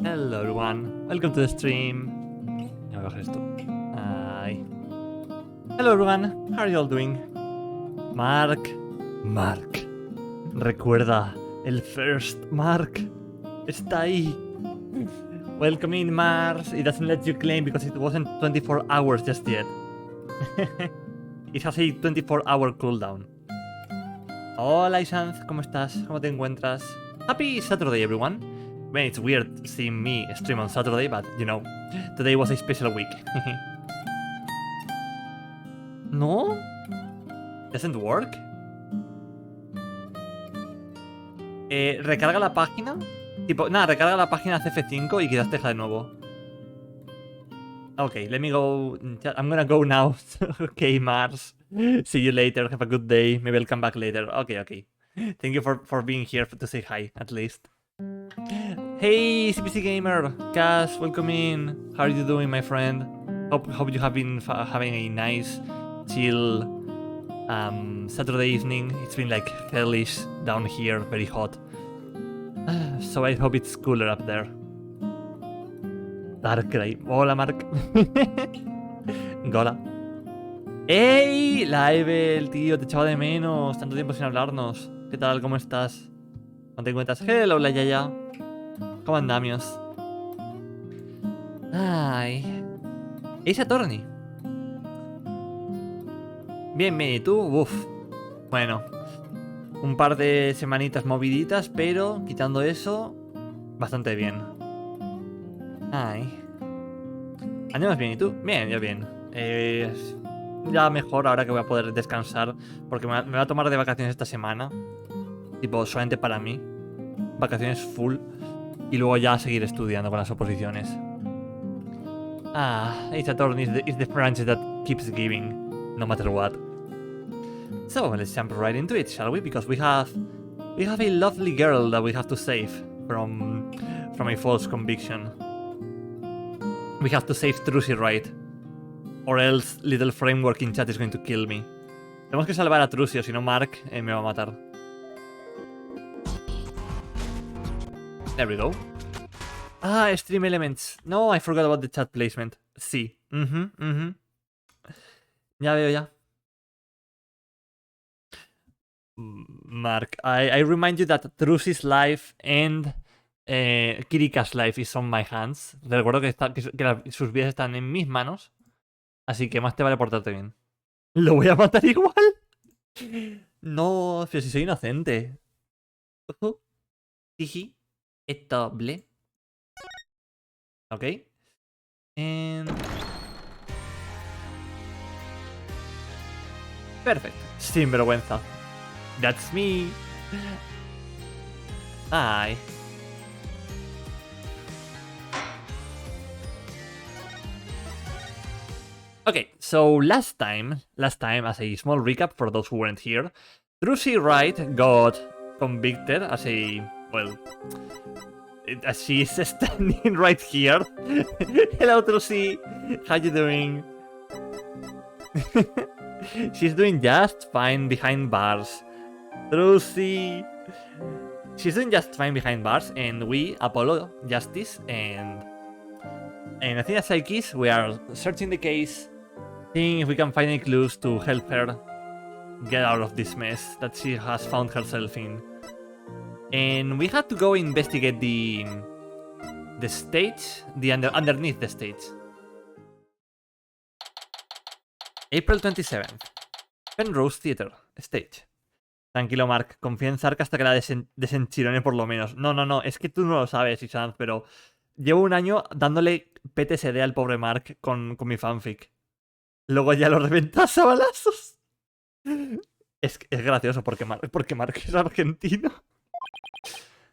Hello everyone, welcome to the stream. Voy a coger esto. Ahí. Hello everyone, how are you all doing? Mark. Recuerda, el first Mark está ahí. Welcome in, Mars. It doesn't let you claim because it wasn't 24 hours just yet. It has a 24-hour cooldown. Hola Isanz, ¿cómo estás? ¿Cómo te encuentras? Happy Saturday, everyone. I mean, it's weird seeing me stream on Saturday, but, you know, today was a special week. ¿No? ¿Doesn't work? Recarga la página. Tipo, nada, recarga la página CF5 y quizás te deja de nuevo. Okay, let me go. I'm gonna go now. Okay, Mars. See you later. Have a good day. Maybe I'll come back later. Okay. Thank you for being here to say hi, at least. Hey, CPC Gamer. Cass, welcome in. How are you doing, my friend? Hope you have been having a nice, chill Saturday evening. It's been like hellish down here, very hot. So I hope it's cooler up there. Darkrai. Hola, Mark. Gola. ¡Ey! Laevel, tío, te echaba de menos. Tanto tiempo sin hablarnos. ¿Qué tal? ¿Cómo estás? ¿No te encuentras? Hello, la Yaya. ¿Cómo andamios? Ay. Ace Attorney. Bien, ¿y tú? Uf. Bueno. Un par de semanitas moviditas, pero quitando eso, bastante bien. Ay. Andamos bien, ¿y tú? Bien, yo bien. Ya mejor ahora que voy a poder descansar, porque me voy a tomar de vacaciones esta semana. Tipo, solamente para mí. Vacaciones full. Y luego ya seguir estudiando con las oposiciones. Ace Attorney is the branch that keeps giving, no matter what. So, let's jump right into it, shall we? Because we have a lovely girl that we have to save from a false conviction. We have to save Trilogy, right? Or else little framework in chat is going to kill me. Tenemos que salvar a Trilogy, o si no Mark me va a matar. There we go. Stream elements. No, I forgot about the chat placement. Sí. Ya veo, ya. Mark, I remind you that Trucy's life and Kirika's life is on my hands. Te recuerdo que sus vidas están en mis manos. Así que más te vale portarte bien. ¿Lo voy a matar igual? No, pero si soy inocente. Jiji. Estable. Ok. Perfecto. Sin vergüenza. That's me. Ay. Okay, so last time, as a small recap for those who weren't here, Trucy Wright got convicted as a, well, as she is standing right here. Hello, Trucy. How you doing? She's doing just fine behind bars. Trucy. She's doing just fine behind bars, and we, Apollo, Justice, and Athena Psychis, we are searching the case, seeing if we can find any clues to help her get out of this mess that she has found herself in. And we had to go investigate the stage, underneath the stage. April 27th. Penrose Theater, stage. Tranquilo, Mark. Confía en Zark hasta que la desenchirone por lo menos. No. Es que tú no lo sabes, Isanz, pero llevo un año dándole PTSD al pobre Mark con mi fanfic. Luego ya lo reventas a balazos. Es gracioso porque Mark es argentino.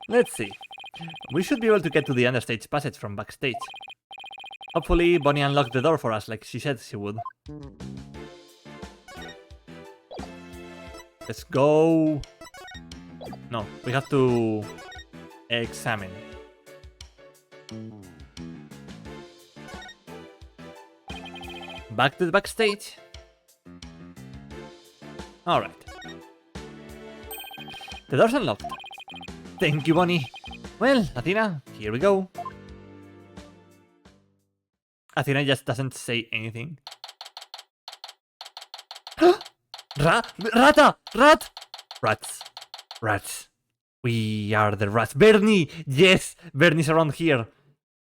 Let's see. We should be able to get to the understage passage from backstage. Hopefully, Bonnie unlocked the door for us like she said she would. Let's go. No, we have to examine. Back to the backstage. Alright. The door's unlocked. Thank you, Bonnie. Well, Athena, here we go. Athena just doesn't say anything. Rata! Rats. We are the rats. Bernie! Yes! Bernie's around here.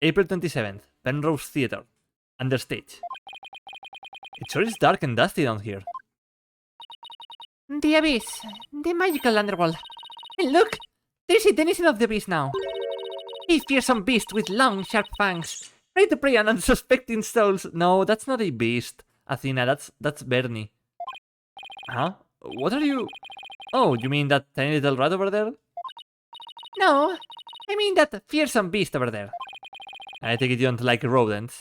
April 27th. Penrose Theater. Understage. It sure is dark and dusty down here. The abyss. The magical underworld. And look! There's a denizen of the abyss now. A fearsome beast with long, sharp fangs. Ready to prey on unsuspecting souls. No, that's not a beast. Athena, that's Bernie. Huh? What are you... Oh, you mean that tiny little rat over there? No, I mean that fearsome beast over there. I take it you don't like rodents.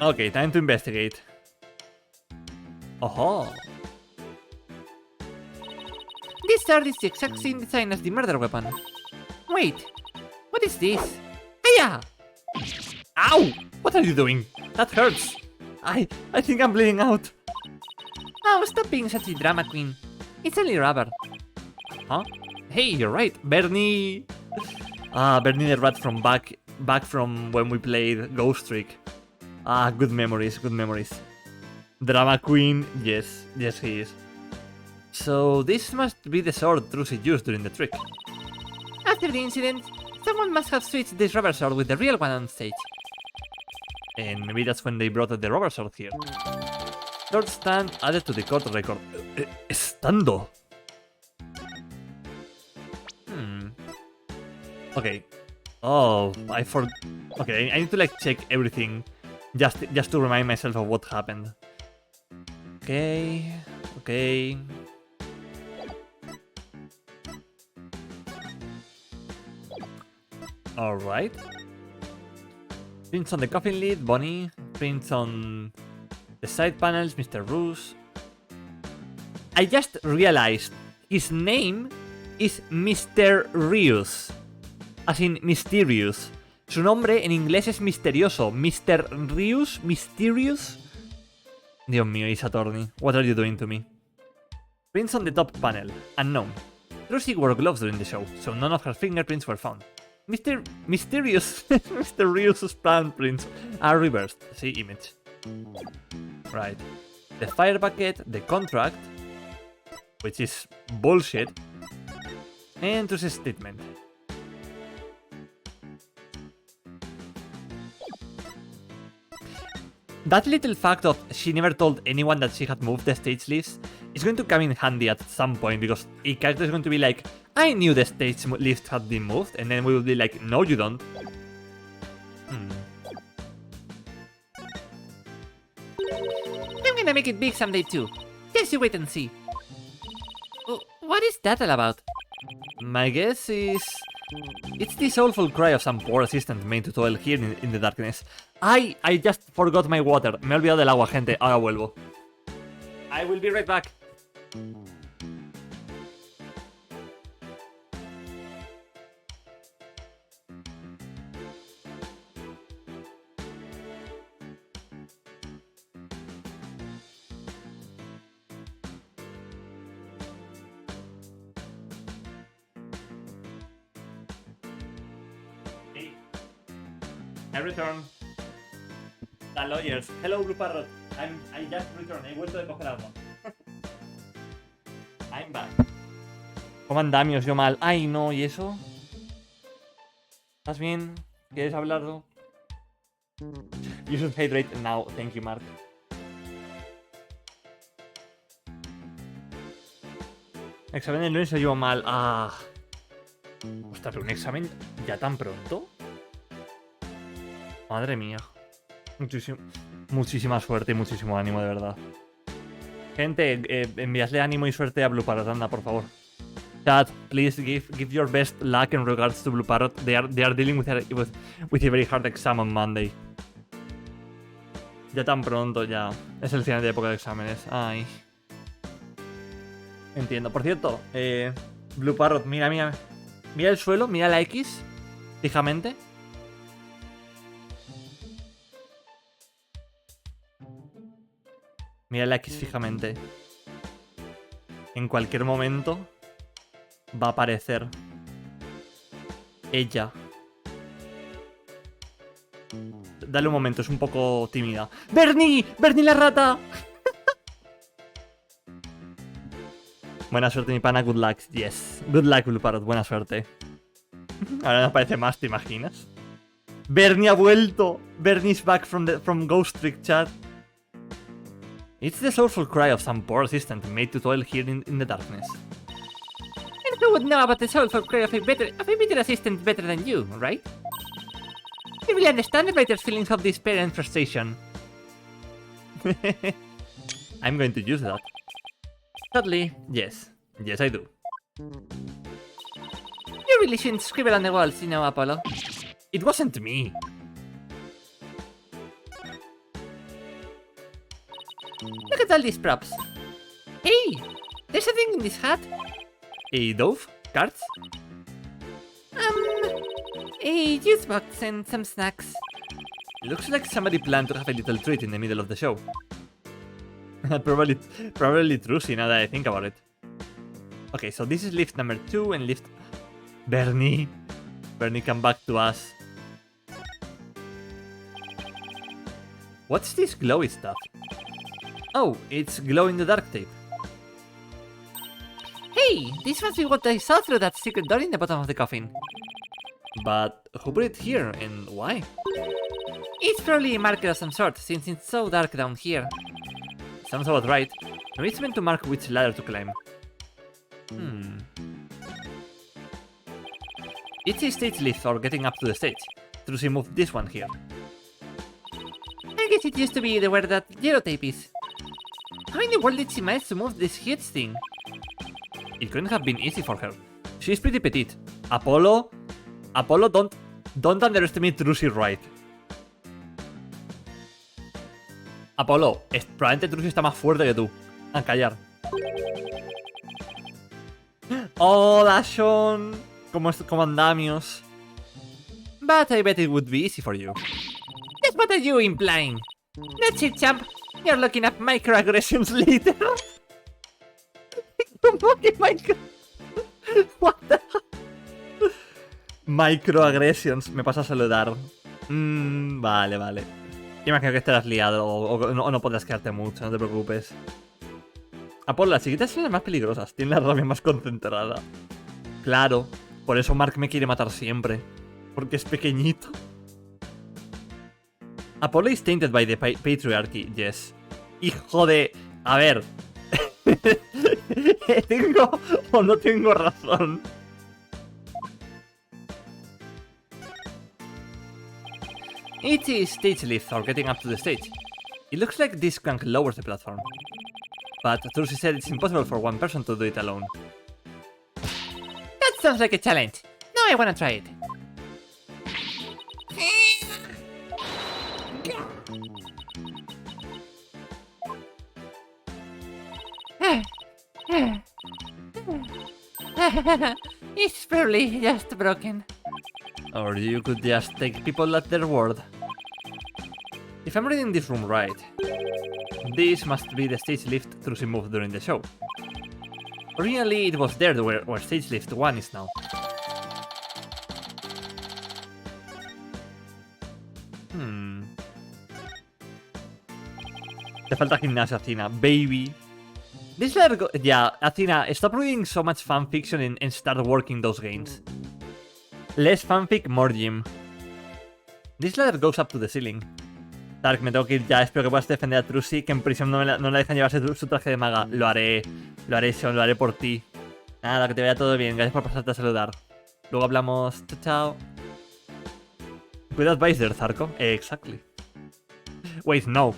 Okay, time to investigate. Oh. This sword is the exact same design as the murder weapon. Wait, what is this? Hiya! Ow! What are you doing? That hurts. I think I'm bleeding out. Oh, stop being such a drama queen. It's only rubber. Huh? Hey, you're right, Bernie. Bernie the rat from back from when we played Ghost Trick. Good memories. Drama queen, yes, he is. So this must be the sword Trilogy used during the trick. After the incident, someone must have switched this rubber sword with the real one on stage. And maybe that's when they brought the rubber sword here. Third stand added to the court record. Estando. Okay. Oh, okay, I need to like check everything just to remind myself of what happened. Okay. Alright. Prints on the coffin lid, Bonnie. Prints on the side panels, Mr. Roos. I just realized his name is Mr. Rius. As in mysterious. Su nombre en inglés es misterioso. Mr. Rius? Mysterious? Dios mío, Ace Attorney. What are you doing to me? Prints on the top panel. Unknown. Trilogy wore gloves during the show, so none of her fingerprints were found. Mysterious Mr. Rius' plant prints are reversed. See image. Right. The fire bucket, the contract, which is bullshit, and Trish's statement. That little fact of she never told anyone that she had moved the stage lifts is going to come in handy at some point, because a character is going to be like, I knew the stage lift had been moved, and then we will be like, no you don't. I'm gonna make it big someday too. Just you wait and see. What is that all about? My guess is... it's the soulful cry of some poor assistant made to toil here in the darkness. I just forgot my water. Me he olvidado del agua, gente. Ahora vuelvo. I will be right back. I return. The lawyers. Hello, Blue Parrot. I just returned. He vuelto de coger algo. I'm back. ¿Cómo andamios? Yo mal. Ay, no, ¿y eso? ¿Estás bien? ¿Quieres hablarlo? You should hydrate now. Thank you, Mark. Examen del lunes se llevo mal. Ostras, ¿un examen ya tan pronto? Madre mía. Muchísima suerte y muchísimo ánimo, de verdad. Gente, enviadle ánimo y suerte a Blue Parrot, anda, por favor. Chat, please give your best luck in regards to Blue Parrot. They are dealing with a very hard exam on Monday. Ya tan pronto, ya. Es el final de época de exámenes. Ay. Entiendo. Por cierto, Blue Parrot, mira el suelo, mira la X, fijamente. Mira la X fijamente. En cualquier momento va a aparecer ella Dale un momento, es un poco tímida. ¡Bernie! ¡Bernie la rata! Buena suerte, mi pana. Good luck. Yes. Good luck, Blue Parrot. Buena suerte. Ahora me parece más, ¿te imaginas? Bernie ha vuelto. Bernie's back from Ghost Trick, chat. It's the soulful cry of some poor assistant made to toil here in the darkness. And who would know about the soulful cry of a better assistant better than you, right? You really understand the writer's feelings of despair and frustration. I'm going to use that. Totally. Yes. Yes, I do. You really shouldn't scribble on the walls, you know, Apollo. It wasn't me. Look at all these props. Hey! There's something in this hat. A dove? Cards? A juice box and some snacks. Looks like somebody planned to have a little treat in the middle of the show. Probably Trucy, now that I think about it. Okay, so this is lift number 2 and lift... Bernie, come back to us. What's this glowy stuff? Oh, it's glow-in-the-dark tape. Hey! This must be what I saw through that secret door in the bottom of the coffin. But who put it here and why? It's probably a marker of some sort, since it's so dark down here. Sounds about right. Maybe it's meant to mark which ladder to climb. It's a stage lift for getting up to the stage. Trucy moved this one here. I guess it used to be where that yellow tape is. How in the world did she manage to move this huge thing? It couldn't have been easy for her. She's pretty petite. Apollo, don't underestimate Trucy, right? Apollo, probablemente Trucy está más fuerte que tú. A callar. Hola, Sean. ¿Cómo andamios? But I bet it would be easy for you. Just what are you implying? That's it, champ. You're looking up microaggressions later. ¿Cómo que What the... Microaggressions. Me pasa a saludar. Vale. Imagino que estarás liado o no podrás quedarte mucho, no te preocupes. Apolo, las chiquitas son las más peligrosas. Tienen la rabia más concentrada. Claro. Por eso Mark me quiere matar siempre. Porque es pequeñito. Apollo is tainted by the patriarchy, yes. Hijo de... A ver. ¿Tengo o no tengo razón? It is stage lift for getting up to the stage. It looks like this crank lowers the platform. But Trucy said it's impossible for one person to do it alone. That sounds like a challenge. Now I wanna try it. It's probably just broken. Or you could just take people at their word. If I'm reading this room right, this must be the stage lift Trucy moved during the show. Originally, it was there where stage lift 1 is now. Te falta gimnasia, Athena. Baby. This letter yeah, Athena, stop reading so much fanfiction and start working those gains. Less fanfic, more gym. This ladder goes up to the ceiling. Dark, me tengo que ir ya. Espero que puedas defender a Trucy, que en prisión no la dejan llevarse su traje de maga. Lo haré, Sean, lo haré por ti. Nada, que te vaya todo bien. Gracias por pasarte a saludar. Luego hablamos. Chao, chao. Good advice there, Zarko. Exactly. Wait, no.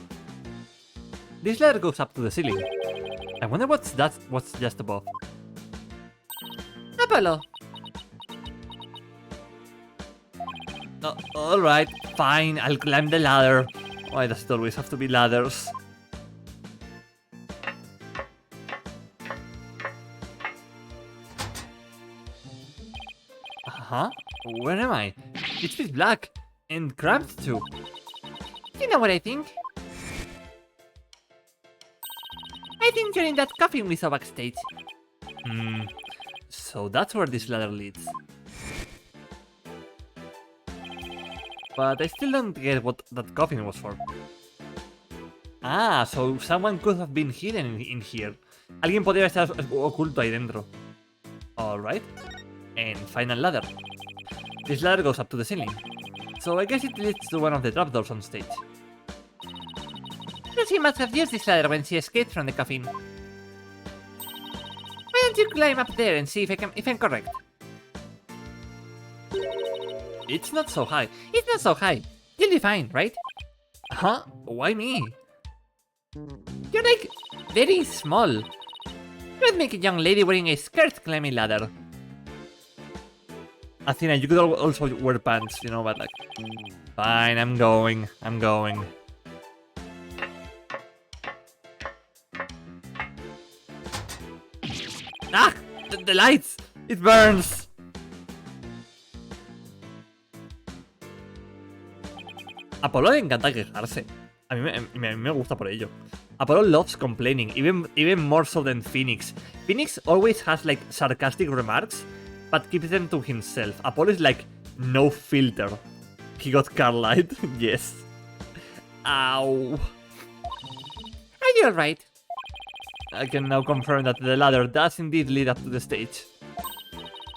This ladder goes up to the ceiling. I wonder what's just above. Apollo. Alright, fine, I'll climb the ladder. Why does it always have to be ladders? Huh? Where am I? It's pitch black. And cramped too. You know what I think? I think you're in that coffin we saw backstage. So that's where this ladder leads. But I still don't get what that coffin was for. Ah, so someone could have been hidden in here. Alguien podría estar oculto ahí dentro. Alright. And final ladder. This ladder goes up to the ceiling. So I guess it leads to one of the trapdoors on stage. She must have used this ladder when she escaped from the coffin. Why don't you climb up there and see if I'm correct? It's not so high. It's not so high. You'll be fine, right? Huh? Why me? You're like very small. You would make a young lady wearing a skirt climb a ladder. Athena, you could also wear pants, you know, but like... Fine, I'm going. Ah! The lights! It burns! Apolo le encanta quejarse. A mí me gusta por ello. Apollo loves complaining, even more so than Phoenix. Phoenix always has like sarcastic remarks, but keeps them to himself. Apollo is like, no filter. He got Carlight, yes. Ow. Are you alright? I can now confirm that the ladder does indeed lead up to the stage.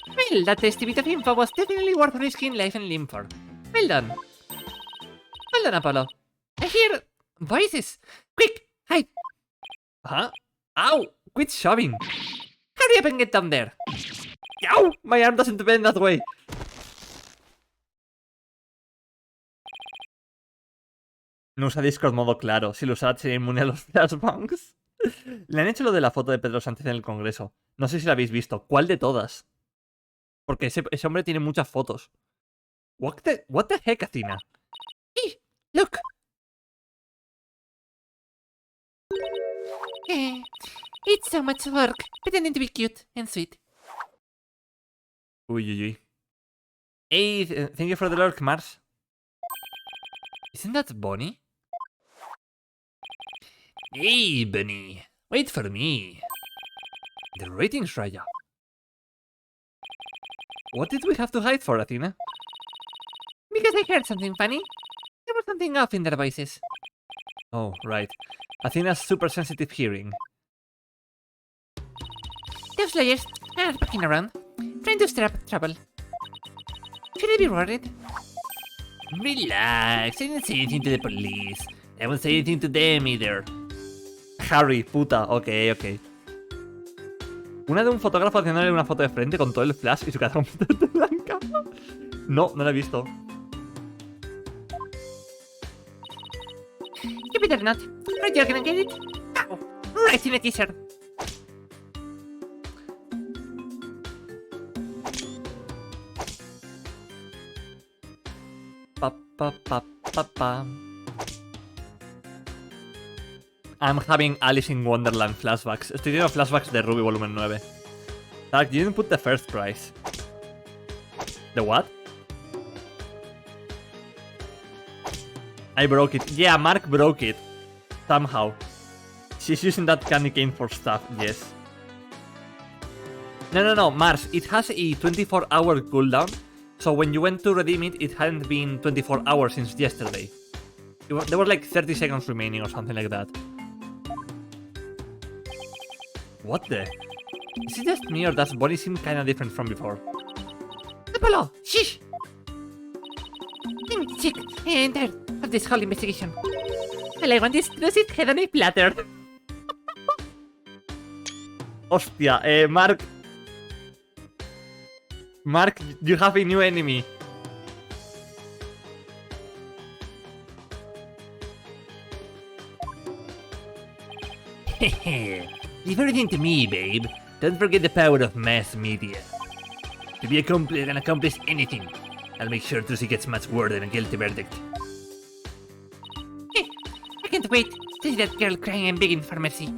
Well, that tasty bit of info was definitely worth risking life and limb for. Well done. Well done, Apollo. I hear voices. Quick, hide. Huh? Ow! Quit shoving. Hurry up and get down there. Ow! My arm doesn't bend that way. No usa Discord modo claro. Si lo usara sería inmune a los flashbangs. Le han hecho lo de la foto de Pedro Sánchez en el Congreso. No sé si la habéis visto. ¿Cuál de todas? Porque ese hombre tiene muchas fotos. What the heck, Athena? Hey, look. It's so much work pretending to be cute and sweet. Uy. Hey, thank you for the lurk, Mars. Isn't that Bonnie? Hey, Bunny. Wait for me. The ratings, Raya. What did we have to hide for, Athena? Because I heard something funny. There was something off in their voices. Oh, right. Athena's super sensitive hearing. Those lawyers are fucking around, trying to stir up trouble. Should I be worried? Relax, I didn't say anything to the police. I won't say anything to them either. Harry, puta, ok. Una de un fotógrafo haciéndole una foto de frente con todo el flash y su cara completamente blanca. No la he visto. You better not, or you're gonna get it. Ow! Right in the kisser. Pa. I'm having Alice in Wonderland flashbacks. Estoy teniendo flashbacks de Ruby volumen 9. Like, you didn't put the first prize. The what? I broke it. Yeah, Mark broke it. Somehow. She's using that candy cane for stuff, yes. No, Mars. It has a 24-hour cooldown. So when you went to redeem it, it hadn't been 24 hours since yesterday. There was like 30 seconds remaining or something like that. What the? Is it just me or does Bonnie seem kinda different from before? Apollo, shh! I'm sick and tired of this whole investigation. All I want is Lucy's head on a platter. Hostia, Mark. Mark, you have a new enemy. Leave everything to me, babe. Don't forget the power of mass media. To be an accomplice anything, I'll make sure Lucy gets much worse than a guilty verdict. I can't wait to see that girl crying and begging for mercy.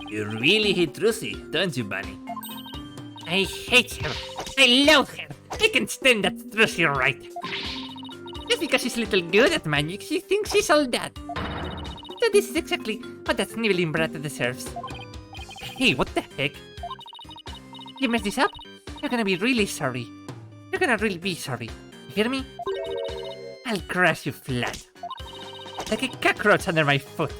You really hate Lucy, don't you, Bunny? I hate her. I loathe her. I can't stand that Lucy right. Just because she's a little good at magic, she thinks she's all that. So this is exactly what that sniveling brat deserves. Hey, what the heck? You messed this up? You're gonna be really sorry. You're gonna really be sorry. You hear me? I'll crush you flat. Like a cockroach under my foot.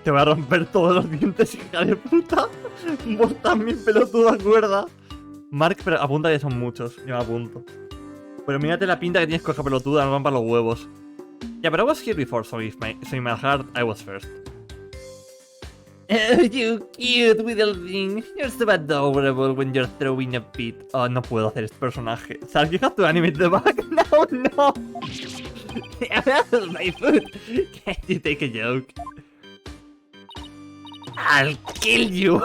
Te voy a romper todos los dientes, hija de puta. Por tan mi pelotuda cuerda. Mark, pero apunta que son muchos. Yo me apunto. Pero mírate la pinta que tienes, coja pelotuda, no rompas los huevos. Yeah, but I was here before, so in my heart, I was first. Oh, you cute little thing. You're so adorable when you're throwing a fit. Oh, no puedo hacer este personaje. Sark, you have to animate the back. No, no. My foot. Can't you take a joke? I'll kill you.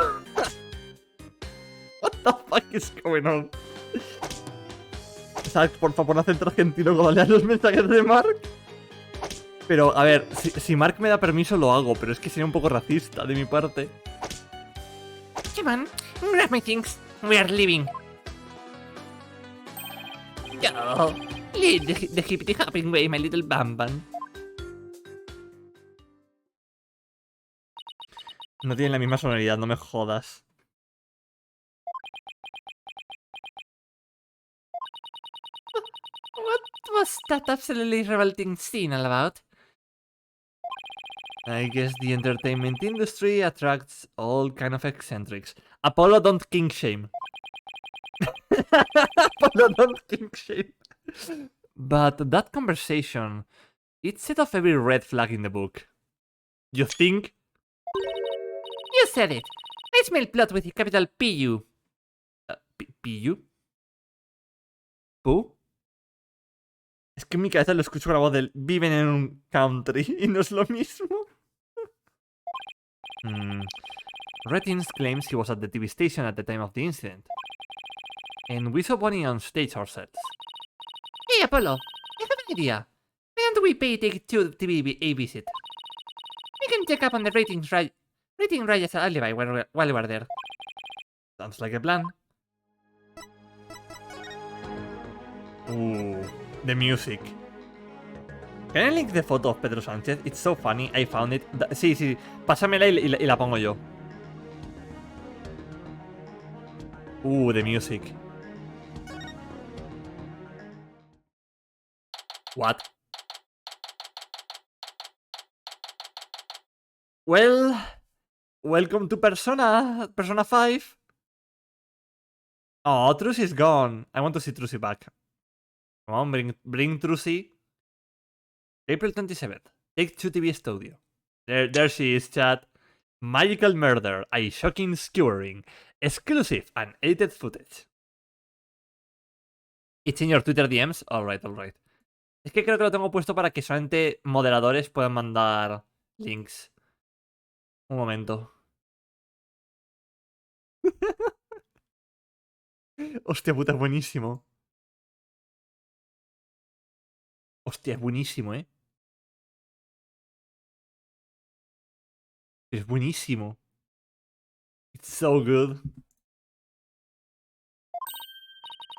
What the fuck is going on? Sark, por favor, acento argentino cuando leas los mensajes de Mark. Pero, a ver, si Mark me da permiso lo hago, pero es que sería un poco racista de mi parte. Come on, grab my things. We are leaving. Go. Lead the hippity hopping way, my little bamban. No tienen la misma sonoridad, no me jodas. What was that absolutely revolting scene all about? I guess the entertainment industry attracts all kind of eccentrics. Apollo, don't kink shame. Apollo, don't kink shame. But that conversation, it set off every red flag in the book. You think? You said it. I smell plot with a capital P-U. ¿Piyu? ¿Pu? Es que en mi cabeza lo escucho con la voz del viven en un country y no es lo mismo. Retins claims he was at the TV station at the time of the incident. And we saw Bonnie on stage ourselves. Hey, Apollo. I have an idea. Why don't we pay Take Two TV a visit? We can check up on the rating Raja's alibi while we're there. Sounds like a plan. The music. Can I link the photo of Pedro Sánchez? It's so funny, I found it. Sí, sí, pásamela y la pongo yo. The music. What? Well, welcome to Persona 5. Oh, Trucy is gone. I want to see Trucy back. Come on, bring Trucy. April 27th. Take 2 TV Studio. There she is, chat. Magical Murder, a shocking skewering. Exclusive and edited footage. It's in your Twitter DMs. Alright. Es que creo que lo tengo puesto para que solamente moderadores puedan mandar links. Un momento. Hostia puta, es buenísimo. Hostia, es buenísimo, ¿eh? Es buenísimo. It's so good.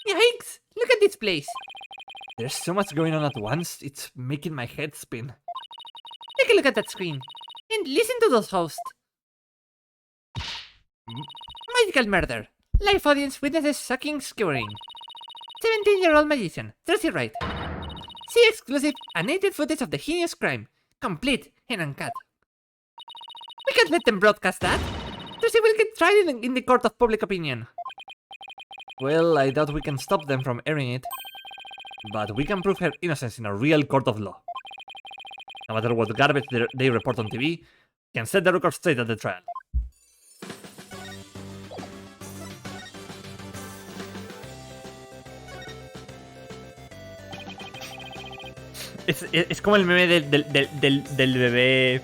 Yikes! Look at this place. There's so much going on at once, it's making my head spin. Take a look at that screen. And listen to those hosts. Magical Murder. Live audience witnesses shocking skewering. 17-year-old magician, Tracy Wright. See exclusive and edited footage of the heinous crime. Complete and uncut. We can't let them broadcast that. Tracy will get tried in the court of public opinion. Well, I doubt we can stop them from airing it. But we can prove her innocence in a real court of law. No matter what garbage they report on TV, we can set the record straight at the trial. Es como el meme del bebé.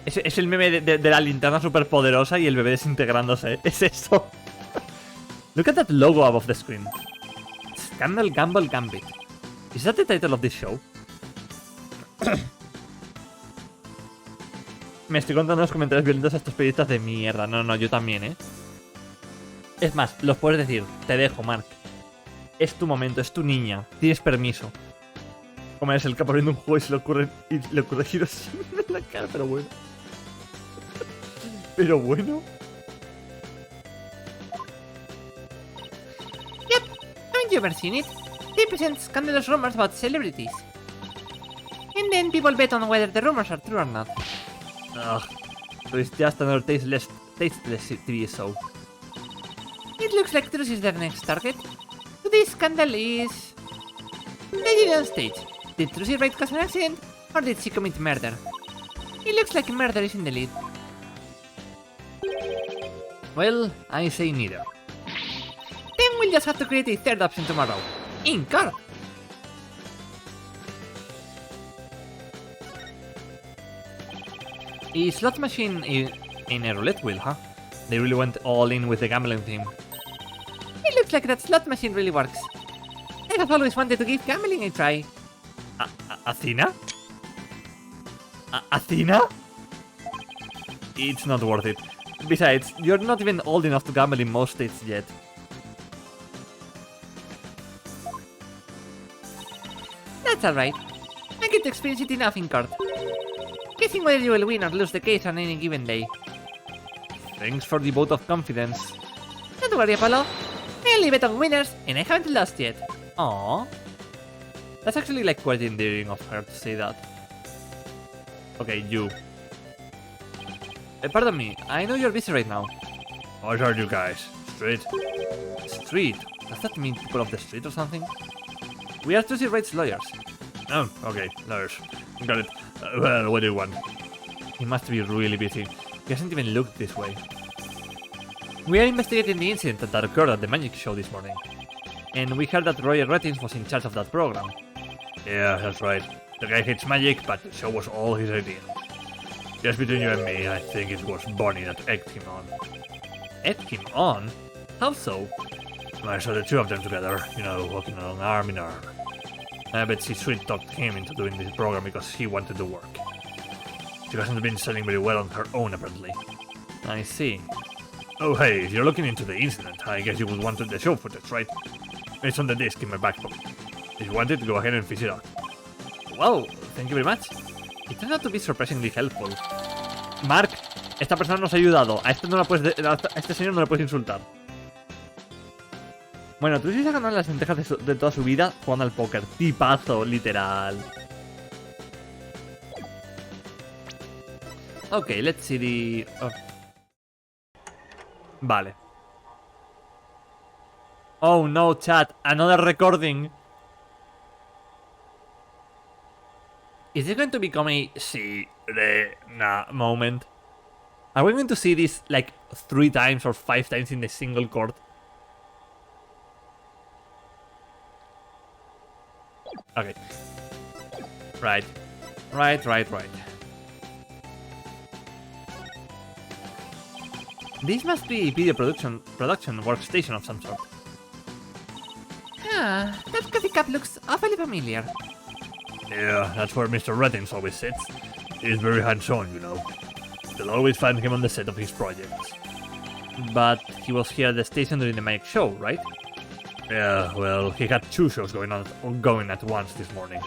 Es el meme de la linterna superpoderosa y el bebé desintegrándose. Es eso. Look at that logo above the screen. Scandal Gamble Gambit. Is that the title of this show? Me estoy contando los comentarios violentos a estos periodistas de mierda. No, yo también, ¿eh? Es más, los puedes decir. Te dejo, Mark. Es tu momento, es tu niña. Tienes permiso. Como es el que poniendo un juego y le ocurre Hiroshima en la cara, pero bueno. Pero bueno. Yep, haven't you ever seen it? They present scandalous rumors about celebrities. And then people bet on whether the rumors are true or not. Ugh. So it's just another tasteless TV show. It looks like Truce is their next target. Today's scandal is... They did it on stage. Did Truce Wright cause an accident, or did she commit murder? It looks like murder is in the lead. Well, I say neither. Then we'll just have to create a third option tomorrow. In court! A slot machine in a roulette wheel, huh? They really went all in with the gambling theme. It looks like that slot machine really works. I have always wanted to give gambling a try. ¿Athena? ¿Athena? It's not worth it. Besides, you're not even old enough to gamble in most states yet. That's alright. I get to experience it enough in court. Guessing whether you will win or lose the case on any given day. Thanks for the vote of confidence. Don't worry, Apollo. I only bet on winners, and I haven't lost yet. Aww. That's actually like quite endearing of her to say that. Okay, you. Pardon me, I know you're busy right now. What are you guys? Street? Street? Does that mean people of the street or something? We are Tuesday Wright's lawyers. Oh, okay, lawyers. Got it. Well, what do you want? He must be really busy. He hasn't even looked this way. We are investigating the incident that occurred at the magic show this morning. And we heard that Roger Rattins was in charge of that program. Yeah, that's right. The guy hates magic, but the show was all his idea. Just between you and me, I think it was Bonnie that egged him on. Egged him on? How so? I saw the two of them together, you know, walking along arm in arm. I bet she sweet-talked him into doing this program because he wanted to work. She hasn't been selling very well on her own, apparently. I see. Oh hey, if you're looking into the incident, I guess you would want the show footage, right? It's on the disc in my back pocket. If you want it, go ahead and fish it out. Wow, thank you very much. It turned out to be surprisingly helpful. Mark, esta persona nos ha ayudado. A este, no la puedes a este señor no le puedes insultar. Bueno, tú sí se ha ganado las lentejas de toda su vida jugando al póker. Tipazo, literal. Ok, let's see the... Oh. Vale. Oh no, chat. Another recording. Is this going to become a Sirena moment? Are we going to see this like 3 times or 5 times in a single court? Okay. Right. This must be a video production workstation of some sort. Ah, that coffee cup looks awfully familiar. Yeah, that's where Mr. Reddings always sits. He's very hands-on, you know. You'll always find him on the set of his projects. But he was here at the station during the magic show, right? Yeah, well, he had 2 shows going at once this morning.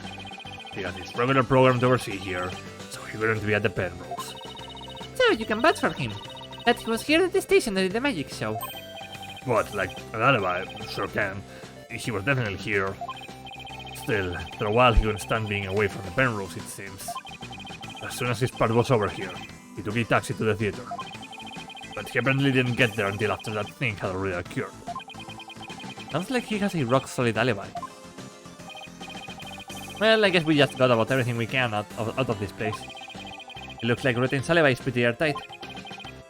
He had his regular program to oversee here, so he couldn't be at the Penrose. So you can vouch for him. That he was here at the station during the magic show. What, like an alibi? Sure can. He was definitely here. Still, after a while he couldn't stand being away from the Penrose, it seems. As soon as his part was over here, he took a taxi to the theater. But he apparently didn't get there until after that thing had already occurred. Sounds like he has a rock-solid alibi. Well, I guess we just got about everything we can out of this place. It looks like Retten's alibi is pretty airtight.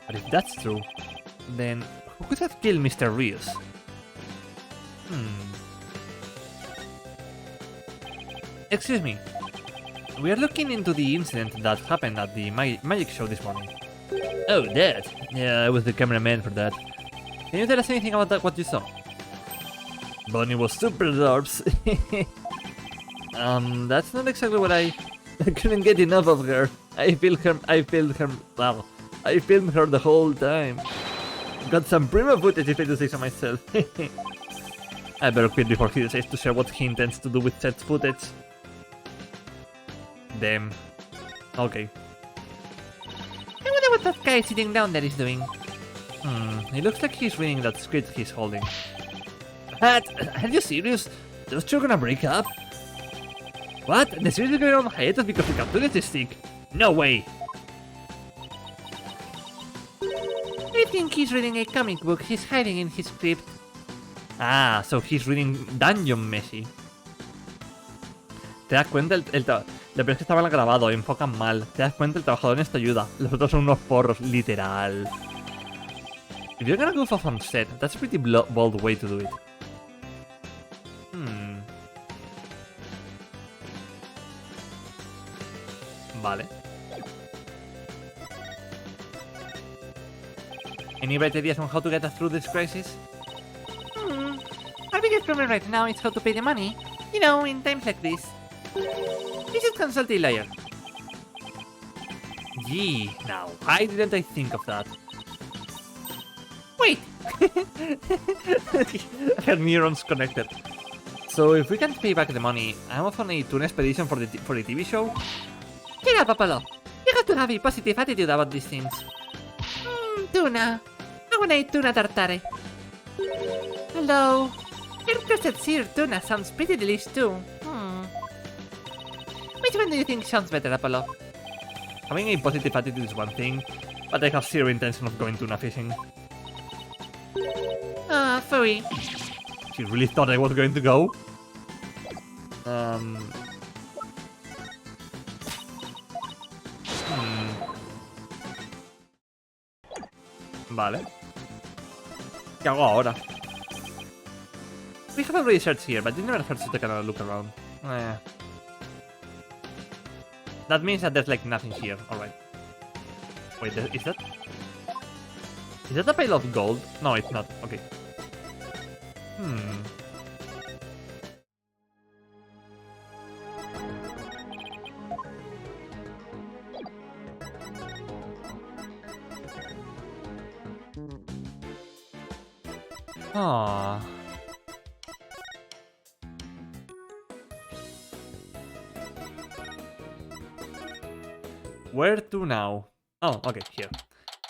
But if that's true, then who could have killed Mr. Rios? Excuse me. We are looking into the incident that happened at the magic show this morning. Oh, that? Yeah, I was the cameraman for that. Can you tell us anything about what you saw? Bonnie was super adorbs. That's not exactly what I couldn't get enough of her. I filmed her the whole time. Got some prima footage if I do say so myself. I better quit before he decides to share what he intends to do with said footage. them. Okay. I wonder what that guy sitting down there is doing. It looks like he's reading that script he's holding. What? Are you serious? Those two are gonna break up? What? The series is going on hiatus because the cartoon is sick? No way! I think he's reading a comic book he's hiding in his crypt. Ah, so he's reading Dungeon Messi. ¿Te das cuenta? Lo peor es que estaba grabado, enfocan mal. ¿Te das cuenta? El trabajador en esto ayuda. Los otros son unos porros, literal. If you're gonna go for on set, that's a pretty bold way to do it. Vale. Any bright ideas on how to get us through this crisis? Our biggest problem right now is how to pay the money. You know, in times like this. We should consult a lawyer. Gee, now, why didn't I think of that? Wait! Her neurons connected. So if we can't pay back the money, I'm off on a tuna expedition for the TV show? Shut up, Apollo. You have to have a positive attitude about these things. Tuna. I want a tuna tartare. Hello. Your crusted seared tuna sounds pretty delicious too. Which one do you think sounds better, Apollo? Having a positive attitude is one thing, but I have zero intention of going tuna fishing. Furry. She really thought I was going to go? Vale. ¿Qué hago ahora? We have already searched here, but it never hurts to take another look around. That means that there's like nothing here. Alright. Wait, is that... Is that a pile of gold? No, it's not. Okay. Ah. Where to now? Oh, okay, here.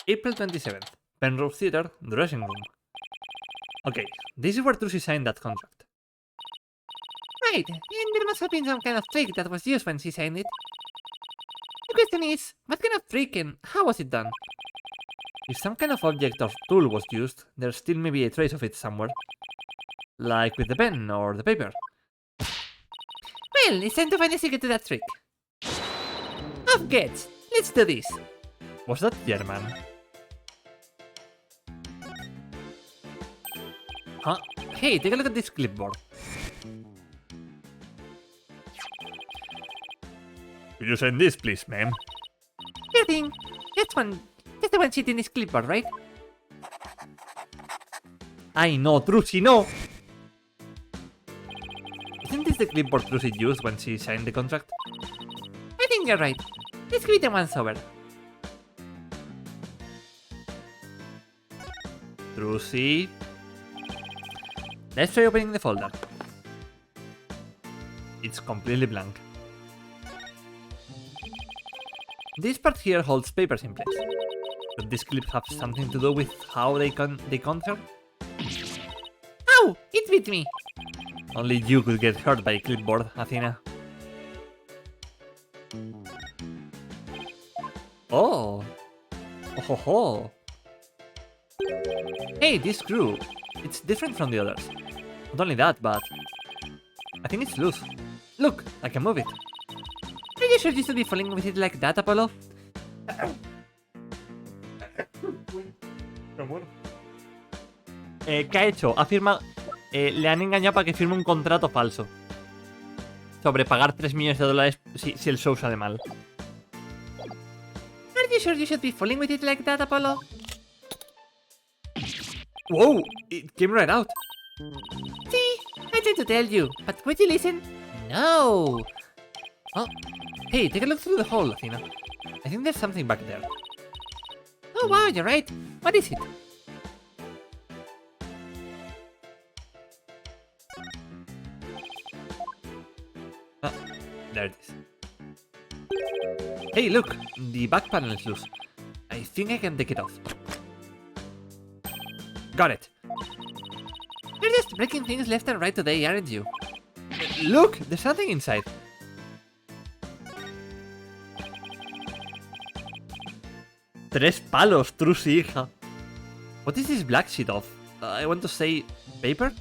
April 27th. Penrose Theatre, dressing room. Okay, this is where Trucy signed that contract. Right, and there must have been some kind of trick that was used when she signed it. The question is, what kind of trick and how was it done? If some kind of object or tool was used, there still may be a trace of it somewhere. Like with the pen or the paper. Well, it's time to find a secret to that trick. Of gets, let's do this. Was that German? Huh? Hey, take a look at this clipboard. Will you sign this, please, ma'am? Sure thing. That's the one sheet in this clipboard, right? I know, Trucy, no! Isn't this the clipboard Trucy used when she signed the contract? I think you're right. Let's give it a once over. Trucy. Let's try opening the folder. It's completely blank. This part here holds papers in place. Could this clip have something to do with how they concert? Ow! It bit me! Only you could get hurt by a clipboard, Athena. Oh! Oh ho ho! Hey, this screw! It's different from the others. Not only that, but... I think it's loose. Look, I can move it. Are you sure you should be falling with it like that, Apollo? ¿Qué ha hecho? Ha firmado... le han engañado para que firme un contrato falso. Sobre pagar 3 millones de dólares si el show sale mal. Are you sure you should be falling with it like that, Apollo? Whoa! It came right out. See? I tried to tell you, but would you listen? No! Oh. Hey, take a look through the hole, Athena. I think there's something back there. Oh wow, you're right. What is it? Ah, there it is. Hey, look! The back panel is loose. I think I can take it off. Got it. You're just breaking things left and right today, aren't you? Look! There's something inside. Tres palos, Trucy, hija. What is this black sheet of? I want to say paper?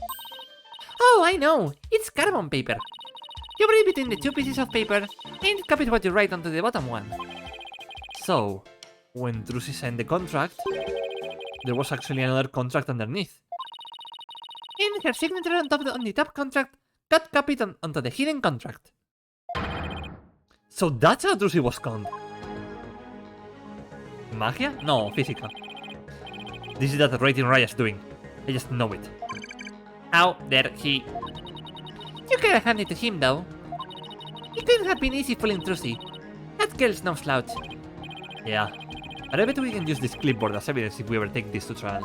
Oh, I know! It's carbon paper. You break between the two pieces of paper and copy what you write onto the bottom one. So, when Trucy signed the contract, there was actually another contract underneath. And her signature on the top contract got copied onto the hidden contract. So that's how Trucy was conned. Magia? No, physical. This is that rating Raya's doing. I just know it. How dare he? You could have handed it to him, though. It couldn't have been easy fooling Trucy. That girl's no slouch. Yeah. But I bet we can use this clipboard as evidence if we ever take this to trial.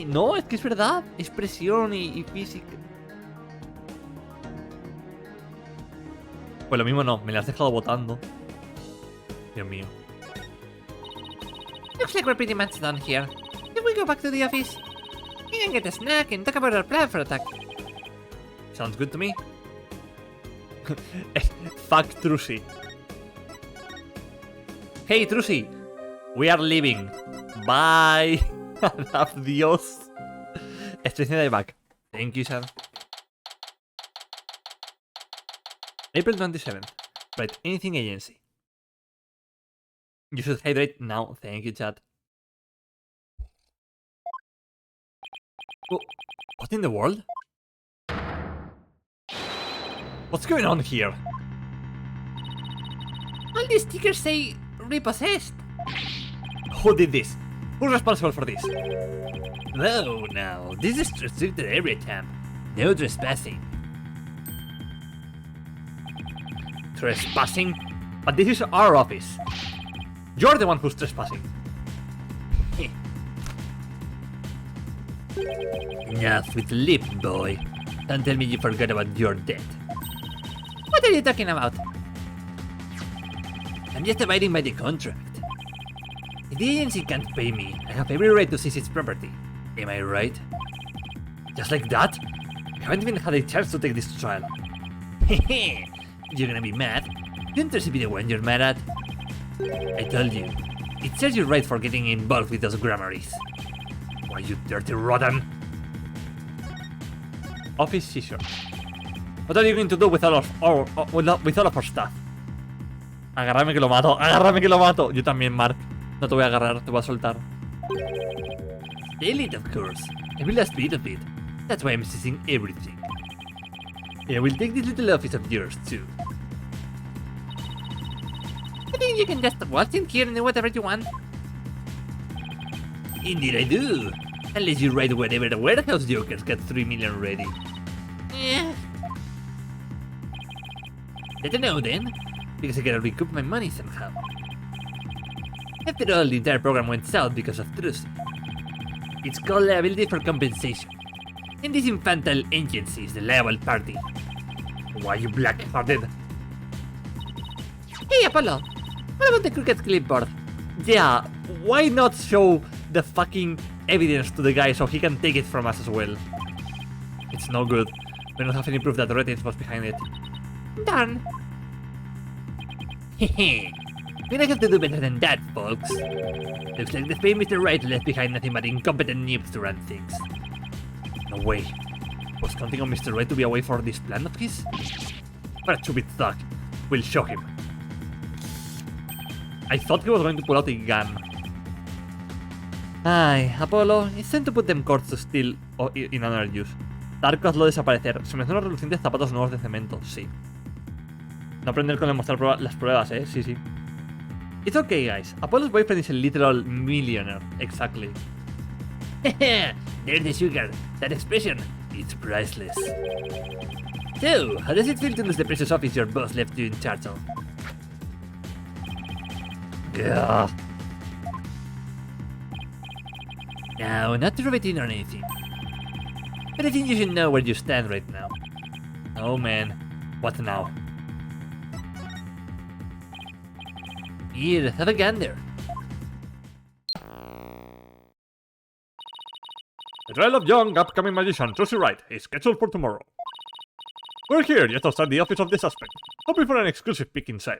No, es que es verdad. Es presión y física. Pues lo mismo no, me la has dejado botando. Dios mío. Looks like we're pretty much done here. If we go back to the office, we can get a snack and talk about our plan for attack. Sounds good to me. Fuck Trucy. Hey Trucy, we are leaving. Bye. Adiós. Estoy haciendo de back. Thank you, sir. April 27th. Write anything agency. You should hydrate now. Thank you, chat. What in the world? What's going on here? All these stickers say repossessed. Who did this? Who's responsible for this? No. This is restricted area, champ. No trespassing. Trespassing? But this is our office. You're the one who's trespassing. Enough with lip, boy. Don't tell me you forgot about your debt. What are you talking about? I'm just abiding by the contract. If the agency can't pay me, I have every right to seize its property. Am I right? Just like that? I haven't even had a chance to take this to trial. Hehe! You're gonna be mad? Didn't Tracy be the one you're mad at? I told you. It serves you right for getting involved with those grammaries. Why, you dirty rotten! Office seizure. What are you going to do with all of our stuff? Agárrame que lo mato, agárrame que lo mato. Yo también, Mark. No te voy a agarrar, te voy a soltar. Steal it, of course. Every last bit of it. That's why I'm seizing everything. Yeah, we'll take this little office of yours, too. I think you can just waltz in here and do whatever you want. Indeed I do. Unless you write whatever the warehouse jokers got 3 million ready. Eh. Better know then, because I gotta recoup my money somehow. After all, the entire program went south because of Trucy. It's called liability for compensation. And this infantile agency is the liable party. Why, you black-hearted? Hey, Apollo. What about the crooked clipboard? Yeah, why not show the fucking evidence to the guy so he can take it from us as well? It's no good. We don't have any proof that Reddit was behind it. Darn. Hehe. We're gonna have to do better than that, folks. Looks like the famous Mr. Wright left behind nothing but incompetent noobs to run things. No way. Was counting on Mr. Wright to be away for this plan of his? What a stupid thug. We'll show him. I thought he was going to pull out a gun. Ay, Apolo, it's time to put them cords to steel in another use. Tarko, hazlo desaparecer. Se mencionan los relucientes zapatos nuevos de cemento, sí. No aprender con demostrar las pruebas, sí, sí. It's okay, guys. Apollo's boyfriend is a literal millionaire. Exactly. There's the sugar. That expression, it's priceless. So, how does it feel to lose the precious office your boss left you in charge of? Ugh. Now, not to rub it in or anything. But I think you should know where you stand right now. Oh man, what now? Here, have a gander. The trial of young upcoming magician Trilogy Wright is scheduled for tomorrow. We're here just outside the office of the suspect, hoping for an exclusive peek inside.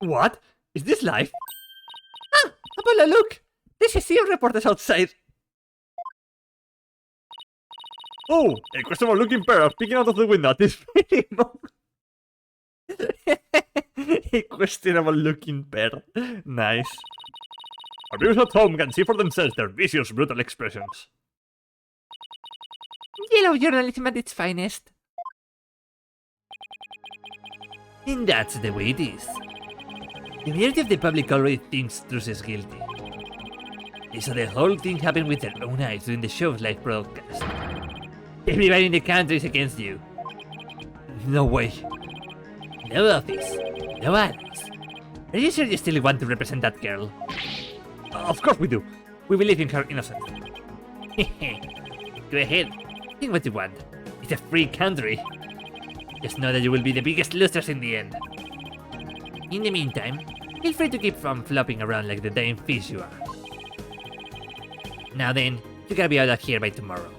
What? Is this live? Ah, Apollo, look! There's a seal reporters outside. Oh, a questionable looking pair are peeking out of the window at this very moment. A questionable looking pair. Nice. Our viewers at home can see for themselves their vicious, brutal expressions. Yellow journalism at its finest. And that's the way it is. The majority of the public already thinks Truss is guilty. They saw the whole thing happen with their own eyes during the show's live broadcast. Everybody in the country is against you. No way. No office. No allies. Are you sure you still want to represent that girl? Of course we do. We believe in her innocence. Go ahead. Think what you want. It's a free country. Just know that you will be the biggest losers in the end. In the meantime, feel free to keep from flopping around like the damn fish you are. Now then, you gotta be out of here by tomorrow.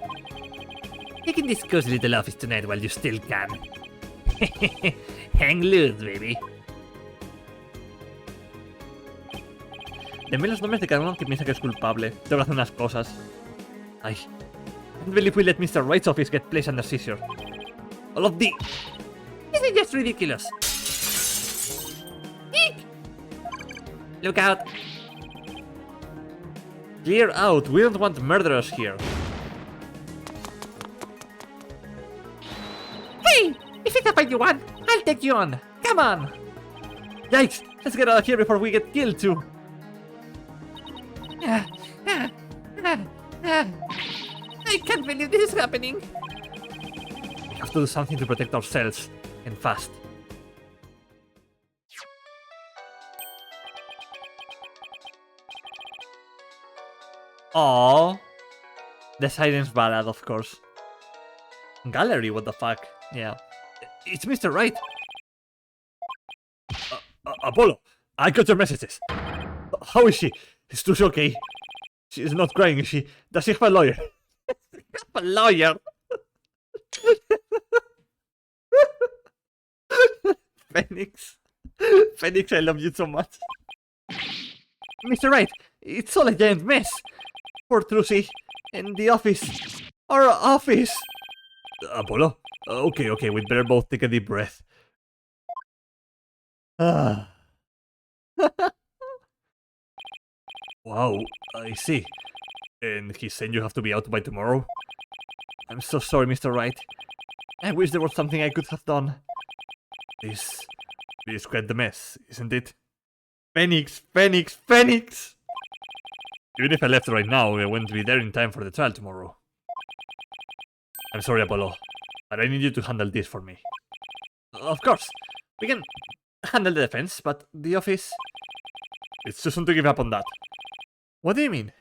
You can discuss little office tonight while you still can. Hang loose, baby. Deme los nombres de cada uno que piensa que es culpable. Tengo que hacer unas cosas. Ay. I can't believe we let Mr. Wright's office get placed under seizure. All of the... This is just ridiculous. Eek! Look out. Clear out. We don't want murderers here. Hey! If it's a fight you want, I'll take you on. Come on. Yikes! Let's get out of here before we get killed too. I can't believe this is happening. We have to do something to protect ourselves, and fast. Aww. The Silence Ballad, of course. Gallery, what the fuck? Yeah. It's Mr. Wright. Apollo, I got your messages. How is she? Is Truss okay? She is not crying, is she? Does she have a lawyer? A lawyer. Phoenix. Phoenix, I love you so much. Mr. Wright, It's all a giant mess. Poor Trussy. And the office. Our office. Apollo? Okay, we'd better both take a deep breath. Ah. Wow, I see. And he's saying you have to be out by tomorrow? I'm so sorry, Mr. Wright. I wish there was something I could have done. This is quite the mess, isn't it? Phoenix! Even if I left right now, I wouldn't be there in time for the trial tomorrow. I'm sorry, Apollo, but I need you to handle this for me. Of course, we can handle the defense, but the office... It's too soon to give up on that. What do you mean?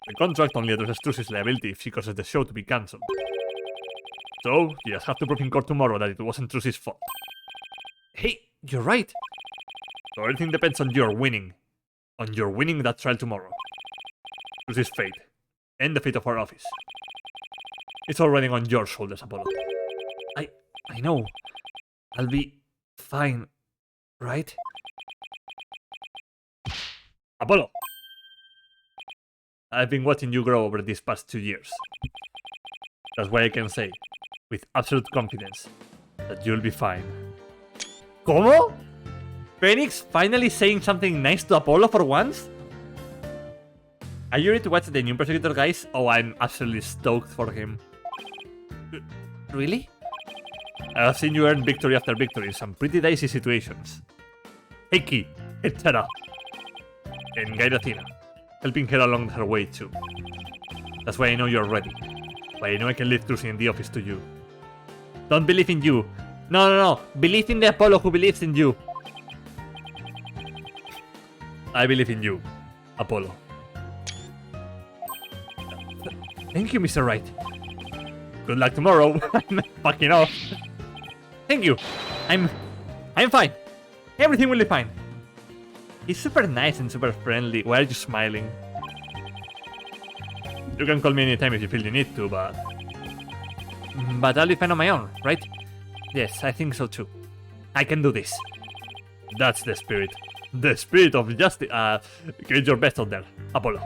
The contract only addresses Truss's liability if she causes the show to be cancelled. So, you just have to prove in court tomorrow that it wasn't Truss's fault. Hey, you're right. So everything depends on your winning. On your winning that trial tomorrow. Truss's fate. And the fate of our office. It's all riding on your shoulders, Apollo. I know. I'll be fine, right? Apollo! I've been watching you grow over these past 2 years. That's why I can say, with absolute confidence, that you'll be fine. ¿Cómo? Phoenix finally saying something nice to Apollo for once? Are you ready to watch the new Persecutor, guys? Oh, I'm absolutely stoked for him. Really? I've seen you earn victory after victory in some pretty dicey situations. Heiki, etc. And guide Athena, helping her along her way too. That's why I know you're ready. Why I know I can leave Trussy in the office to you. Don't believe in you. No. Believe in the Apollo who believes in you. I believe in you, Apollo. Thank you, Mr. Wright. Good luck tomorrow. I'm fucking off. Thank you. I'm fine. Everything will be fine. He's super nice and super friendly. Why are you smiling? You can call me anytime if you feel the need to, but I'll be fine on my own, right? Yes, I think so too. I can do this. That's the spirit. The spirit of justice. Get your best out there, Apollo.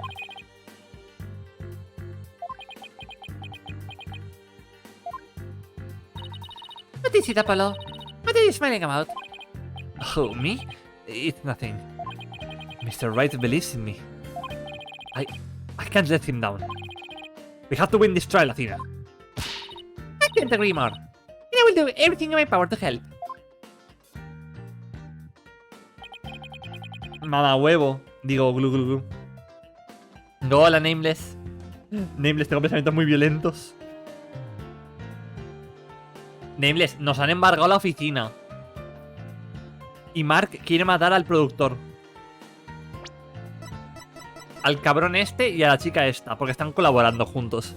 What is it, Apollo? What are you smiling about? Oh, me? It's nothing. Mr. Wright believes in me. I can't let him down. We have to win this trial, Athena. I can't agree more. And I will do everything in my power to help. Mamá huevo. Digo, glu glu glu. Hola, Nameless. Nameless, tengo pensamientos muy violentos. Nameless, nos han embargado la oficina. Y Mark quiere matar al productor. Al cabrón este y a la chica esta, porque están colaborando juntos.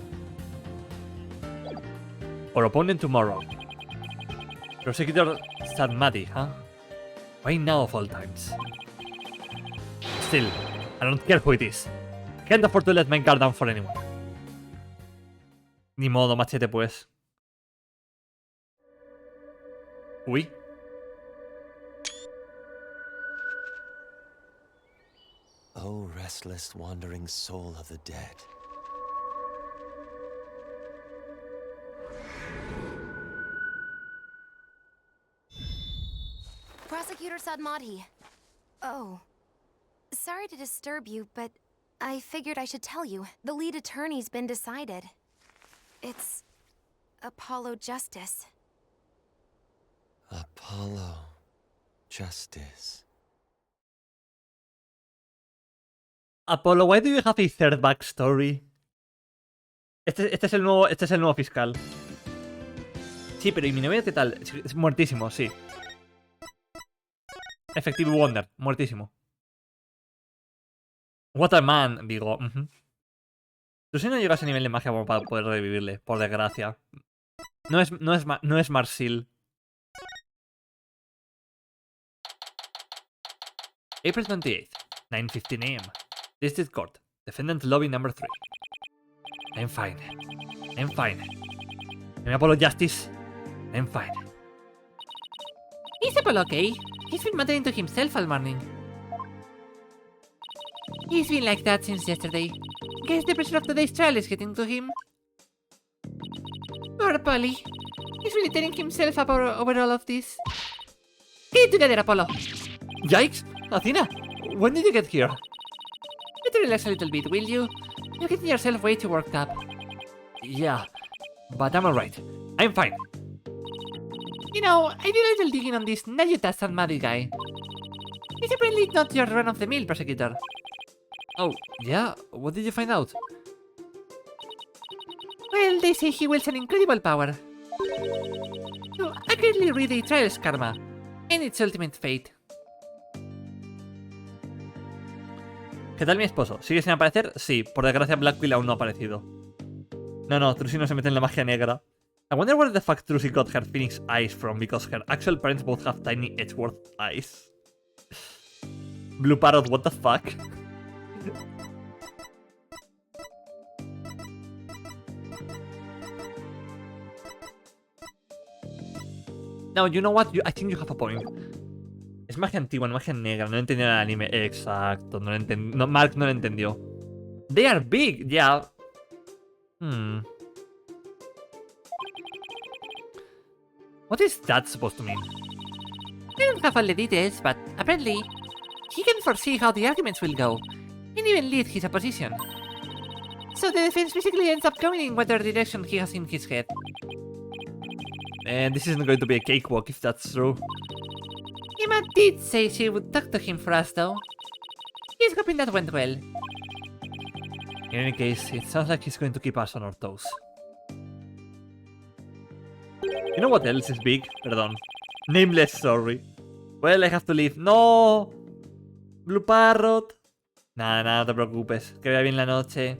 Our opponent tomorrow. Prosecutor Sadmati, huh? Why now of all times? Still, I don't care who it is. Can't afford to let my guard down for anyone. Ni modo, machete pues. Uy. O restless, wandering soul of the dead. Prosecutor Sadmati. Oh. Sorry to disturb you, but I figured I should tell you. The lead attorney's been decided. It's Apollo Justice. Apollo Justice. Apollo, why do you have a third backstory? Este es el nuevo fiscal. Sí, pero ¿y mi novio qué tal? Es muertísimo, sí. Effective Wonder, muertísimo. What a man, digo. Tú si no llegas a ese nivel de magia como para poder revivirle, por desgracia. No es Marsil. April 28th, 9:15 AM. District Court. Defendant Lobby number 3. I'm fine. I'm fine. I'm Apollo Justice. I'm fine. Is Apollo okay? He's been muttering to himself all morning. He's been like that since yesterday. Guess the pressure of today's trial is getting to him. Poor Polly. He's really tearing himself up over all of this. Get it together, Apollo. Yikes! Athena! When did you get here? Better relax a little bit, will you? You're getting yourself way too worked up. Yeah, but I'm alright. I'm fine. You know, I did a little digging on this Najutas Sadmati guy. He's apparently not your run-of-the-mill prosecutor. Oh, yeah? What did you find out? Well, they say he wields an incredible power to accurately read a trial's karma and its ultimate fate. ¿Qué tal mi esposo? ¿Sigue sin aparecer? Sí, por desgracia Blackpill aún no ha aparecido. No, Trucy no se mete en la magia negra. I wonder where the fuck Trucy got her phoenix eyes from, because her actual parents both have tiny Edgeworth eyes. Blue Parrot, what the fuck? No, you know what? I think you have a point. Es magia antigua, no magia negra. No entendió el anime. Exacto, no lo entendió. No, Mark no lo entendió. They are big, yeah. What is that supposed to mean? I don't have all the details, but apparently he can foresee how the arguments will go, and even lead his opposition. So the defense basically ends up going in whatever direction he has in his head. And this isn't going to be a cakewalk if that's true. Emma did say she would talk to him for us, though. He's hoping that went well. In any case, it sounds like he's going to keep us on our toes. You know what else is big? Perdón. Nameless, sorry. Well, I have to leave. ¡No! Blue Parrot. Nada, no te preocupes. Que vaya bien la noche.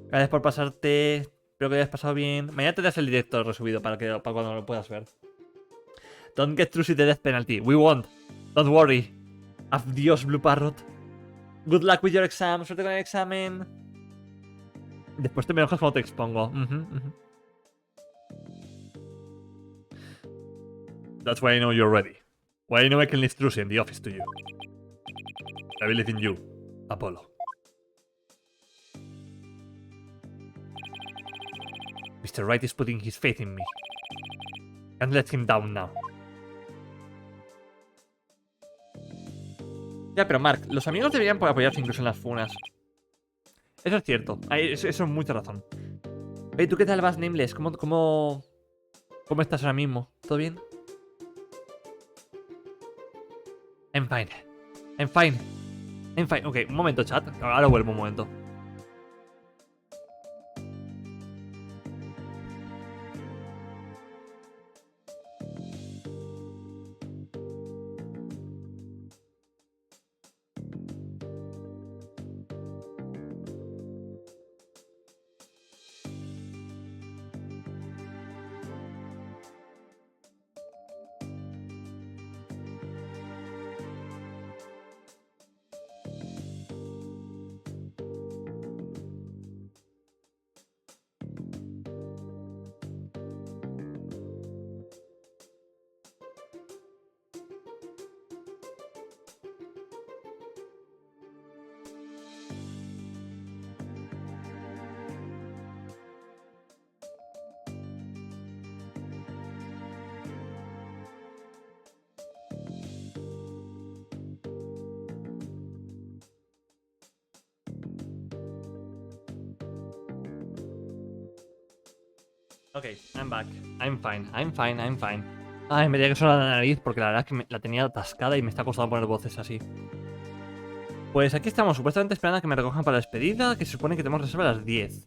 Gracias por pasarte. Espero que hayas pasado bien. Mañana tendrás el directo resubido para cuando lo puedas ver. Don't get through the death penalty. We won't. Don't worry. Adiós, Blue Parrot. Good luck with your exam. Suerte con el examen. Después te me enojas cuando te expongo. That's why I know you're ready. Why I know I can leave Trucy in the office to you. I believe in you, Apollo. Mr. Wright is putting his faith in me. Can't let him down now. Ya, pero Mark, los amigos deberían poder apoyarse incluso en las funas. Eso es cierto. Eso es mucha razón. Oye, ¿tú qué tal vas, Nameless? ¿Cómo estás ahora mismo? ¿Todo bien? I'm fine. I'm fine. I'm fine. Ok, un momento, chat. Ahora vuelvo un momento. Ok, I'm back. I'm fine, I'm fine, I'm fine. Ay, me tenía que sonar la nariz porque la verdad es que la tenía atascada y me está costando poner voces así. Pues aquí estamos, supuestamente esperando a que me recojan para la despedida, que se supone que tenemos reserva a las 10.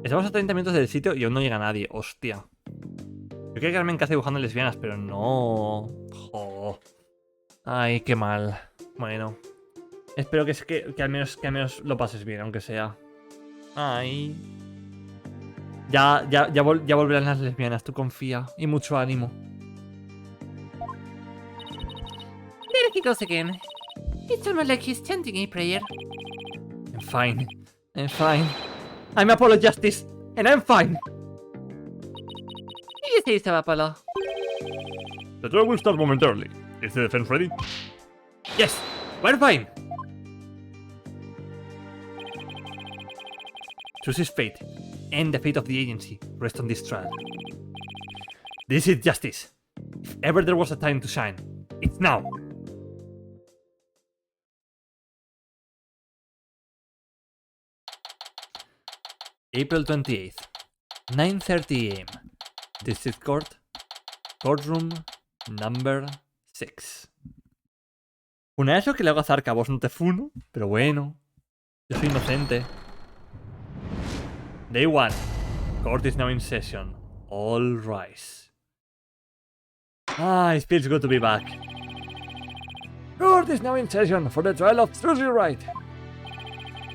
Estamos a 30 minutos del sitio y aún no llega nadie, hostia. Yo quería quedarme en casa dibujando lesbianas, pero no... Jo. Ay, qué mal. Bueno. Espero que al menos lo pases bien, aunque sea. Ay... Ya volverán las lesbianas, tú confía. Y mucho ánimo. There he goes again. It's almost like he's chanting a prayer. I'm fine. I'm fine. I'm Apollo Justice. And I'm fine. You say so, Apollo. The trial will start momentarily. Is the defense ready? Yes, we're fine. Choose his fate. And the fate of the agency rest on this trial. This is justice. If ever there was a time to shine, it's now. April 28th, 9:30 AM. District Court, Courtroom Number 6. Una eso que le hago a Zarka, vos no te funo, pero bueno, yo soy inocente. Day 1. Court is now in session. All rise. Ah, it feels good to be back. Court is now in session for the trial of Trilogy Right.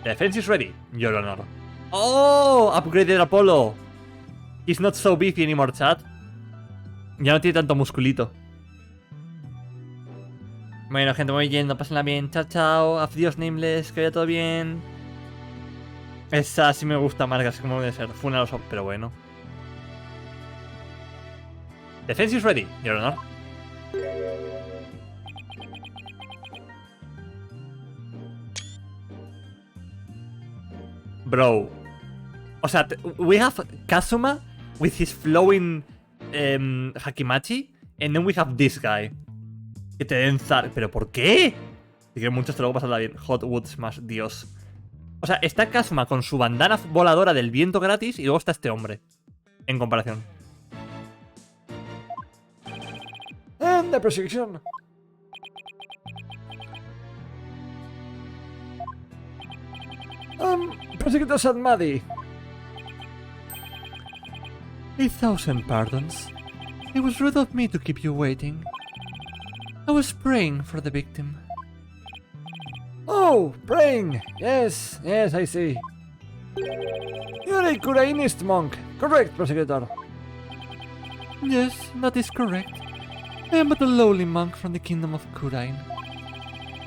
Defense is ready, Your Honor. Oh, upgraded Apollo. He's not so beefy anymore, chat. Ya no tiene tanto musculito. Bueno, gente, me voy yendo. Pásenla bien. Chao, chao. Adiós, Nameless. Que vaya todo bien. Esa sí me gusta más, así como debe ser. Funeral of... pero bueno. Defense is ready, Your Honor. Bro. O sea, we have Kazuma with his flowing Hakimachi, and then we have this guy. Que te den zar... ¿Pero por qué? Si quieres mucho, te lo voy a pasar bien. Hot Wood Smash, Dios. O sea, está Kazuma con su bandana voladora del viento gratis y luego está este hombre. En comparación. And the prosecution. Prosecutor Sadmadi. 1,000 pardons. It was rude of me to keep you waiting. I was praying for the victim. Oh, praying. Yes, I see. You're a Kurainist monk. Correct, prosecutor. Yes, that is correct. I am but a lowly monk from the kingdom of Kurain.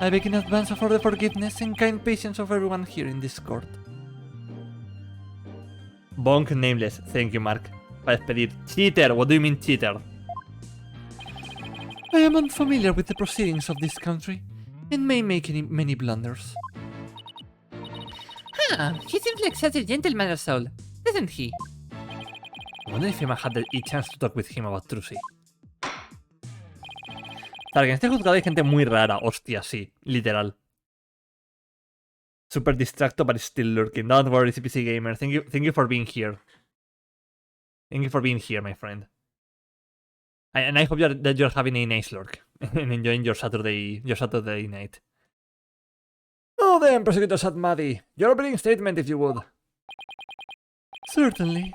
I beg in advance for the forgiveness and kind patience of everyone here in this court. Bonk nameless. Thank you, Mark. Para despedir. Cheater. What do you mean, cheater? I am unfamiliar with the proceedings of this country and may make many blunders. He seems like such a gentleman of soul, doesn't he? I wonder if I might have the chance to talk with him about Trilogy. Claro, que en este juzgado hay gente muy rara. Hostia, sí. Literal. Super distracto, but still lurking. Don't worry, CPC Gamer. Thank you for being here. Thank you for being here, my friend. And I hope that you're having a nice lurk and enjoying your Saturday night. Oh then, Prosecutor Satmadi, your opening statement if you would. Certainly.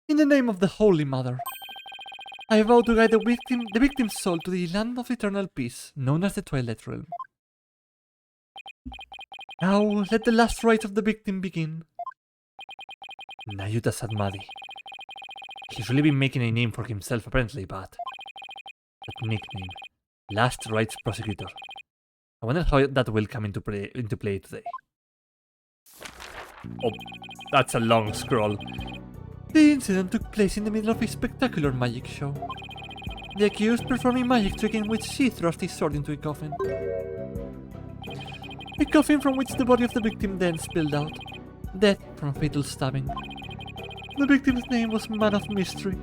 In the name of the Holy Mother, I vow to guide the victim's soul to the land of eternal peace, known as the Twilight Realm. Now, let the last rites of the victim begin. Nayuta Satmadi. He's really been making a name for himself, apparently, but that nickname, Last Rites Prosecutor. I wonder how that will come into play today. Oh, that's a long scroll. The incident took place in the middle of a spectacular magic show. The accused performed a magic trick in which she thrust his sword into a coffin. A coffin from which the body of the victim then spilled out. Death from fatal stabbing. The victim's name was Man of Mystery,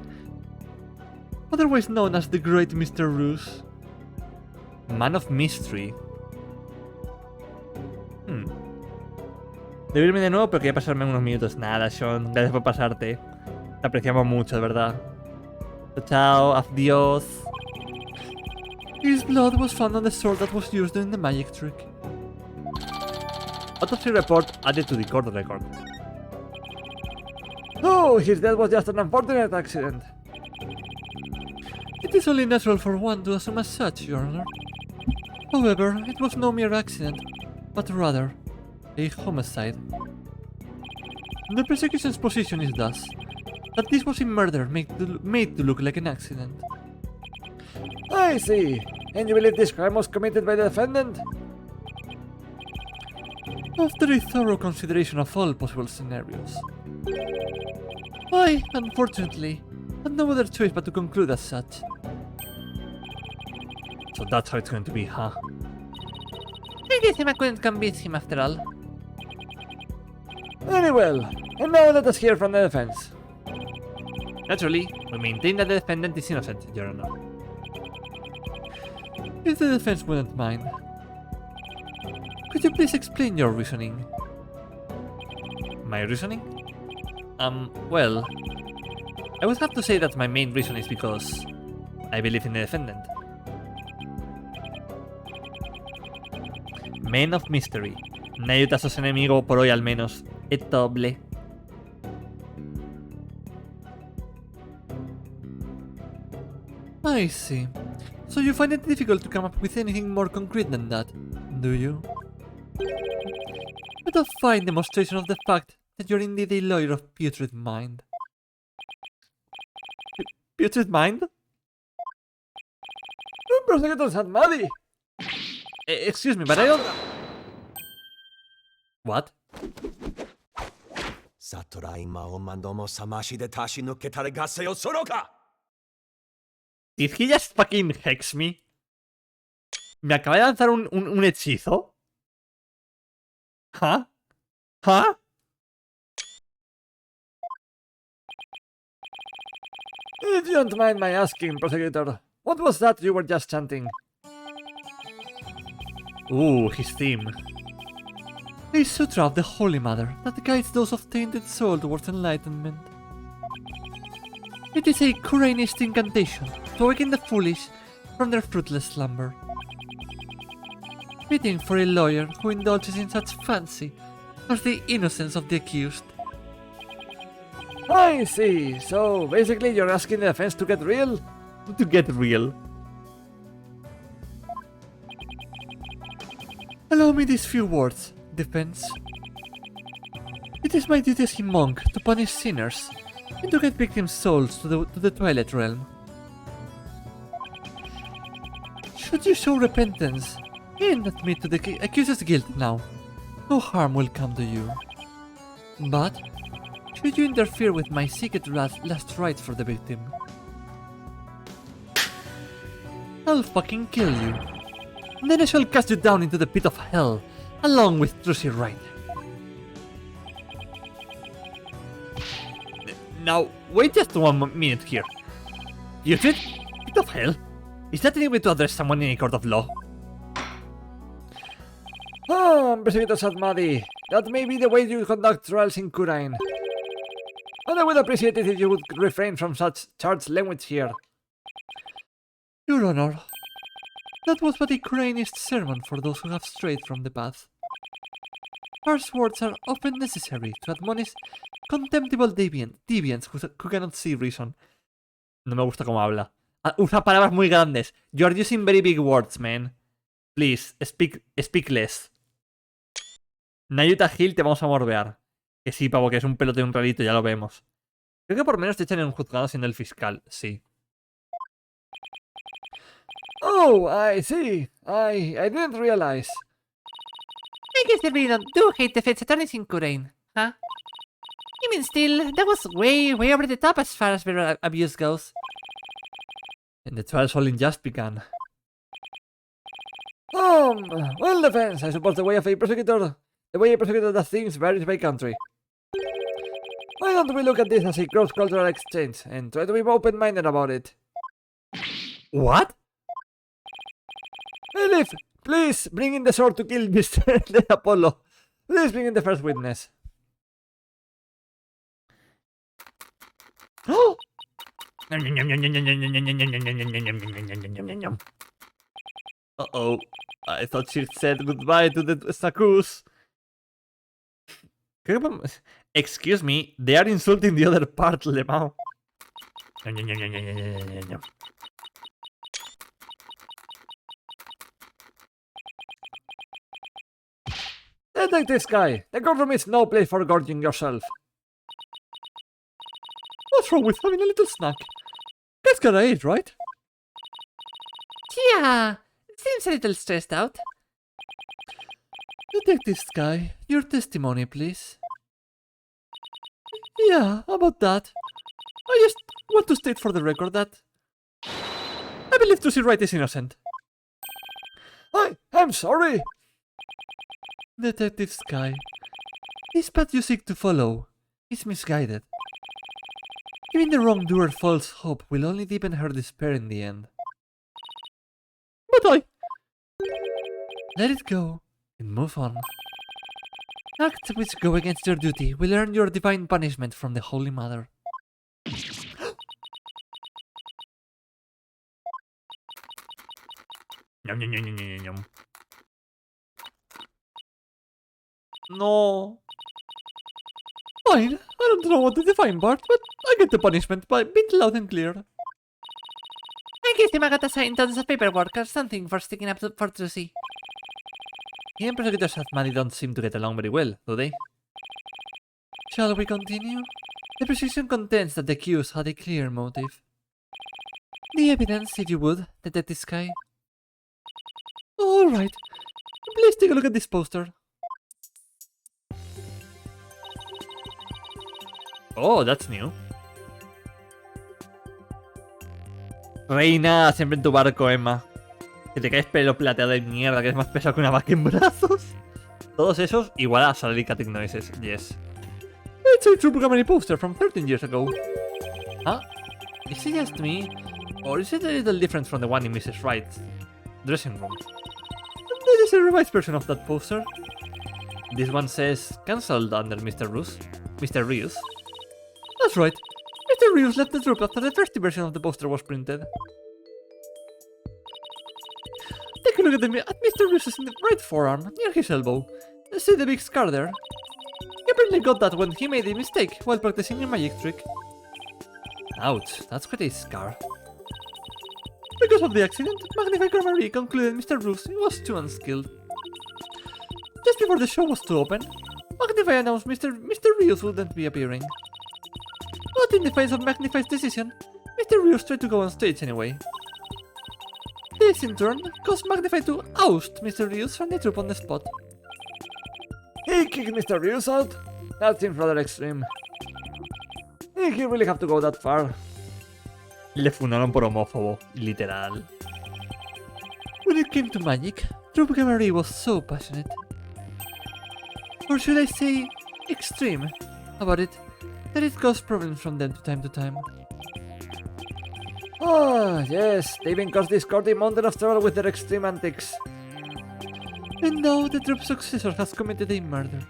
otherwise known as the Great Mr. Ruse. Man of Mystery. Debo irme de nuevo, pero quería pasarme unos minutos. Nada, Sean, gracias por pasarte. Te apreciamos mucho, de verdad. Chao, adiós. His blood was found on the sword that was used during the magic trick. Autopsy report added to the court record. Oh, his death was just an unfortunate accident. It is only natural for one to assume as such, Your Honor. However, it was no mere accident, but rather a homicide. The prosecution's position is thus that this was a murder made to look like an accident. I see. And you believe this crime was committed by the defendant? After a thorough consideration of all possible scenarios, I, unfortunately, had no other choice but to conclude as such. So that's how it's going to be, huh? I guess I couldn't convince him after all. Very well. And now let us hear from the defense. Naturally, we maintain that the defendant is innocent, Your Honor. If the defense wouldn't mind, could you please explain your reasoning? My reasoning? Well, I would have to say that my main reason is because I believe in the defendant. Man of Mystery. Nayuta sos enemigo por hoy al menos. Es doble. I see. So you find it difficult to come up with anything more concrete than that, do you? But a fine demonstration of the fact that you're indeed a lawyer of putrid mind. Putrid mind? Prosecutor Satmadi! Excuse me, but I don't... What? Satorai mao mandomo samashi de tashi no ketare gaseo soroka! Did he just fucking hex me? ¿Me acaba de lanzar un hechizo? ¿Huh? ¿Huh? If you don't mind my asking, Prosecutor, what was that you were just chanting? Ooh, his theme. A sutra of the Holy Mother that guides those of tainted soul towards enlightenment. It is a Kurainist incantation to awaken the foolish from their fruitless slumber. Fitting for a lawyer who indulges in such fancy as the innocence of the accused. I see. So basically you're asking the defense to get real? To get real. Allow me these few words, defense. It is my duty as a monk to punish sinners and to get victims' souls to the Twilight Realm. Should you show repentance and admit to the accuser's guilt now, no harm will come to you. But should you interfere with my secret last rites for the victim, I'll fucking kill you. And then I shall cast you down into the pit of hell, along with Trilogy Right. Now, wait just 1 minute here. You said pit of hell? Is that any way to address someone in a court of law? Prosecutor Sadmadi, that may be the way you conduct trials in Kurain. And I would appreciate it if you would refrain from such charged language here. Your Honor, that was but a Kurainist sermon for those who have strayed from the path. Harsh words are often necessary to admonish contemptible deviants who cannot see reason. No me gusta cómo habla. Usa palabras muy grandes. You are using very big words, man. Please, speak less. Nayuta Hill, te vamos a morbear. Que sí, pavo, que es un pelote y un rarito, ya lo vemos. Creo que por menos te echan en un juzgado siendo el fiscal, sí. Oh, I see. I didn't realize. I guess they really do hate defense attorneys in Kurain, huh? I mean, still, that was way over the top as far as verbal abuse goes. And the trial's only just begun. Well, defense, I suppose the way a prosecutor does things varies by country. Why don't we look at this as a cross-cultural exchange and try to be open-minded about it? What? Elif, please bring in the sword to kill Mr. De Apollo. Please bring in the first witness. Oh! Uh-oh. I thought she said goodbye to the Sakus. Excuse me, they are insulting the other part, Lemao. Take this guy. The courtroom is no place for gorging yourself. What's wrong with having a little snack? That's gotta eat, right? Yeah, seems a little stressed out. Detective Sky, your testimony, please. Yeah, about that. I just want to state for the record that I believe Trilogy Right is innocent. I'm sorry. Detective Sky, this path you seek to follow is misguided. Giving the wrongdoer false hope will only deepen her despair in the end. But let it go and move on. Acts which go against your duty will earn your divine punishment from the Holy Mother. No. Fine, I don't know what the divine part, but I get the punishment by a bit loud and clear. I guess the Magata signed tons of paperwork or something for sticking up for Trucy. He and Prosecutor Sathmadi don't seem to get along very well, do they? Shall we continue? The prosecution contends that the accused had a clear motive. The evidence, if you would, Detective Sky. Alright. Please take a look at this poster. Oh, that's new. Reina, siempre en tu barco, Emma. Que te caes pelo plateado de mierda, que es más pesado que una vaca en brazos. Todos esos igual a Salary Cutting Noises, yes. It's a true programming poster from 13 years ago. Huh? Is it just me? Or is it a little different from the one in Mrs. Wright's dressing room? This is a revised version of that poster. This one says cancelled under Mr. Rius. That's right. Mr. Rius left the troupe after the first version of the poster was printed. Take a look at Mr. Rius' right forearm, near his elbow. See the big scar there? He apparently got that when he made a mistake while practicing a magic trick. Ouch, that's quite a scar. Because of the accident, Magnifier Marie concluded Mr. Rius was too unskilled. Just before the show was to open, Magnify announced Mr. Rios wouldn't be appearing. But in the face of Magnify's decision, Mr. Rios tried to go on stage anyway. This, in turn, caused Magnify to oust Mr. Rios from the troupe on the spot. He kicked Mr. Rios out? That seems rather extreme. Did he really have to go that far? Le funaron por homófobo, literal. When it came to magic, Troupe Gamma was so passionate. Or should I say, extreme, about it, that it caused problems from them to time. Ah, yes, they even caused this Cordy mountain of trouble with their extreme antics. And now the troupe's successor has committed a murder.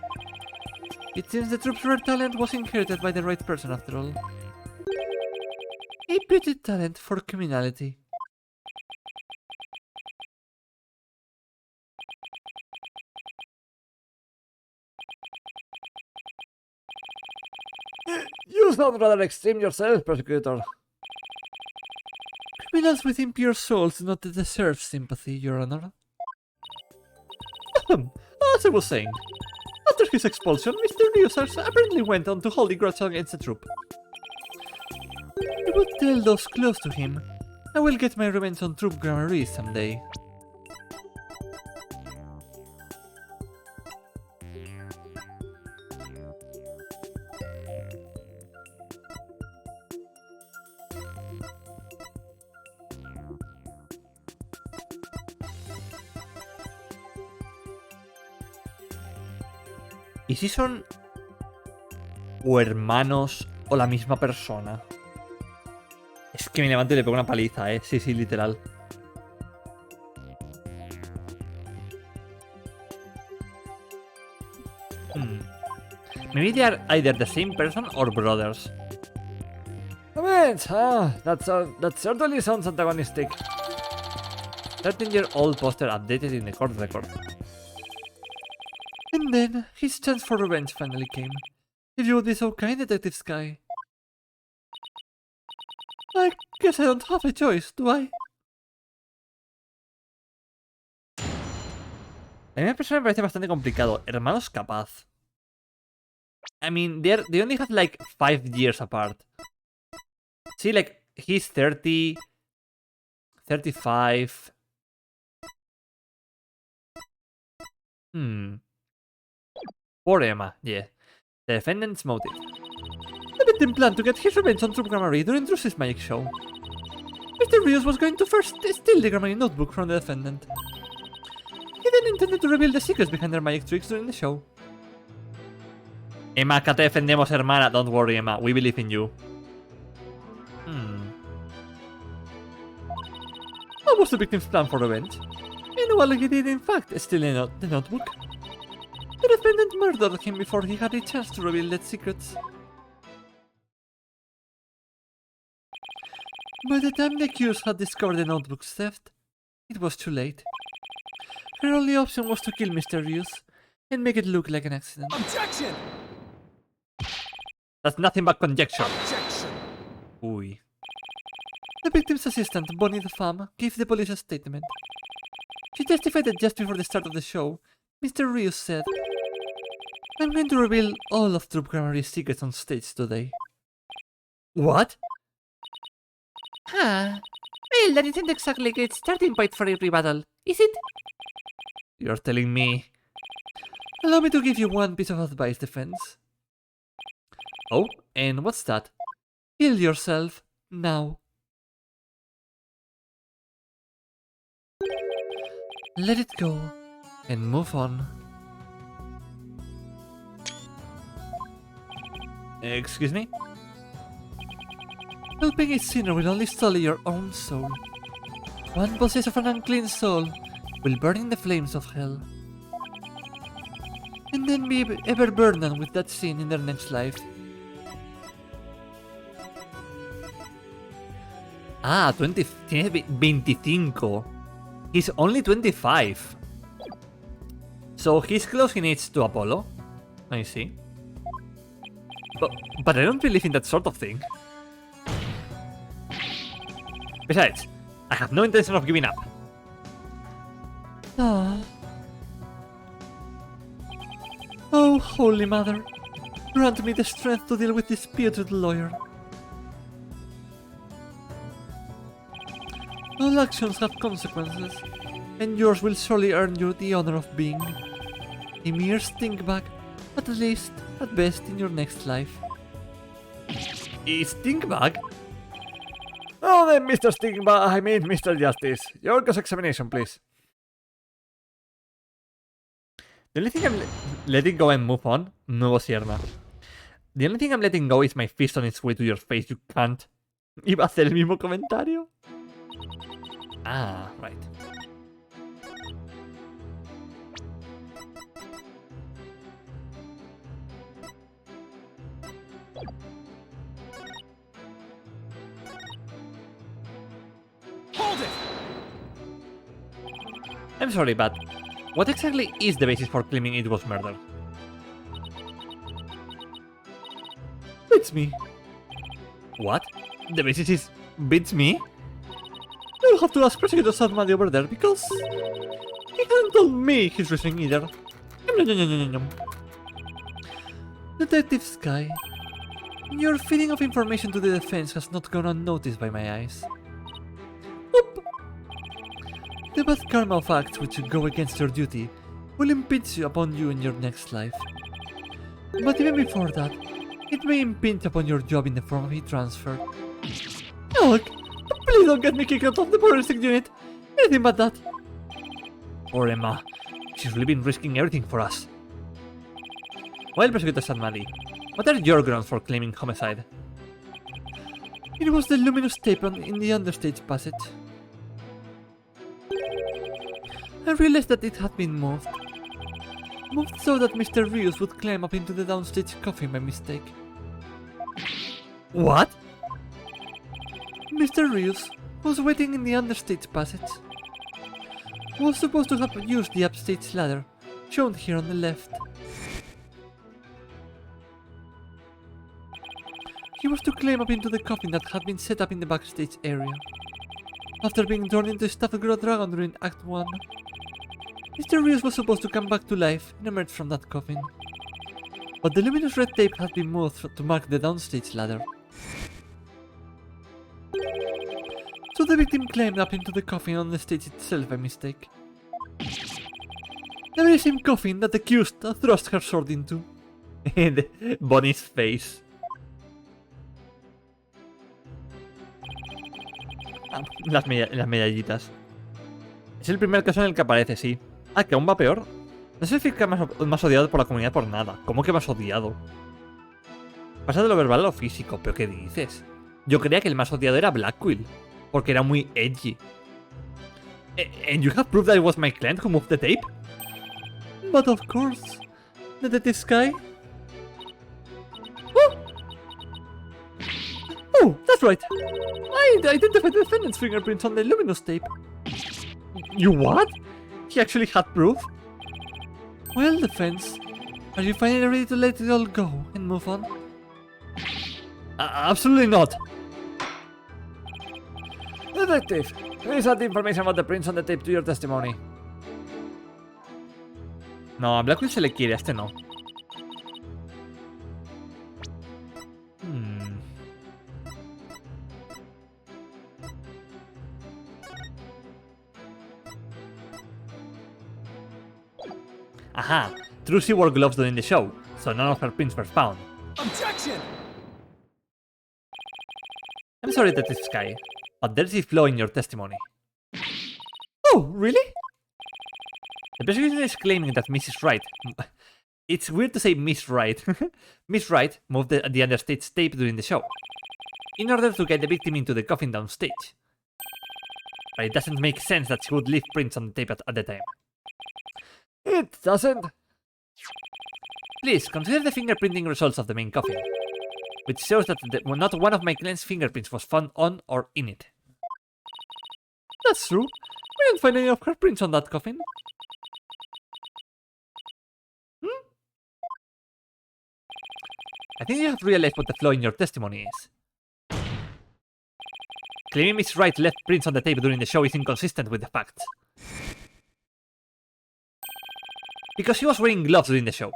It seems the troupe's rare talent was inherited by the right person after all. A pretty talent for criminality. You sound rather extreme yourself, Prosecutor. Criminals with impure souls do not deserve sympathy, Your Honor. As I was saying, after his expulsion, Mr. Rios apparently went on to hold a grudge against the troupe. I will tell those close to him I will get my revenge on Troupe Grammar someday. ¿Y si son o hermanos o la misma persona? Es que me levanto y le pego una paliza, Sí, literal. Maybe they are either the same person or brothers. Comment, that certainly sounds antagonistic. 13-year-old poster updated in the court record. And then, his chance for revenge finally came. If you would be so kind, Detective Sky. I guess I don't have a choice, do I? A mí me persona me parece bastante complicado. Hermanos capaz. I mean, they only have like 5 years apart. See, like, he's 30, 35. Poor Emma, yeah. The defendant's motive. The victim planned to get his revenge on Troupe Grammar during Druce's magic show. Mr. Rios was going to first steal the Grammar notebook from the defendant. He then intended to reveal the secrets behind their magic tricks during the show. Emma, acá te defendemos, hermana. Don't worry, Emma. We believe in you. What was the victim's plan for revenge? And while he did in fact steal the notebook, the defendant murdered him before he had a chance to reveal that secrets. By the time the accused had discovered the notebook's theft, it was too late. Her only option was to kill Mr. Rios and make it look like an accident. Objection! That's nothing but conjecture. Objection! Uy. The victim's assistant, Bonnie the Femme, gave the police a statement. She testified that just before the start of the show, Mr. Rios said, "I'm going to reveal all of Troupe Grammary's secrets on stage today." What? Well, that isn't exactly a great starting point for a rebuttal, is it? You're telling me... Allow me to give you one piece of advice, defense. Oh, and what's that? Kill yourself, now. Let it go, and move on. Excuse me? Helping a sinner will only sully your own soul. One possessed of an unclean soul will burn in the flames of hell. And then be ever burdened with that sin in their next life. Ah, tiene 25. He's only 25. So he's closing age to Apollo. I see. But I don't believe in that sort of thing. Besides, I have no intention of giving up. Ah. Oh, Holy Mother. Grant me the strength to deal with this putrid lawyer. All actions have consequences, and yours will surely earn you the honor of being a mere stinkbag, at least, at best, in your next life. A stinkbag? Oh, then, Mr. Stigma, I mean, Mr. Justice. Your cross-examination, please. The only thing I'm letting go and move on, nuevo Sierra. The only thing I'm letting go is my fist on its way to your face, you can't. Iba a hacer el mismo comentario. Ah, right. Hold it! I'm sorry, but what exactly is the basis for claiming it was murder? Beats me. What? The basis is beats me? You'll have to ask Prosecutor Sadmadi over there because he hasn't told me his reasoning either. Yum, yum, yum, yum, yum. Detective Sky, your feeding of information to the defense has not gone unnoticed by my eyes. Oop. The bad karma of acts which go against your duty will impinge upon you in your next life. But even before that, it may impinge upon your job in the form of a transfer. Look, please don't get me kicked out of the forensic unit. Anything but that. Poor Emma. She's really been risking everything for us. Well, Prosecutor Sadmadi, what are your grounds for claiming homicide? It was the luminous tape in the understage passage. I realized that it had been moved. Moved so that Mr. Rios would climb up into the downstage coffin by mistake. What? Mr. Rios was waiting in the understage passage. Was supposed to have used the upstage ladder, shown here on the left. He was to climb up into the coffin that had been set up in the backstage area. After being turned into a stuffed dragon during Act 1, Mr. Rios was supposed to come back to life and emerge from that coffin. But the luminous red tape had been moved to mark the downstage ladder. So the victim climbed up into the coffin on the stage itself by mistake. The very same coffin that the accused thrust her sword into. And Bonnie's face. Ah, las medallitas. Es el primer caso en el que aparece, sí. Ah, que aún va peor. No se fica más odiado por la comunidad por nada. ¿Cómo que más odiado? Pasa de lo verbal a lo físico, pero ¿qué dices? Yo creía que el más odiado era Blackquill, porque era muy edgy. And you have proof that it was my client who moved the tape? But of course, Detective Sky. Oh, that's right. I identified the defendant's fingerprints on the luminous tape. You what? He actually had proof? Well, defense, are you finally ready to let it all go and move on? Absolutely not. Detective, please add the information about the prints on the tape to your testimony. No, a Blackquill se le quiere, a este no. Aha! Trucy wore gloves during the show, so none of her prints were found. Objection! I'm sorry, Detective Sky, but there's a flaw in your testimony. Oh, really? The prosecution is claiming that Mrs. Wright... It's weird to say Miss Wright. Miss Wright moved the understage tape during the show, in order to get the victim into the coffin downstage. But it doesn't make sense that she would leave prints on the tape at the time. It doesn't. Please, consider the fingerprinting results of the main coffin, which shows that not one of my client's fingerprints was found on or in it. That's true. We didn't find any of her prints on that coffin. I think you have realized what the flaw in your testimony is. Claiming Miss Wright left prints on the tape during the show is inconsistent with the facts. Because she was wearing gloves during the show.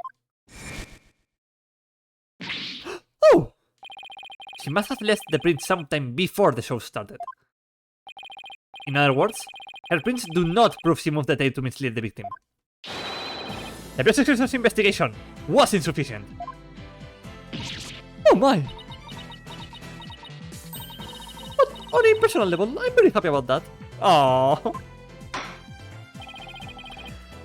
She must have left the prints sometime before the show started. In other words, her prints do not prove she moved the tape to mislead the victim. The prosecution's investigation was insufficient. Oh my! But on a personal level, I'm very happy about that. Oh.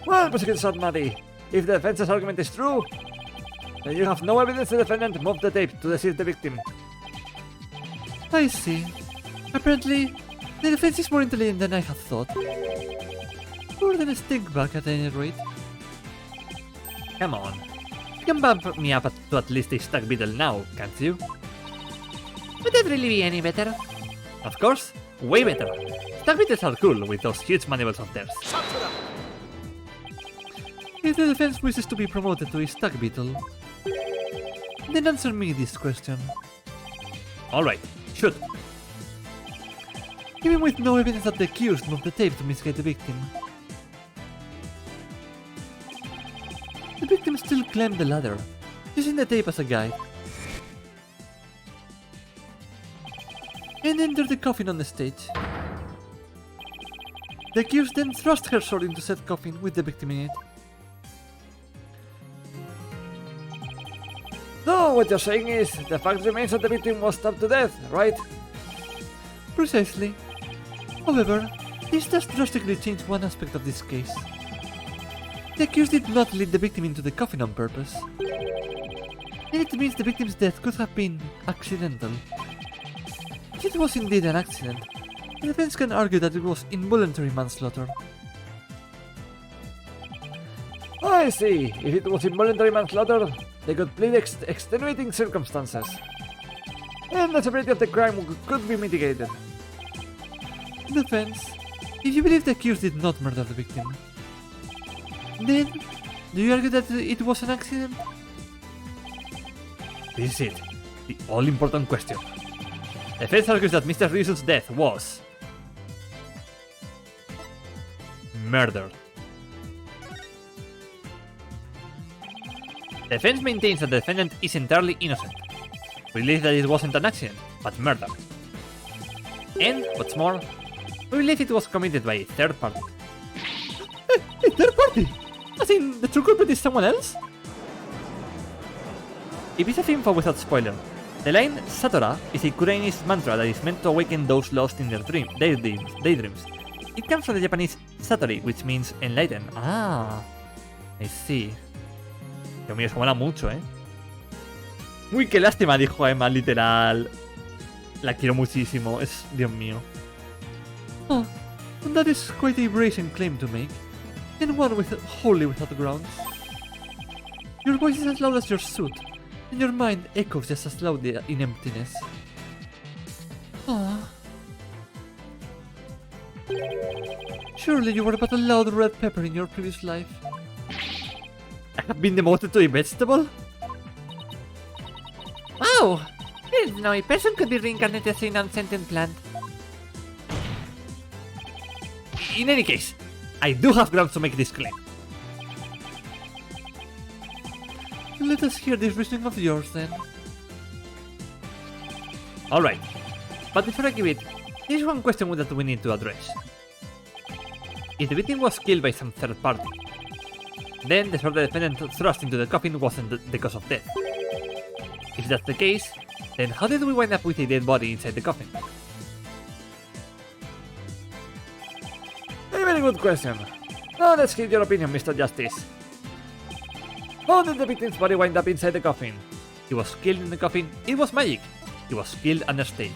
Well, Prosecutor Sadmati, if the defense's argument is true, then you have no evidence the defendant moved the tape to deceive the victim. I see. Apparently, the defense is more intelligent than I had thought. More than a stink bug at any rate. Come on. You can bump me up to at least a stuck beetle now, can't you? Would that really be any better? Of course, way better. Stuck beetles are cool with those huge mandibles of theirs. If the defense wishes to be promoted to a stuck beetle, then answer me this question. Alright, shoot. Even with no evidence that the accused moved the tape to misguide the victim. The victim still climbed the ladder, using the tape as a guide, and entered the coffin on the stage. The accused then thrust her sword into said coffin with the victim in it. So, what you're saying is, the fact remains that the victim was stabbed to death, right? Precisely. However, this does drastically change one aspect of this case. The accused did not lead the victim into the coffin on purpose. And it means the victim's death could have been accidental. If it was indeed an accident, the defense can argue that it was involuntary manslaughter. I see. If it was involuntary manslaughter, they could plead extenuating circumstances. And the severity of the crime could be mitigated. Defense, if you believe the accused did not murder the victim, then do you argue that it was an accident? This is it, the all-important question. The defense argues that Mr. Ryusu's death was murder. The defense maintains that the defendant is entirely innocent. We believe that it wasn't an accident, but murder. And, what's more, we believe it was committed by a third party. A third party? As in, the true culprit is someone else? A piece of info without spoiler. The line Satora is a Kurainist mantra that is meant to awaken those lost in their daydreams. It comes from the Japanese Satori, which means enlighten. Ah, I see. Dios mío, eso mola mucho, ¿eh? Uy, qué lástima, dijo Emma, literal. La quiero muchísimo, es... Dios mío. Oh, that is quite a brazen claim to make. And one wholly without grounds. Your voice is as loud as your suit, and your mind echoes just as loudly in emptiness. Ah. Surely you were but a loud red pepper in your previous life. I have been demoted to a vegetable? Wow! I didn't know a person could be reincarnated as a non-sentient plant. In any case, I do have grounds to make this claim. Let us hear this reasoning of yours then. Alright, but before I give it, there is one question that we need to address. If the victim was killed by some third party, then the sword the defendant thrust into the coffin wasn't the cause of death. If that's the case, then how did we wind up with a dead body inside the coffin? A very good question. Now let's hear your opinion, Mr. Justice. How did the victim's body wind up inside the coffin? He was killed in the coffin. It was magic. He was killed under stage.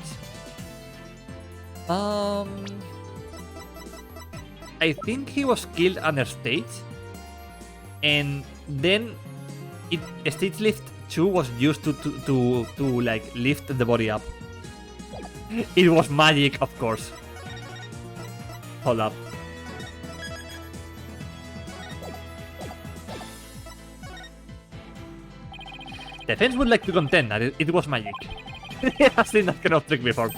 I think he was killed under stage, and then stage lift 2 was used to like lift the body up. It was magic, of course. Hold up. Defense would like to contend that it was magic. I've seen that kind of trick before.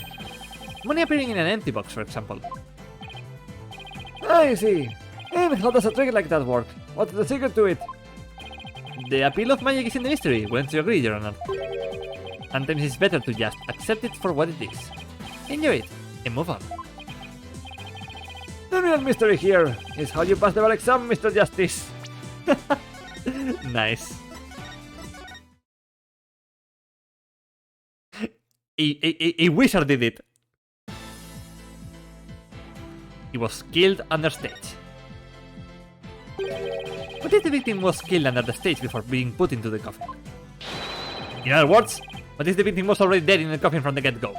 Money appearing in an empty box, for example. I see. And how does a trick like that work? What's the secret to it? The appeal of magic is in the mystery, wouldn't you agree, Your Honor? Sometimes it's better to just accept it for what it is. Enjoy it and move on. The real mystery here is how you pass the bar exam, Mr. Justice. Nice. A wizard did it. He was killed under stage. What if the victim was killed under the stage before being put into the coffin? In other words, what if the victim was already dead in the coffin from the get-go?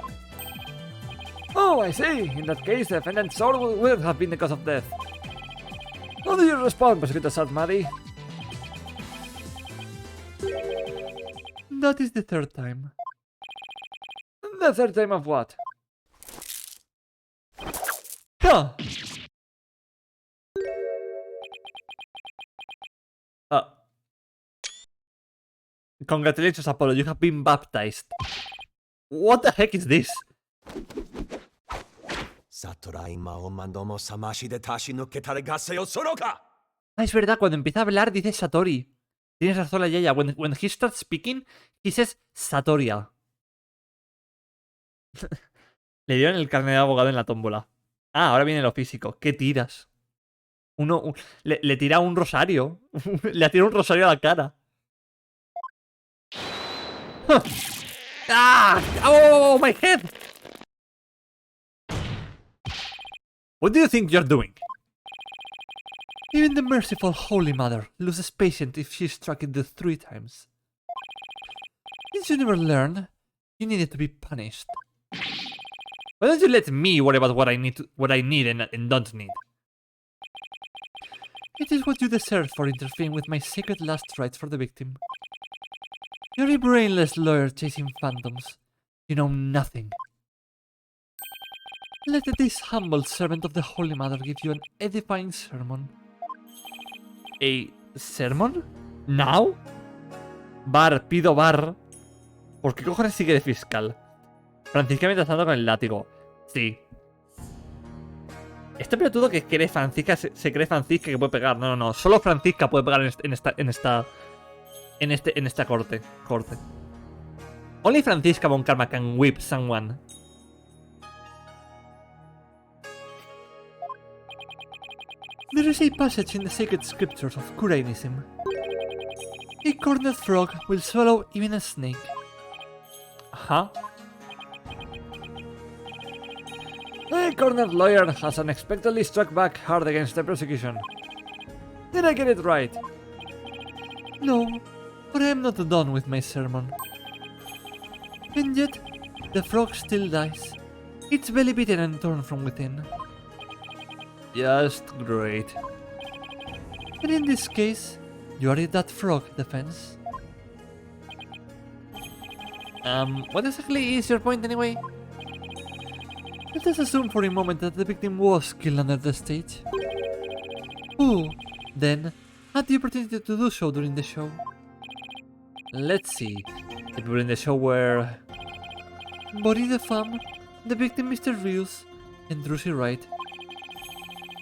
Oh, I see. In that case, the defendant's soul would have been the cause of death. How do you respond, Prosecutor Sadmari? That is the third time. The third time of what? Huh. Congratulations, Apollo, you have been baptized. What the heck is this? Satorai Mao Mandomo Samashi de Tashi no Ketare Gaseo Soroka! Ah, es verdad, cuando empieza a hablar dice Satori. Tienes razón, la Yaya. When he starts speaking, he says Satoria. Le dieron el carnet de abogado en la tómbola. Ah, ahora viene lo físico. ¿Qué tiras? Le tira un rosario. Le tira un rosario a la cara. ¡Ah! ¡Oh, my head! What do you think you're doing? Even the merciful Holy Mother loses patience if she's struck it the 3 times. Did you never learn? You needed to be punished. Why don't you let me worry about what I need and don't need? It is what you deserve for interfering with my sacred last rites for the victim. You're a brainless lawyer chasing phantoms. You know nothing. Let this humble servant of the Holy Mother give you an edifying sermon. ¿A sermon? ¿Now? Bar, pido bar. ¿Por qué cojones sigue de fiscal? Francisca mientras tanto con el látigo. Sí. Este pelotudo que cree Francisca se cree Francisca que puede pegar. No, no, no. Solo Francisca puede pegar en esta corte. Only Francisca Von Karma can whip someone. There is a passage in the sacred scriptures of Kurainism. A cornered frog will swallow even a snake. Huh? The cornered lawyer has unexpectedly struck back hard against the prosecution. Did I get it right? No, but I am not done with my sermon. And yet, the frog still dies. Its belly beaten and torn from within. Just great. And in this case, you are that frog defense. What exactly is your point anyway? Let us assume for a moment that the victim was killed under the stage. Who, then, had the opportunity to do so during the show? Let's see. The people in the show were... Body the Femme, the victim Mr. Rios, and Drusy Wright.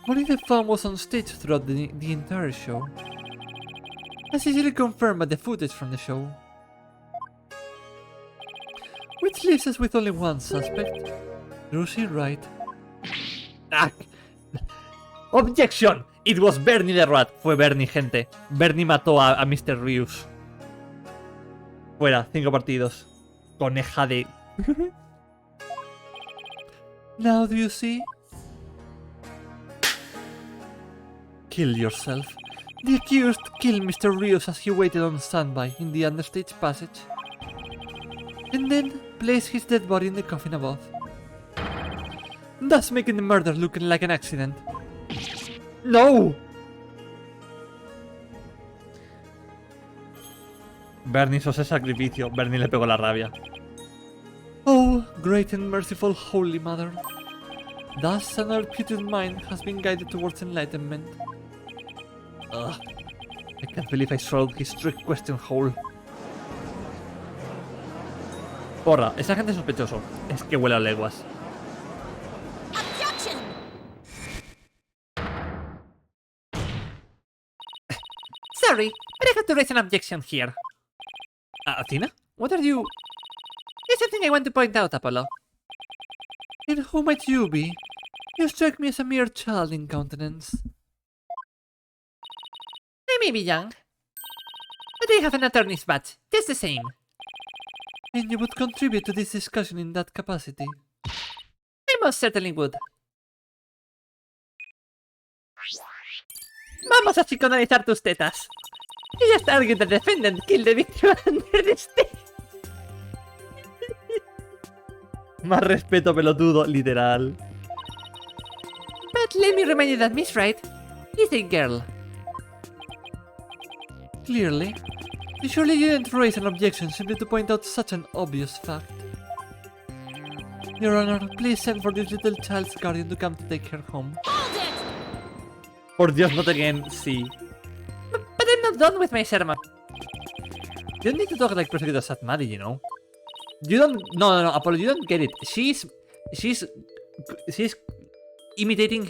Body the Femme was on stage throughout the entire show. As easily confirmed by the footage from the show. Which leaves us with only one suspect. Drusy Wright. Ah. Objection! It was Bernie the Rat. Fue Bernie, gente. Bernie mató a Mr. Rios. Fuera, 5 partidos. Coneja de... Now do you see? Kill yourself. The accused killed Mr. Rios as he waited on standby in the understage passage. And then placed his dead body in the coffin above. Thus making the murder look like an accident. No! Bernie hizo ese sacrificio. Bernie le pegó la rabia. Oh, great and merciful Holy Mother. Thus an reputed mind has been guided towards enlightenment. Ugh. I can't believe I swallowed his trick question hole. Porra, esa gente es sospechoso. Es que huele a leguas. Objection! Sorry, but I have to raise an objection here. Athena? What are you... something I want to point out, Apollo. And who might you be? You strike me as a mere child in countenance. I may be young, but I have an attorney's badge, just the same. And you would contribute to this discussion in that capacity. I most certainly would. Vamos a psicoanalizar tus tetas. You just argued the defendant killed the victim under the state. Más respeto, pelotudo, literal. But let me remind you that Miss Wright is a girl. Clearly. Surely you didn't raise an objection simply to point out such an obvious fact. Your Honor, please send for this little child's guardian to come to take her home. Por Dios, not again, sí. But I'm not done with my sermon. You don't need to talk like Prosecutor Sad Maddie, you know? You don't... No, Apollo, you don't get it. She's imitating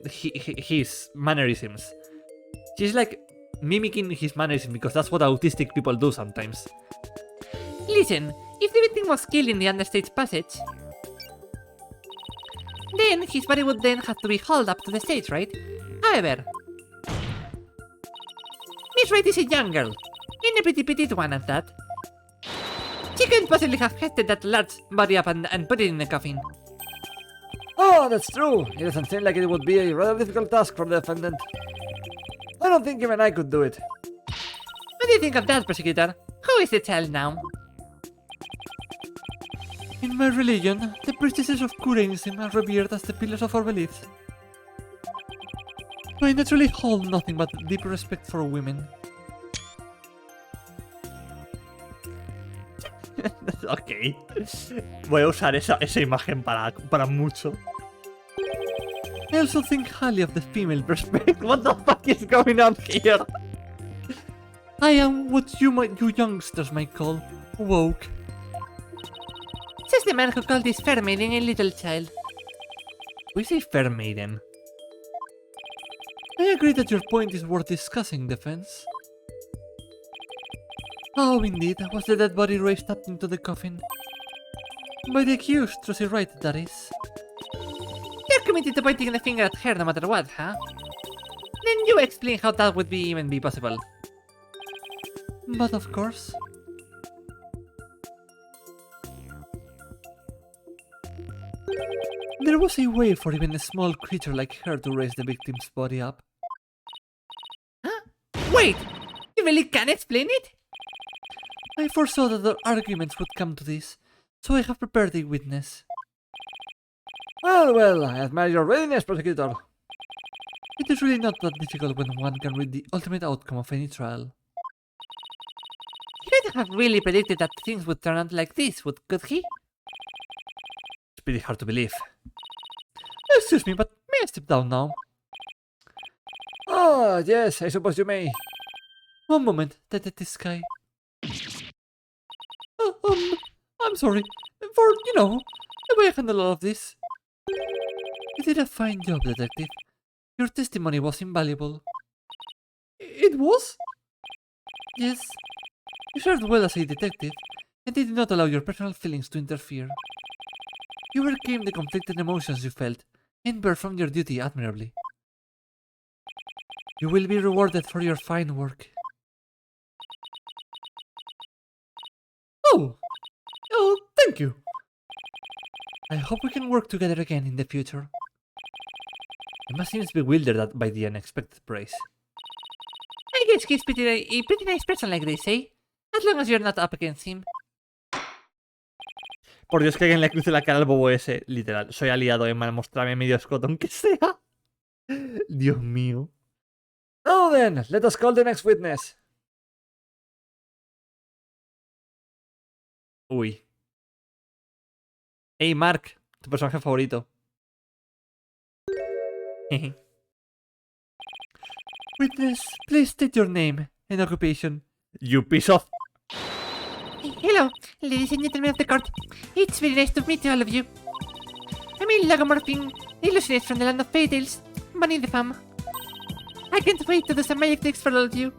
his mannerisms. She's like mimicking his mannerisms because that's what autistic people do sometimes. Listen, if the victim was killed in the understage passage, then his body would then have to be hauled up to the stage, right? However, Miss Wright is a young girl, and a pretty petite one at that. She couldn't possibly have hefted that large body up and put it in the coffin. Oh, that's true. It doesn't seem like it would be a rather difficult task for the defendant. I don't think even I could do it. What do you think of that, prosecutor? Who is the child now? In my religion, the priestesses of Kureinism are revered as the pillars of our beliefs. I naturally hold nothing but deep respect for women. Ok. Voy a usar esa imagen para mucho. I also think highly of the female perspective. What the fuck is going on here? I am what you youngsters might call woke. Says the man who called this fair maiden a little child. We say fair maiden. I agree that your point is worth discussing, defense. Oh, indeed, was the dead body raised up into the coffin? By the accused, Trilogy, right, that is. You're committed to pointing the finger at her no matter what, huh? Then you explain how that would even be possible. But of course. There was a way for even a small creature like her to raise the victim's body up. Huh? Wait! You really can explain it? I foresaw that the arguments would come to this, so I have prepared a witness. Well, I admire your readiness, prosecutor. It is really not that difficult when one can read the ultimate outcome of any trial. He couldn't have really predicted that things would turn out like this, could he? It's pretty hard to believe. Excuse me, but may I step down now? Ah, yes, I suppose you may. One moment, Detective Sky. I'm sorry for, the way I handle all of this. You did a fine job, Detective. Your testimony was invaluable. It was? Yes. You served well as a detective, and did not allow your personal feelings to interfere. You overcame the conflicted emotions you felt, and performed your duty admirably. You will be rewarded for your fine work. Oh, thank you. I hope we can work together again in the future. Emma seems bewildered by the unexpected praise. I guess he's a pretty nice person like this, eh? As long as you're not up against him. Por Dios, que alguien le cruce la cara al bobo ese. Literal, soy aliado, Emma, mostrarme medio escoto, aunque sea. Dios mío. Now then, let us call the next witness. Uy. Hey, Mark, tu personaje favorito. Witness, please state your name and occupation. You piece of... Hello, ladies and gentlemen of the court. It's very nice to meet all of you. I'm a logomorphing illusionist from the land of fairy tales, Bunny the Fam. I can't wait to do some magic tricks for all of you.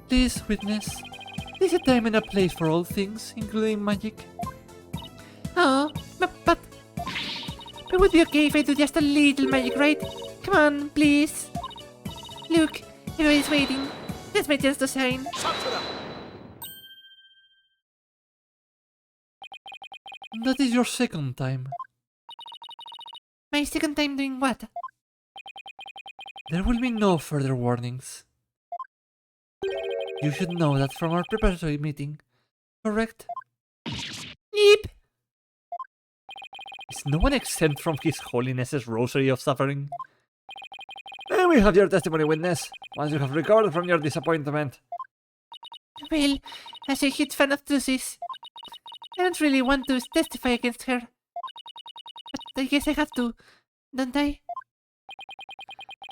Please, witness, There's a time and a place for all things, including magic. Oh, but it would be okay if I do just a little magic, right? Come on, please. Look, everybody's waiting. That's my chance to shine. That is your second time. My second time doing what? There will be no further warnings. You should know that from our preparatory meeting, correct? Yep. Is no one exempt from His Holiness's rosary of suffering? And we have your testimony, witness, once you have recovered from your disappointment. Well, as a huge fan of Trucy's, I don't really want to testify against her. But I guess I have to, don't I?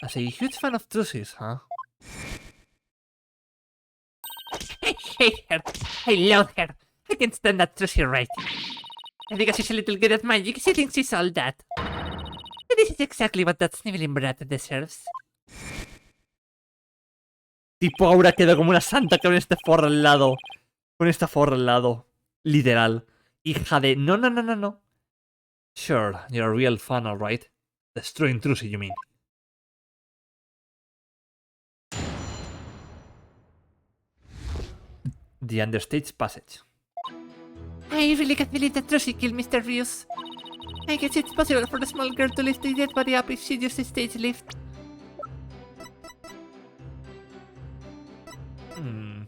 As a huge fan of Trucy's, huh? I hate her. I loathe her. I can't stand that Trucy right. And because she's a little good at magic, she thinks she's all that. But this is exactly what that sniveling brat deserves. Tipo Aura queda como una santa con este forro al lado. Con esta forra al lado. Literal. Hija de... No, no, no, no, no. Sure, you're a real fan, alright. Destroying Trucy, you mean. The Understage Passage. I really can't believe that Trucy killed Mr. Rios. I guess it's possible for the small girl to lift the dead body up if she uses stage lift. Hmm.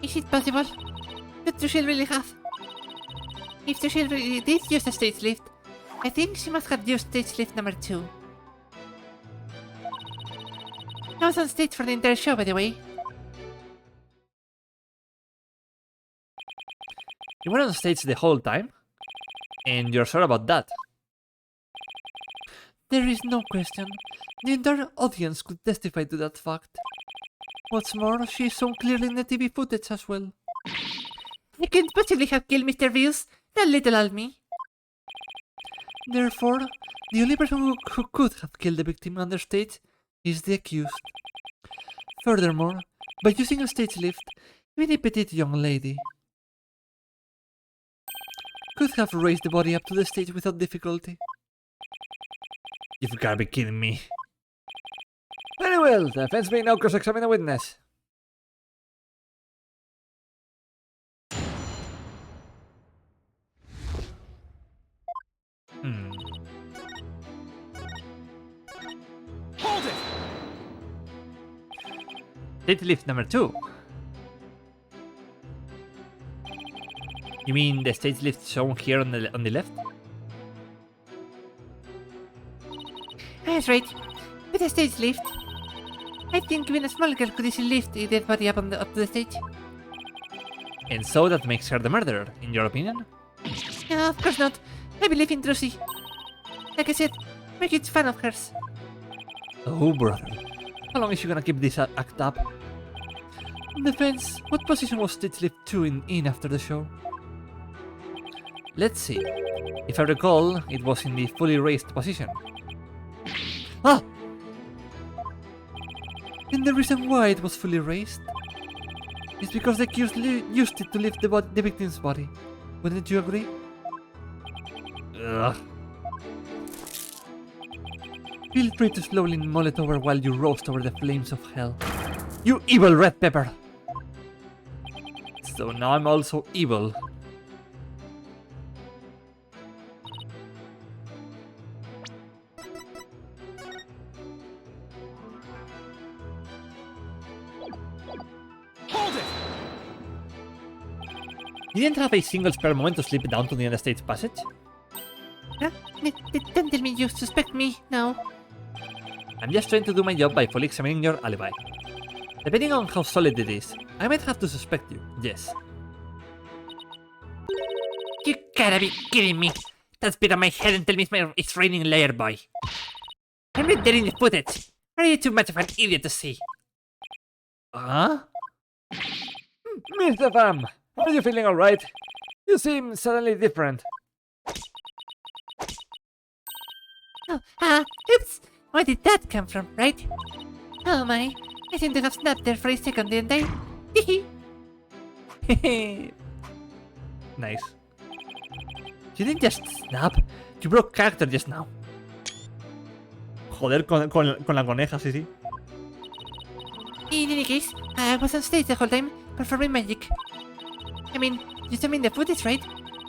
Is it possible? That Trucy really have? If Trucy really did use the stage lift, I think she must have used stage lift number 2. I was on stage for the entire show, by the way. You were on stage the whole time? And you're sure about that? There is no question. The entire audience could testify to that fact. What's more, she is shown clearly in the TV footage as well. I couldn't possibly have killed Mr. Rios, that little old me. Therefore, the only person who could have killed the victim on the stage is the accused. Furthermore, by using a stage lift, even a petite young lady could have raised the body up to the stage without difficulty. You've gotta be kidding me. Very well, the defense may now cross-examine the witness. Hmm. Hold it! Stage lift number 2. You mean the stage lift shown here on the left? That's right. With a stage lift, I think even a small girl could easily lift a dead body up to the stage. And so that makes her the murderer, in your opinion? No, of course not. I believe in Trucy. Like I said, I'm a huge fan of hers. Oh, brother. How long is she gonna keep this act up? Defense, what position was stage lift 2 in after the show? Let's see. If I recall, it was in the fully raised position. Ah! And the reason why it was fully raised is because the accused used it to lift the victim's body. Wouldn't you agree? Ugh. Feel free to slowly mull it over while you roast over the flames of hell. You evil red pepper! So now I'm also evil. Hold it! You didn't have a single spare moment to slip down to the Understage Passage? Huh? Don't tell me you suspect me now. I'm just trying to do my job by fully examining your alibi. Depending on how solid it is, I might have to suspect you, yes. You gotta be kidding me. Don't spit on my head and tell me it's raining layer boy. I'm right there in the footage. Are you too much of an idiot to see? Huh? Mr. Pham, are you feeling alright? You seem suddenly different. Oh, oops! Where did that come from, right? Oh my, I seem to have snapped there for a second, didn't I? Nice. You didn't just snap. You broke character just now. Joder, con la coneja, sí, sí. In any case, I was on stage the whole time, performing magic. I mean, you saw me in the footage, right?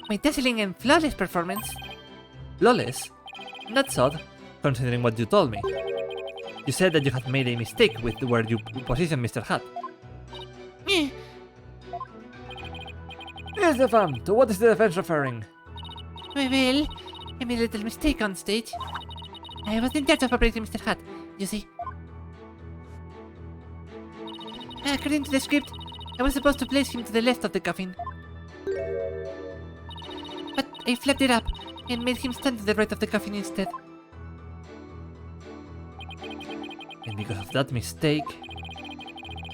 My dazzling and flawless performance. Flawless? That's odd, considering what you told me. You said that you had made a mistake with where you positioned Mr. Hat. Eh, Yes, Stefan, to what is the defense referring? well, I made a little mistake on stage. I was in charge of operating Mr. Hat, you see. According to the script, I was supposed to place him to the left of the coffin. But I flipped it up and made him stand to the right of the coffin instead. And because of that mistake,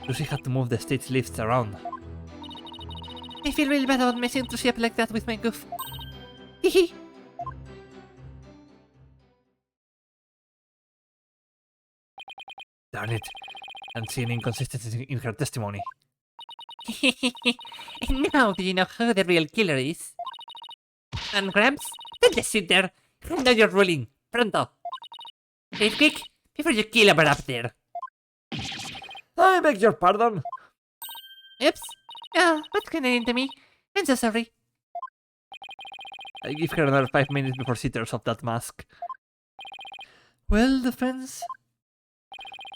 Lucy had to move the stage lifts around. I feel really bad about messing Lucy up like that with my goof. Hehe. Darn it, and seeing inconsistencies in her testimony. And now do you know who the real killer is? And Gramps, don't just sit there. I know you're ruling. Pronto. Hey, quick, before you kill her up there. I beg your pardon. Oops. Oh, what's getting into me? I'm so sorry. I give her another 5 minutes before she tears off that mask. Well, defense,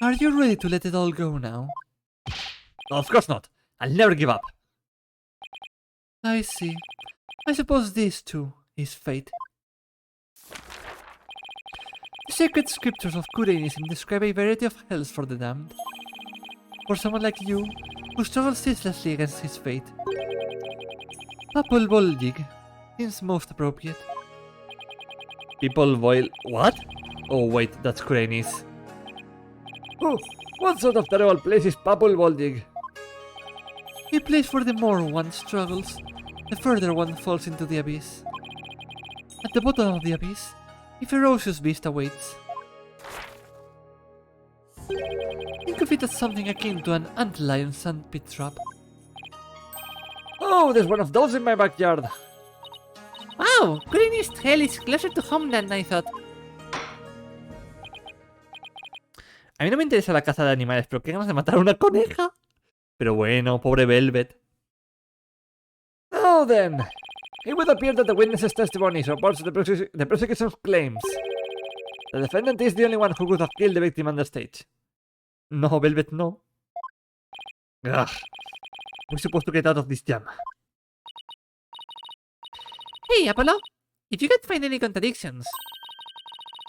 are you ready to let it all go now? No, of course not. I'll never give up. I see. I suppose this, too, is fate. The sacred scriptures of Kureinism describe a variety of hells for the damned. For someone like you, who struggles ceaselessly against his fate, Papul Voldig seems most appropriate. People boil. What? Oh, wait, that's Kureinis. Oh, what sort of terrible place is Papul Voldig? A place where the more one struggles, the further one falls into the abyss. At the bottom of the abyss, a ferocious beast awaits. Think of it as something akin to an antlion sandpit trap. Oh, there's one of those in my backyard. Wow, Greenest Hell is closer to home than I thought. A mí no me interesa la caza de animales, pero qué ganas de matar a una coneja. Pero bueno, pobre Velvet. Now then, it would appear that the witness's testimony supports the prosecution's claims. The defendant is the only one who could have killed the victim on the stage. No, Velvet, no. Ugh. We're supposed to get out of this jam. Hey, Apollo, if you can't find any contradictions,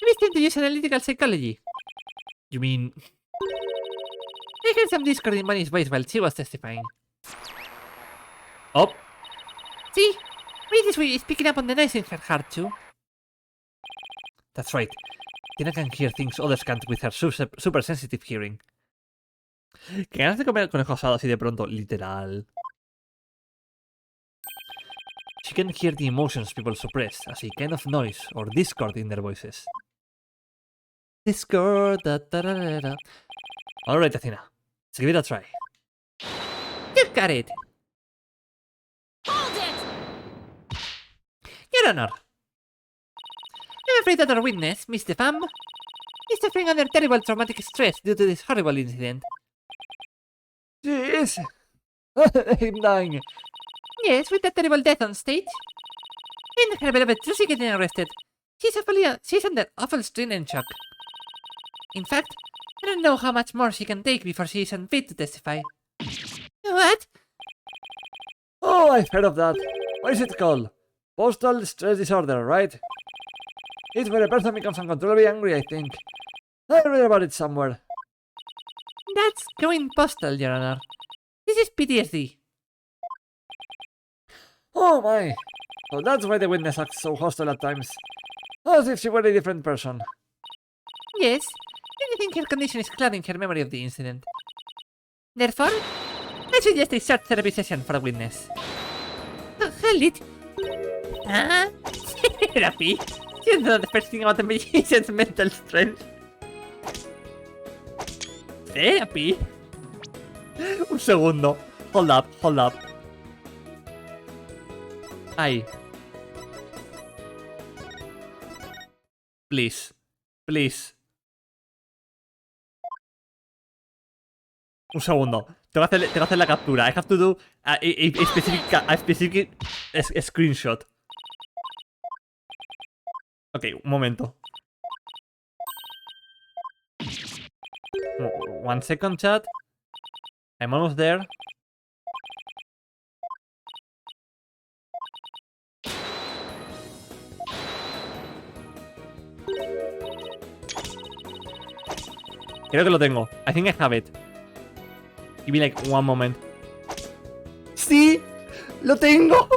maybe it's time to use analytical psychology. You mean... I heard some discord in Bonnie's voice while she was testifying. Oh, See? Maybe this way is picking up on the noise in her heart too. that's right. Tina can hear things others can't with her super sensitive hearing. Que ganas de comer el conejo asado así de pronto, literal. She can hear the emotions people suppress as a kind of noise or discord in their voices. Discord, da da da da da. Alright, Athena. Let's give it a try. You got it. Hold it! Your Honor. I'm afraid that our witness, Mr. Pham, is suffering under terrible traumatic stress due to this horrible incident. Jeez. I'm dying. Yes, with that terrible death on stage. And her beloved Lucy getting arrested. She's under awful strain and shock. In fact, I don't know how much more she can take before she is unfit to testify. What? Oh, I've heard of that. What is it called? Postal stress disorder, right? It's where a person becomes uncontrollably angry, I think. I read about it somewhere. That's going postal, Your Honor. This is PTSD. Oh my. So that's why the witness acts so hostile at times. As if she were a different person. Yes, I think her condition is clouding her memory of the incident. Therefore, I suggest a short therapy session for the witness. Hold it. Therapy? You know the first thing about the magician's mental strength. Therapy? Un segundo. Hold up, hold up. Ay. Please. Please. Un segundo. Tengo que hacer la captura. I have to do a specific screenshot. Ok, un momento. 1 second, chat. I'm almost there. Creo que lo tengo. I think I have it. Give me like one moment. ¡Sí! ¡Lo tengo!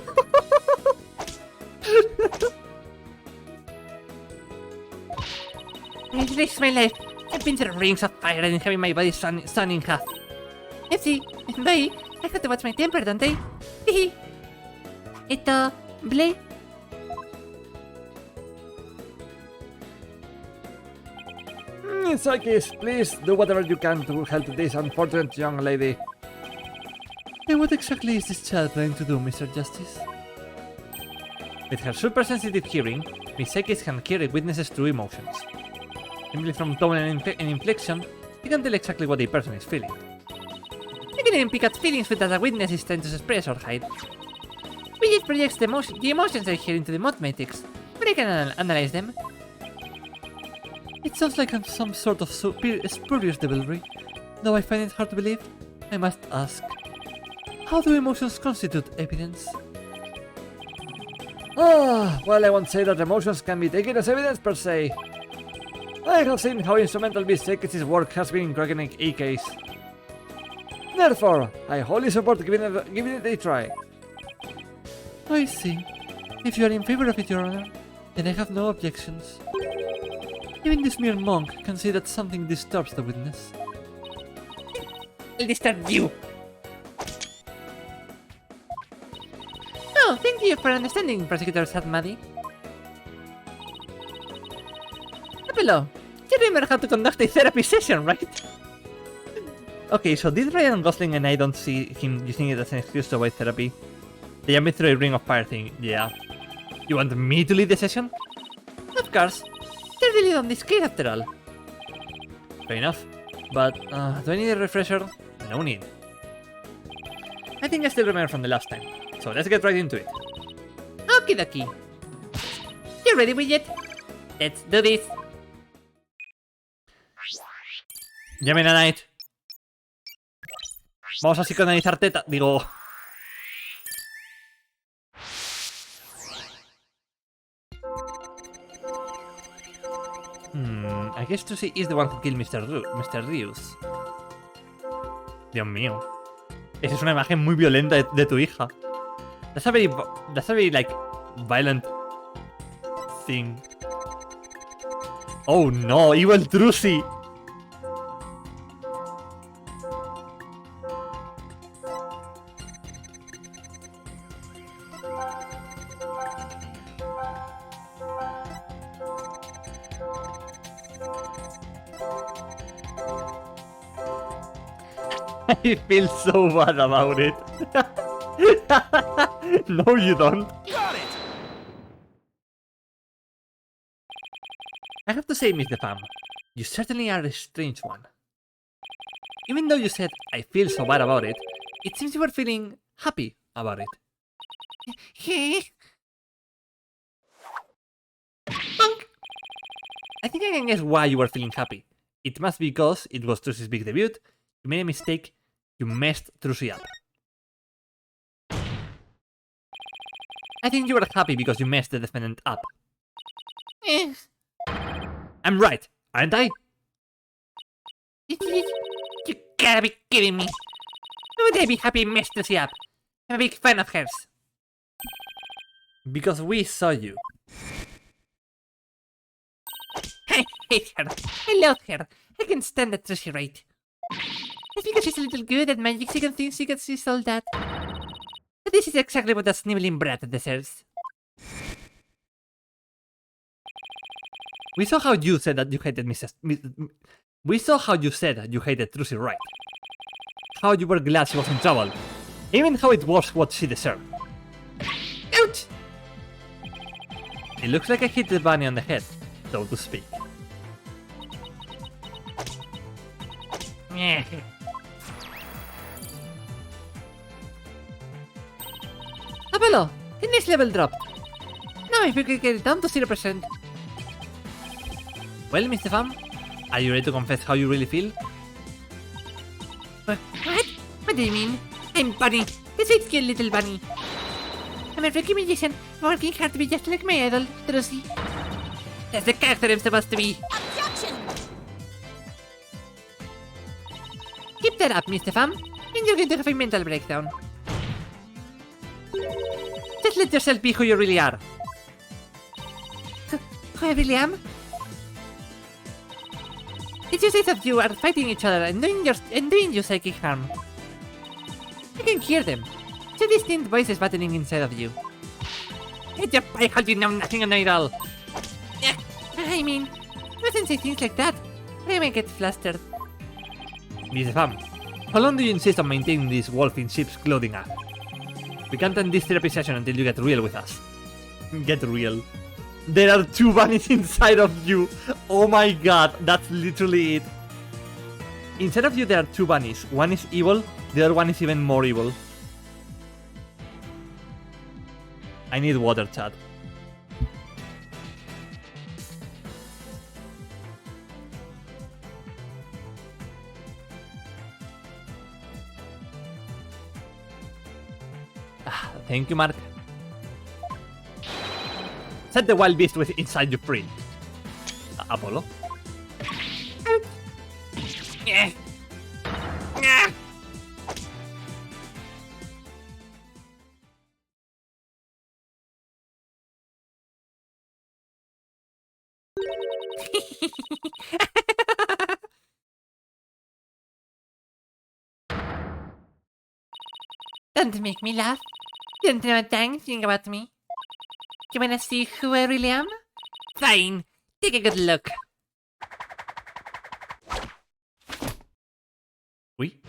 It makes my life. I've been through rings of fire and having my body sun in half. Let's see. Bye. I have to watch my temper, don't I? Hehe. Bleh. Psychis, please do whatever you can to help this unfortunate young lady. And what exactly is this child planning to do, Mr. Justice? With her super sensitive hearing, Miss Psychis can carry witnesses through emotions. Simply from tone and inflection, you can tell exactly what a person is feeling. I can even pick out feelings without a witness is trying to express or hide. We just projects the emotions I hear into the mathematics, but I can analyze them. It sounds like some sort of spurious devilry. Though I find it hard to believe, I must ask. How do emotions constitute evidence? Well, I won't say that emotions can be taken as evidence per se. I have seen how instrumental Miss Psychis' work has been in cracking a case. Therefore, I wholly support giving it a try. I see. If you are in favor of it, Your Honor, then I have no objections. Even this mere monk can see that something disturbs the witness. I'll disturb you. Oh, thank you for understanding, Prosecutor Sadmadi. Hello. You remember how to conduct a therapy session, right? Okay, so did Ryan Gosling and I don't see him using it as an excuse to avoid therapy? They jumped through a ring of fire thing, yeah. You want me to lead the session? Of course. They're really on this case after all. Fair enough. But, do I need a refresher? No need. I think I still remember from the last time. So let's get right into it. Okie dokie. You ready, Widget? Let's do this. Llamen a Knight. Vamos a psicoanalizar teta. Digo... I guess Trucy is the one who killed Mr. Rius. Dios mío. Esa es una imagen muy violenta de tu hija. That's a very like violent thing. Oh no, evil Trucy. I feel so bad about it. No, you don't. Got it! I have to say, Miss DeFam, you certainly are a strange one. Even though you said, I feel so bad about it, it seems you were feeling happy about it. Bonk. I think I can guess why you were feeling happy. It must be because it was Trucy's big debut, you made a mistake, you messed Trucy up. I think you were happy because you messed the defendant up. I'm right, aren't I? You gotta be kidding me. Why would I be happy messed Trucy up? I'm a big fan of hers. Because we saw you. I hate her. I love her. I can stand that Trucy right. It's because she's a little good at magic, she can think she can see all that. But this is exactly what a sniveling brat deserves. We saw how you said that you hated We saw how you said you hated Trucy, right? How you were glad she was in trouble. Even how it was what she deserved. Ouch! It looks like I hit the bunny on the head, so to speak. Yeah. Apollo, the next level dropped. Now if we could get it down to 0%. Well, Mr. Pham, are you ready to confess how you really feel? What? What do you mean? I'm Bunny, the sweet cute little bunny. I'm a freaky magician, working hard to be just like my idol, Trucy. That's the character I'm supposed to be. Keep that up, Mr. Pham, and you're going to have a mental breakdown. Just let yourself be who you really are. Who I really am? Did you say that you are fighting each other and doing you psychic harm? I can hear them. Two distinct voices battling inside of you. Get your pie, how you know nothing on idol. Yeah, I mean, mustn't say things like that. I may get flustered. Mr. Pham, how long do you insist on maintaining this wolf in sheep's clothing act? We can't end this therapy session until you get real with us. Get real. There are two bunnies inside of you. Oh my god, that's literally it. Inside of you there are two bunnies. One is evil, the other one is even more evil. I need water, chat. Thank you, Mark. Set the wild beast with inside you free. Apollo? Yeah. Yeah. Don't make me laugh. You don't know a dang thing about me. You wanna see who I really am? Fine. Take a good look. Oui?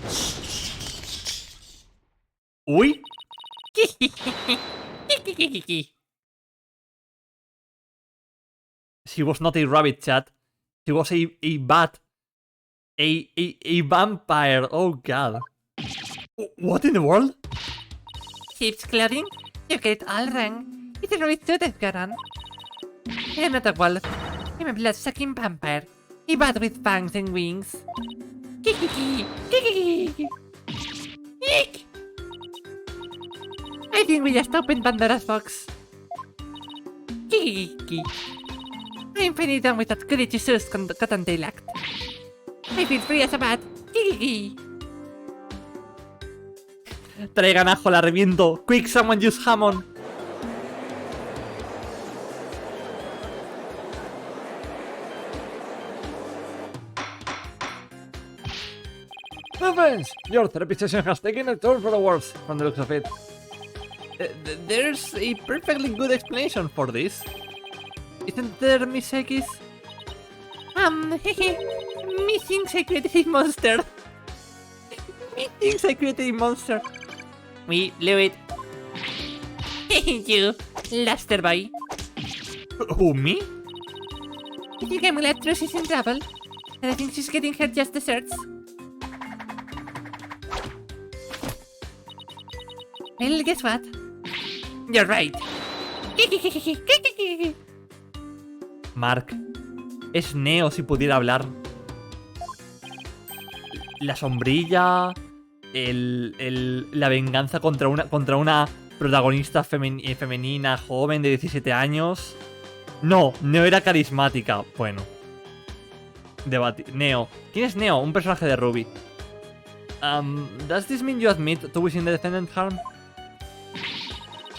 Oui? She was not a rabbit, chat. She was a bat. A vampire. Oh god. What in the world? Sheep's clothing? You get it all wrong. It's a rabbit suit I've got on. I'm not a wolf. I'm a blood-sucking vampire. A bat with fangs and wings. Eek! I think we just opened Pandora's box. I'm finally done with that goody two-shoes cottontail act. I feel free as a bat. Traigan ajo, la reviento. Quick, someone use Hammond. Friends, your therapy session has taken a turn for the worse, from the looks of it. There's a perfectly good explanation for this. Isn't there, Miss Ekis? Me thinks I created a monster. Me thinks I created a monster. We blew it. You, Luster Boy. Who, me? I think I'm glad Trucy's in trouble. And I think she's getting her just desserts. Well, guess what? You're right. Mark. Es Neo si pudiera hablar. La sombrilla. La venganza contra una protagonista femenina joven de 17 años. No, Neo era carismática. Bueno. Neo. ¿Quién es Neo? Un personaje de Ruby. Does this mean you admit to wishing the defendant harm?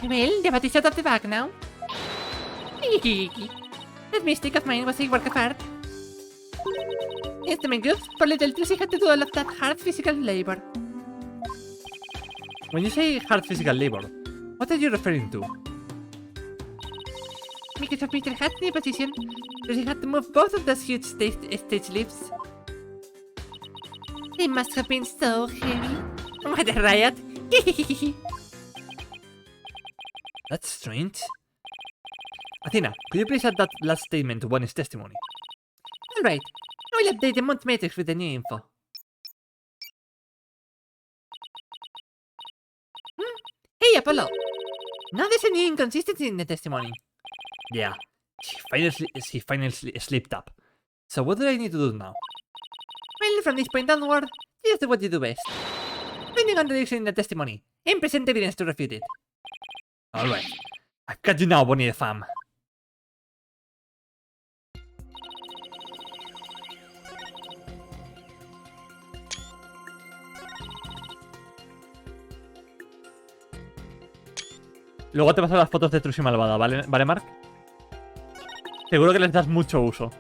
Well, the bat is out of the bag now. That mistake of mine was a work of art. Instrument groups, for little Trucy had to do all of that hard physical labor. When you say hard physical labor, what are you referring to? Because of Mr. Hat's new position, So she had to move both of those huge stage lifts. They must have been so heavy. What a riot. That's strange. Athena, could you please add that last statement to Bonnie's testimony? Alright, I will update the month matrix with the new info. Hey, Apollo! Now there's a new inconsistency in the testimony. Yeah, she finally slipped up. So what do I need to do now? Well, from this point onward, just do what you do best. Finding contradiction in the testimony, and present evidence to refute it. Alright, I've got you now, Bonnie the fam. Luego te paso las fotos de Trush y Malvada, ¿vale, ¿vale, Mark? Seguro que les das mucho uso.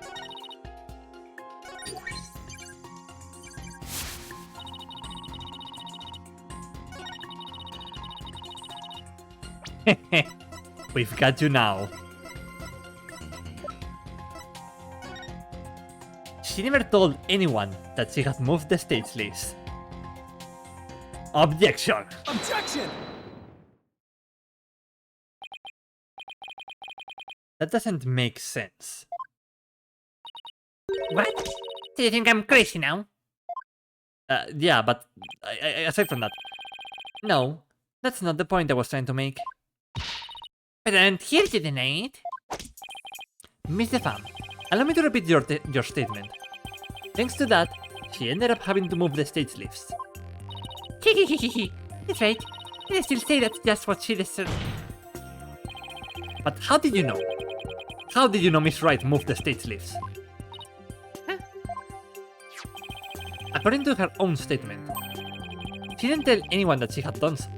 We've got you now. She never told anyone that she had moved the stage list. Objection! Objection! That doesn't make sense. What? Do you think I'm crazy now? Yeah, but aside from that, no, that's not the point I was trying to make. But I don't hear you deny it. Mr. Pham, allow me to repeat your statement. Thanks to that, she ended up having to move the stage lifts. That's right. And I still say that's just what she deserved. But how did you know? How did you know Miss Wright moved the stage lifts? Huh? According to her own statement, she didn't tell anyone that she had done so.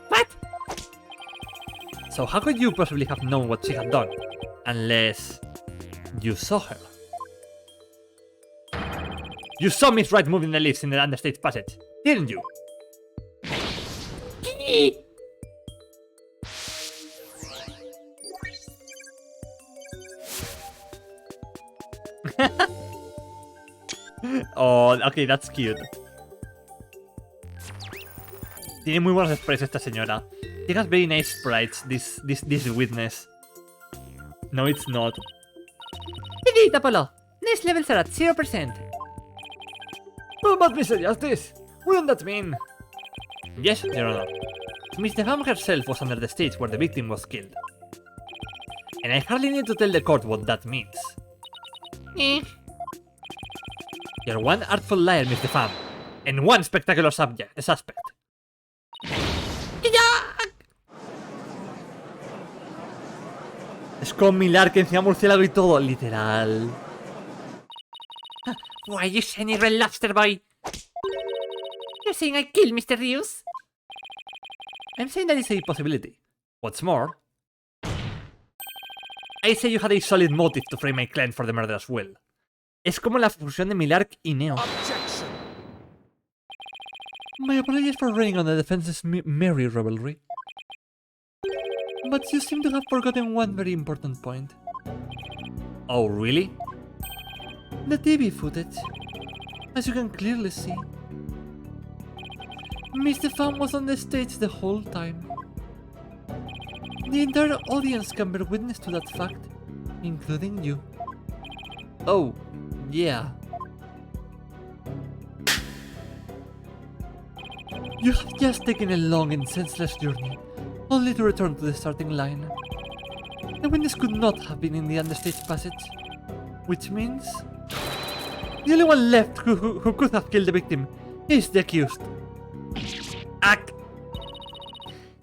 What? So how could you possibly have known what she had done? Unless you saw her. You saw Miss Wright moving the lifts in the understage passage, didn't you? Oh, okay, that's cute. Tiene muy buenos sprites esta señora. She has very nice sprites, this witness. No, it's not. Indeed, Apollo. Next levels are at 0%. But Mr. Justice, wouldn't that mean? Yes, Your Honor. Miss Pham herself was under the stage where the victim was killed. And I hardly need to tell the court what that means. You're one artful liar, Mr. Pham, and one spectacular suspect. Es con Milar que encima murciélago y todo, literal. Why, you shiny red lobster boy? You're saying I killed Mr. Rios? I'm saying that is a possibility. What's more, I say you had a solid motive to frame my client for the murder as well. Es como la fusión de Milark y Neo. Objection! My apologies for raining on the defense's merry rivalry. But you seem to have forgotten one very important point. Oh, really? The TV footage. As you can clearly see, Mr. Pham was on the stage the whole time. The entire audience can bear witness to that fact, including you. Oh, yeah. You have just taken a long and senseless journey, only to return to the starting line. The witness could not have been in the understage passage, which means the only one left who could have killed the victim is the accused.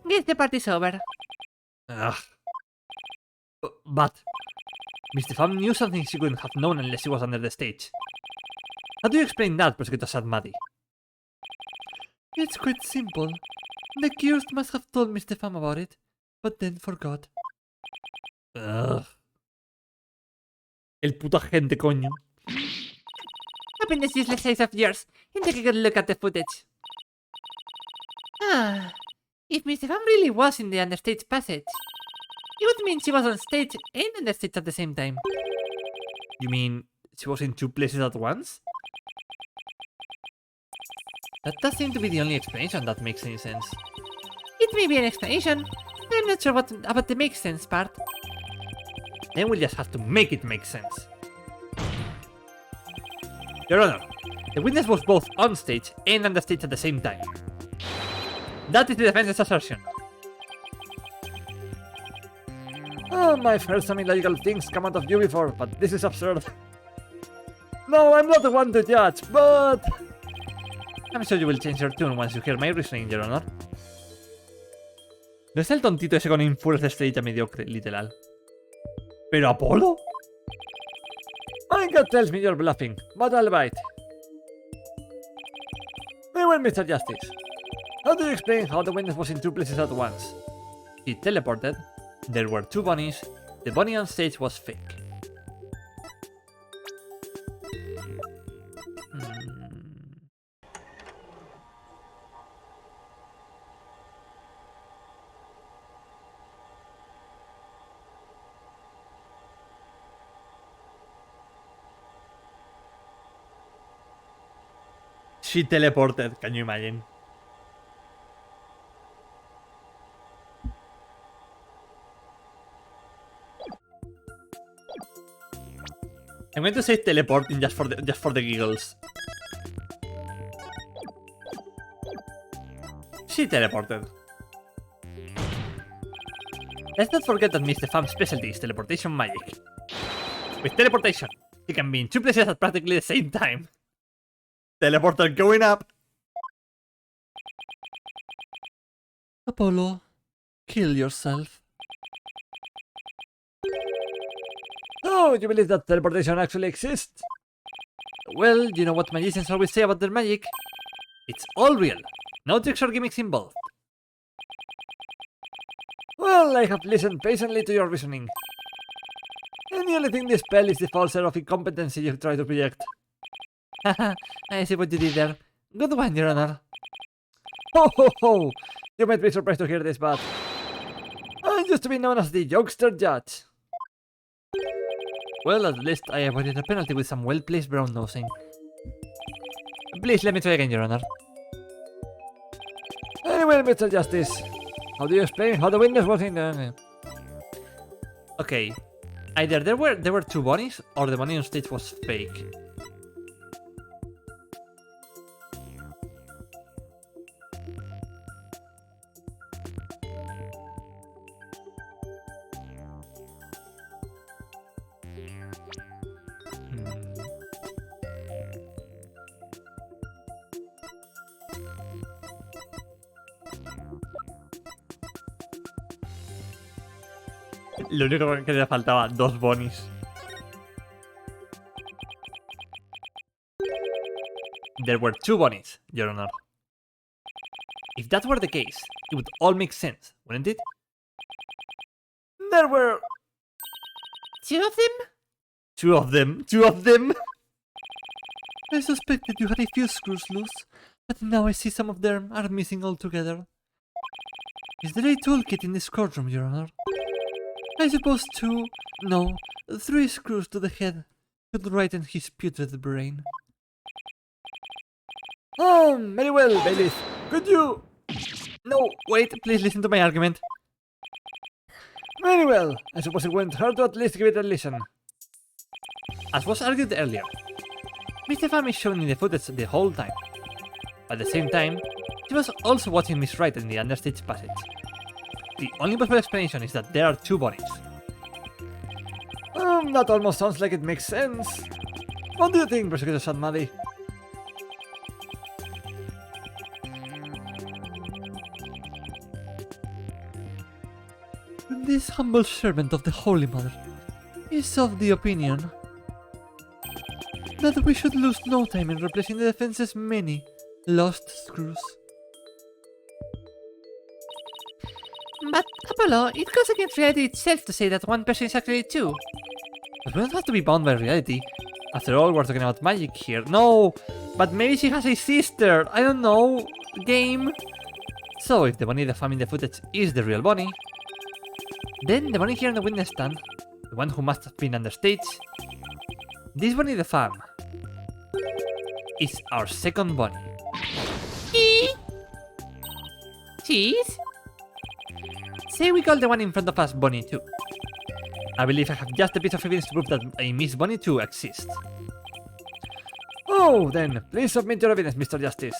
Guess the party's over. Ugh. But Mr. Pham knew something she couldn't have known unless she was under the stage. How do you explain that, Prosecutor Sadmadi? It's quite simple. The accused must have told Mr. Pham about it, but then forgot. Ugh. El puto agente, coño. Open those useless eyes of yours and take a good look at the footage. If Mr. Pham really was in the understage passage, It would mean she was on stage and on the stage at the same time. You mean she was in 2 places at once? That does seem to be the only explanation that makes any sense. It may be an explanation, but I'm not sure what about the makes sense part. Then we'll just have to make it make sense. Your Honor, the witness was both on stage and on the stage at the same time. That is the defense's assertion. Oh, I've heard some illogical things come out of you before, but this is absurd. No, I'm not the one to judge, but... I'm sure you will change your tune once you hear my reasoning, Your Honor. ¿No es el tontito ese con infuras de estrellita mediocre, literal? ¿Pero Apolo? My gut tells me you're bluffing, but I'll bite. Very well, Mr. Justice. How do you explain how the witness was in 2 places at once? He teleported, there were 2 bunnies, the bunny on stage was fake. She teleported, can you imagine? I'm going to say teleporting just for the giggles. She teleported. Let's not forget that Mr. Fam's specialty is teleportation magic. With teleportation, he can be in 2 places at practically the same time. Teleporter going up. Apollo, kill yourself. Oh, you believe that teleportation actually exists? Well, you know what magicians always say about their magic? It's all real. No tricks or gimmicks involved. Well, I have listened patiently to your reasoning. And the only thing this spell is the false air of incompetency you try to project. Haha, I see what you did there. Good one, Your Honor. Ho ho ho! You might be surprised to hear this, but I used to be known as the jokester judge. Well, at least I avoided a penalty with some well-placed brown nosing. Please let me try again, Your Honor. Anyway, Mr. Justice, how do you explain how the witness was in the... Okay, either there were 2 bunnies or the bunny on stage was fake. Lo único que le faltaba, 2 bunnies. There were 2 bunnies, Your Honor. If that were the case, it would all make sense, wouldn't it? There were 2 of them? 2 of them. 2 of them. I suspected you had a few screws loose, but now I see some of them are missing altogether. Is there a toolkit in this courtroom, Your Honor? I suppose 2, no, 3 screws to the head could righten his putrid brain. Very well, bailiff. Could you... No, wait, please listen to my argument. Very well. I suppose it wouldn't hurt to at least give it a listen. As was argued earlier, Mr. Pham is shown in the footage the whole time. At the same time, he was also watching Miss Wright in the understage passage. The only possible explanation is that there are 2 bunnies. That almost sounds like it makes sense. What do you think, Prosecutor Sadmadi? This humble servant of the Holy Mother is of the opinion that we should lose no time in replacing the defense's many lost screws. But, Apollo, it goes against reality itself to say that one person is actually 2. But we don't have to be bound by reality. After all, we're talking about magic here. No, but maybe she has a sister. I don't know. Game. So, if the bunny the Pham in the footage is the real bunny, Then the bunny here on the witness stand, the one who must have been on the stage. This bunny the farm is our second bunny. Cheese? Say we call the one in front of us Bunny 2. I believe I have just a piece of evidence to prove that a Miss Bunny 2 exists. Oh, then, please submit your evidence, Mr. Justice.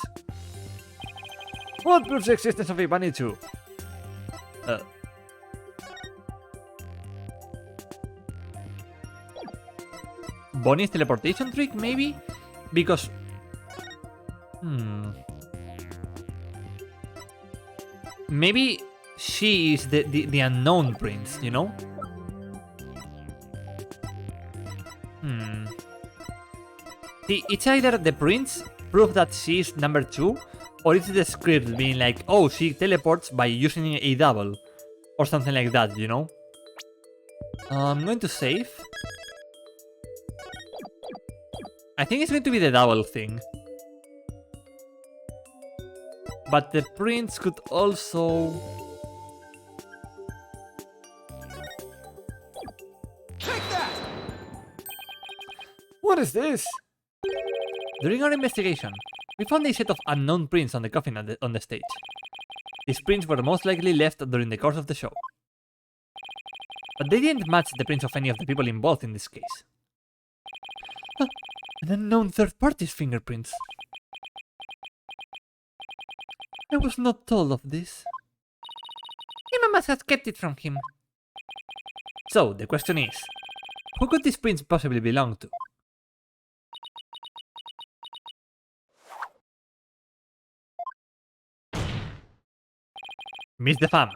What proves the existence of a Bunny 2? Bunny's teleportation trick, maybe? Because... Maybe she is the unknown prince, you know? See, it's either the prince proof that she is number 2, or it's the script being like, oh, she teleports by using a double. Or something like that, you know? I'm going to save. I think it's going to be the double thing. But the prince could also... Take that! What is this? During our investigation, we found a set of unknown prints on the coffin on the stage. These prints were most likely left during the course of the show. But they didn't match the prints of any of the people involved in this case. An unknown third party's fingerprints. I was not told of this. Emma must have kept it from him. So, the question is, who could these prints possibly belong to? Miss the Fam.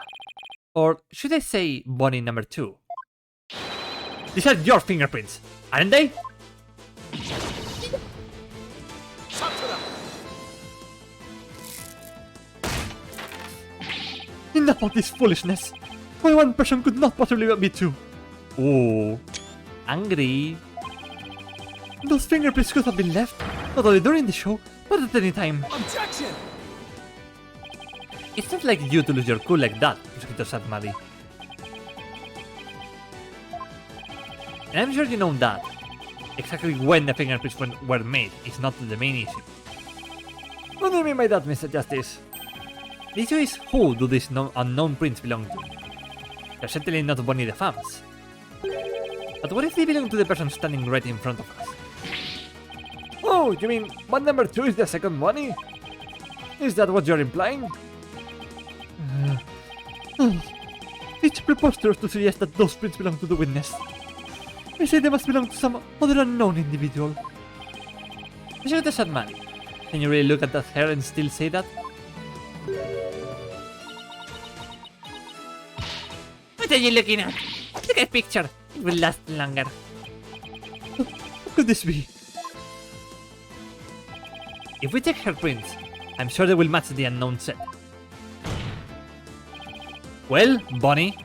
Or should I say Bunny number 2? These are your fingerprints, aren't they? Talk to them! Enough of this foolishness. Why one person could not possibly be 2? Ooh. Angry. Those fingerprints could have been left, not only during the show, but at any time. Objection! It's not like you to lose your cool like that, Mosquito said Maddie. And I'm sure you know that. Exactly when the fingerprints were made is not the main issue. What do you mean by that, Mr. Justice? The issue is who do these unknown prints belong to? They're certainly not Bunny the Fams. But what if they belong to the person standing right in front of us? Oh, you mean one number 2 is the second Bunny? Is that what you're implying? It's preposterous to suggest that those prints belong to the witness. I say they must belong to some other unknown individual. Look at the sad man. Can you really look at that hair and still say that? What are you looking at? Look at picture. It will last longer. What could this be? If we check her prints, I'm sure they will match the unknown set. Well, Bonnie,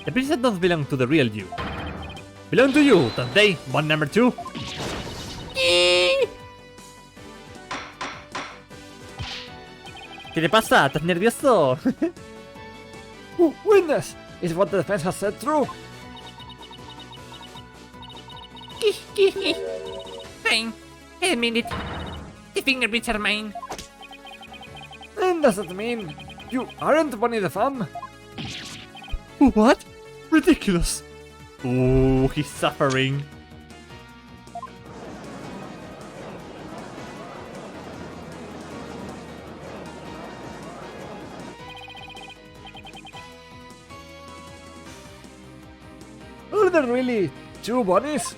the prints that don't belong to the real you belong to you, don't they, Bunny number 2? ¿Qué te pasa? ¿Estás nervioso? Witness! Is what the defense has said true? Fine. I admit it. The fingerprints are mine. And does that mean you aren't Bunny the Fam? What? Ridiculous! Ooh, he's suffering. Are there really 2 bunnies?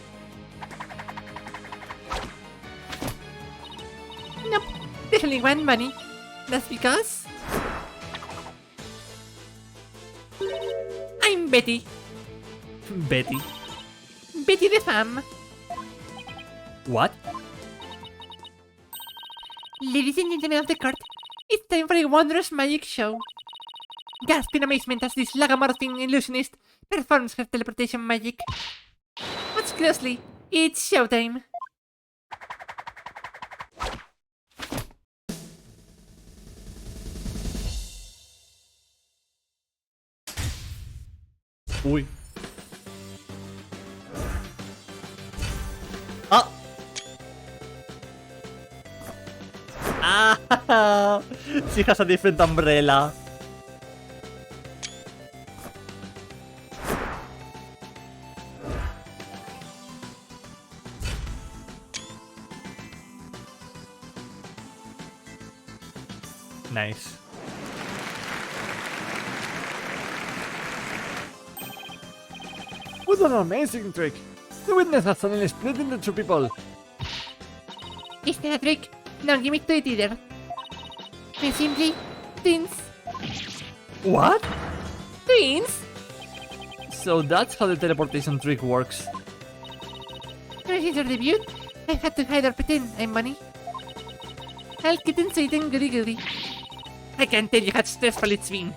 Nope. There's only one bunny. That's because... I'm Betty. Betty. Betty the Fam. What? Ladies and gentlemen of the court, it's time for a wondrous magic show. Gasp in amazement as this lagamorphing illusionist performs her teleportation magic. Watch closely, it's showtime. Uy. ¡Ah! ¡Ah! She has a different umbrella. Nice. What an amazing trick! The witness has suddenly split into two people. It's not a trick. Don't give me to it either. We're simply twins. What? Twins? So that's how the teleportation trick works. Ever since our debut, I've had to hide or pretend I'm Bunny. I'll get inside and goody goody. I can't tell you how stressful it's been.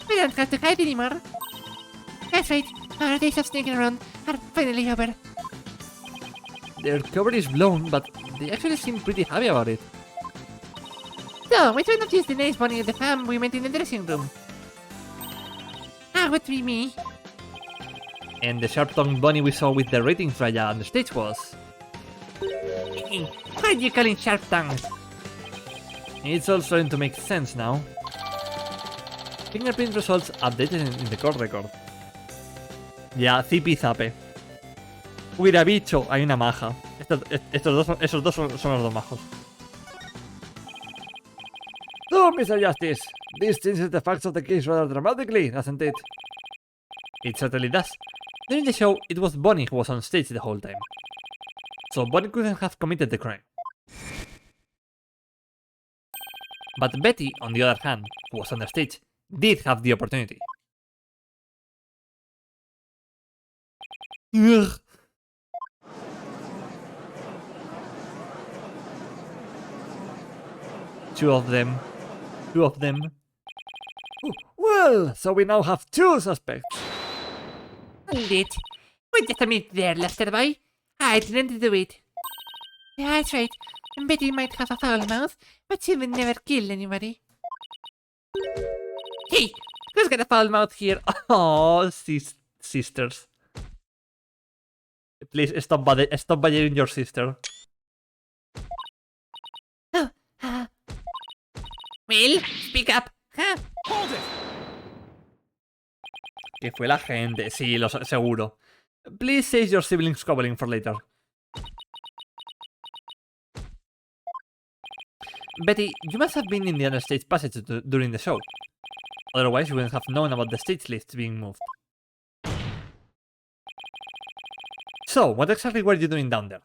We don't have to hide anymore. That's right, our days of sneaking around are finally over. Their cover is blown, but they actually seem pretty happy about it. So, which one of you is the nice bunny of the fam we met in the dressing room? Ah, would be me. And the sharp-tongued bunny we saw with the ratings raya on the stage was... Why do you call him sharp tongues? It's all starting to make sense now. Fingerprint results updated in the court record. Ya, zipi zape. Hubiera bicho, hay una maja. Esos dos son los dos majos. So, Mr. Justice, this changes the facts of the case rather dramatically, doesn't it? It certainly does. During the show, it was Bonnie who was on stage the whole time. So Bonnie couldn't have committed the crime. But Betty, on the other hand, who was on the stage, did have the opportunity. Ugh. Two of them. Well, so we now have two suspects. Hold it. Wait just a minute there, Lester boy. I didn't do it. That's right. Betty might have a foul mouth, but she would never kill anybody. Hey, who's got a foul mouth here? Oh, sisters. Please stop badgering your sister. Oh, Well, speak up. Huh? Hold it! Que fue la gente, sí, seguro. Please save your siblings squabbling for later. Betty, you must have been in the understage passage during the show. Otherwise, you wouldn't have known about the stage lifts being moved. So, what exactly were you doing down there?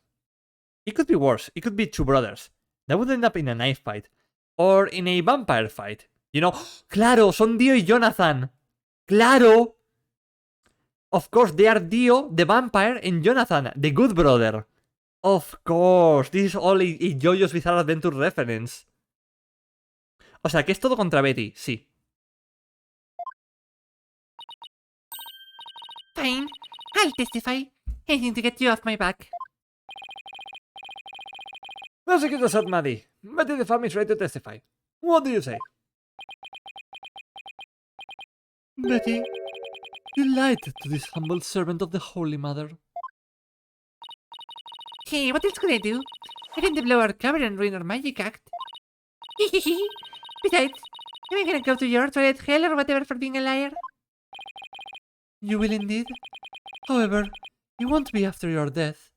It could be worse. It could be two brothers. That would end up in a knife fight. Or in a vampire fight. You know, claro, son Dio y Jonathan. Claro. Of course, they are Dio, the vampire, and Jonathan, the good brother. Of course, this is all a JoJo's Bizarre Adventure reference. O sea, que es todo contra Betty, sí. Fine. I'll testify. Anything to get you off my back. Prosecutor said Maddie. Betty the fam is ready to testify. What do you say? Betty, you lied to this humble servant of the Holy Mother. Hey, what else could I do? I didn't blow our cover and ruin our magic act. Besides, am I gonna go to your toilet hell or whatever for being a liar? You will indeed. However, it won't be after your death.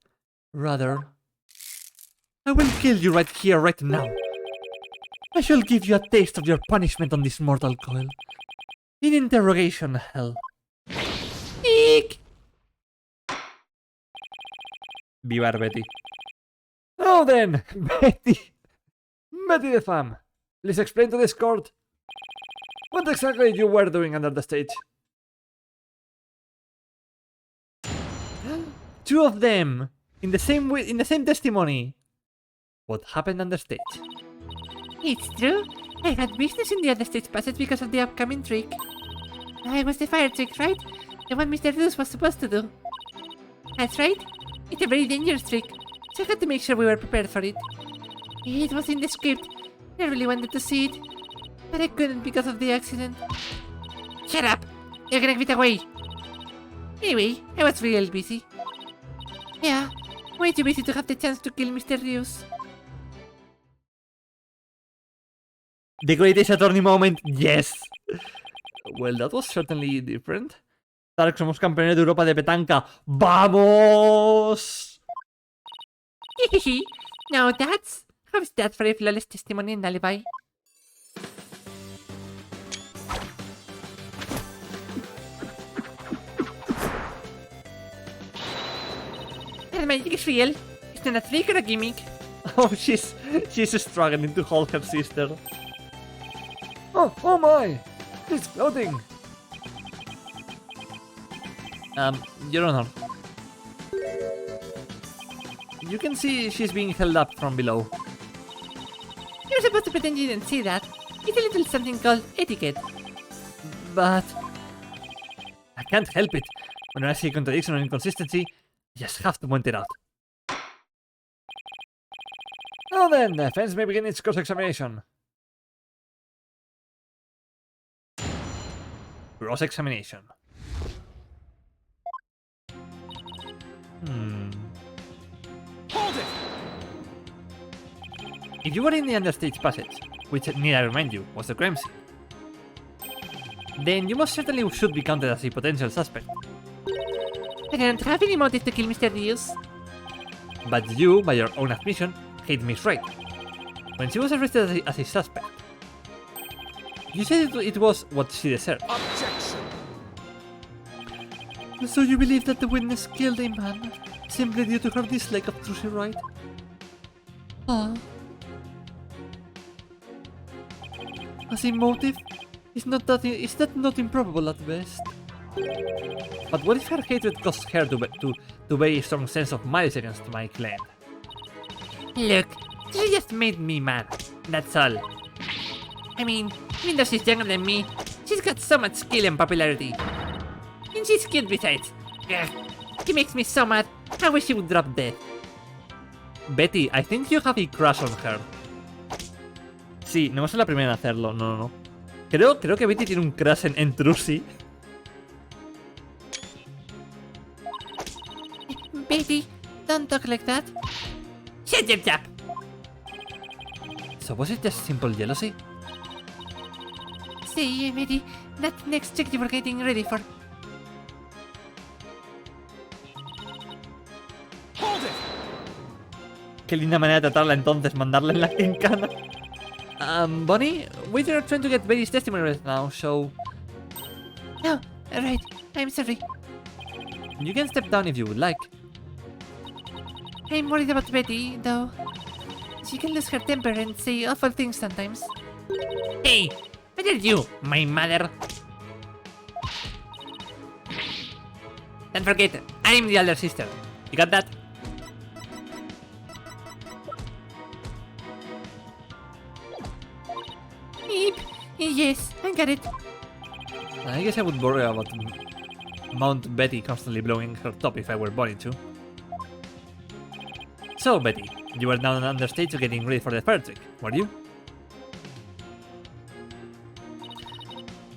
Rather, I will kill you right here, right now. I shall give you a taste of your punishment on this mortal coil. In interrogation hell. Eek! Viva Betty. Now then, Betty. Betty the fam. Please explain to this court what exactly you were doing under the stage. Two of them in the same testimony. What happened on the stage? It's true. I had business in the other stage passage because of the upcoming trick. I was the fire trick, right? The one Mr. Deuce was supposed to do. That's right. It's a very dangerous trick, so I had to make sure we were prepared for it. It was in the script. I really wanted to see it, but I couldn't because of the accident. Shut up! You're gonna get away. Anyway, I was real busy. Yeah, way too busy to have the chance to kill Mr. Rios. The greatest attorney moment, yes. Well, that was certainly different. Tark, somos campeones de Europa de petanca. ¡Vamos! Now how's that for a flawless testimony and alibi? The magic is real. It's not a trick or a gimmick. Oh, she's struggling to hold her sister. Oh my! It's floating! Your Honor. You can see she's being held up from below. You're supposed to pretend you didn't see that. It's a little something called etiquette. But I can't help it. When I see contradiction or inconsistency, I just have to point it out. Now then, the defense may begin its cross-examination. Cross-examination. Hold it! If you were in the understage passage, which need I remind you was the crime scene, then you most certainly should be counted as a potential suspect. I don't have any motive to kill Mr. Rios. But you, by your own admission, hate Miss Wright. When she was arrested as a suspect, you said it was what she deserved. Objection! So you believe that the witness killed a man simply due to her dislike of Trilogy, right? Ah. As a motive, is that not improbable at best? But what if her hatred caused her to bear a strong sense of malice against my client? Look, she just made me mad. That's all. I mean, even though she's younger than me, she's got so much skill and popularity. And she's cute besides. Ugh, she makes me so mad. I wish she would drop dead. Betty, I think you have a crush on her. Sí, no es la primera en hacerlo, no. Creo que Betty tiene un crush en Trucy. Betty, don't talk like that. Shut your trap. So was it just simple jealousy? Say, Betty, that next check you were getting ready for. Hold it! Qué linda manera de tratarla entonces, mandarla en la quincana. Bonnie, we are trying to get Betty's testimony right now, so No, right, I'm sorry. you can step down if you would like. I'm worried about Betty, though. She can lose her temper and say awful things sometimes. Hey, what are you, my mother? Don't forget, I'm the elder sister. You got that? Beep. Yes, I got it. I guess I would worry about Mount Betty constantly blowing her top if I were Bonnie too. So, Betty, you were now on understage to getting ready for the fire trick, were you?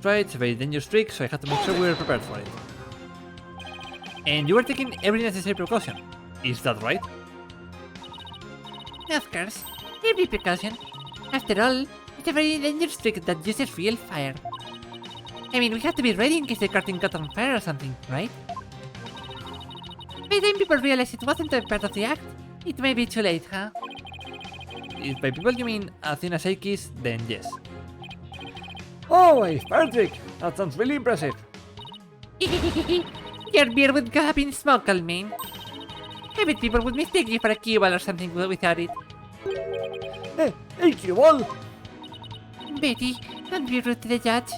Right, it's a very dangerous trick, so I had to make sure we were prepared for it. And you were taking every necessary precaution, is that right? Of course, every precaution. After all, it's a very dangerous trick that uses real fire. I mean, we have to be ready in case the curtain caught on fire or something, right? By the time people realize it wasn't a part of the act, it may be too late, huh? If by people you mean Athena Seikis, then yes. Oh, a fire trick! That sounds really impressive. Your beard would go up in smoke, old man. I bet people would mistake you for a cue ball or something without it. Hey, cue ball! Betty, don't be rude to the judge.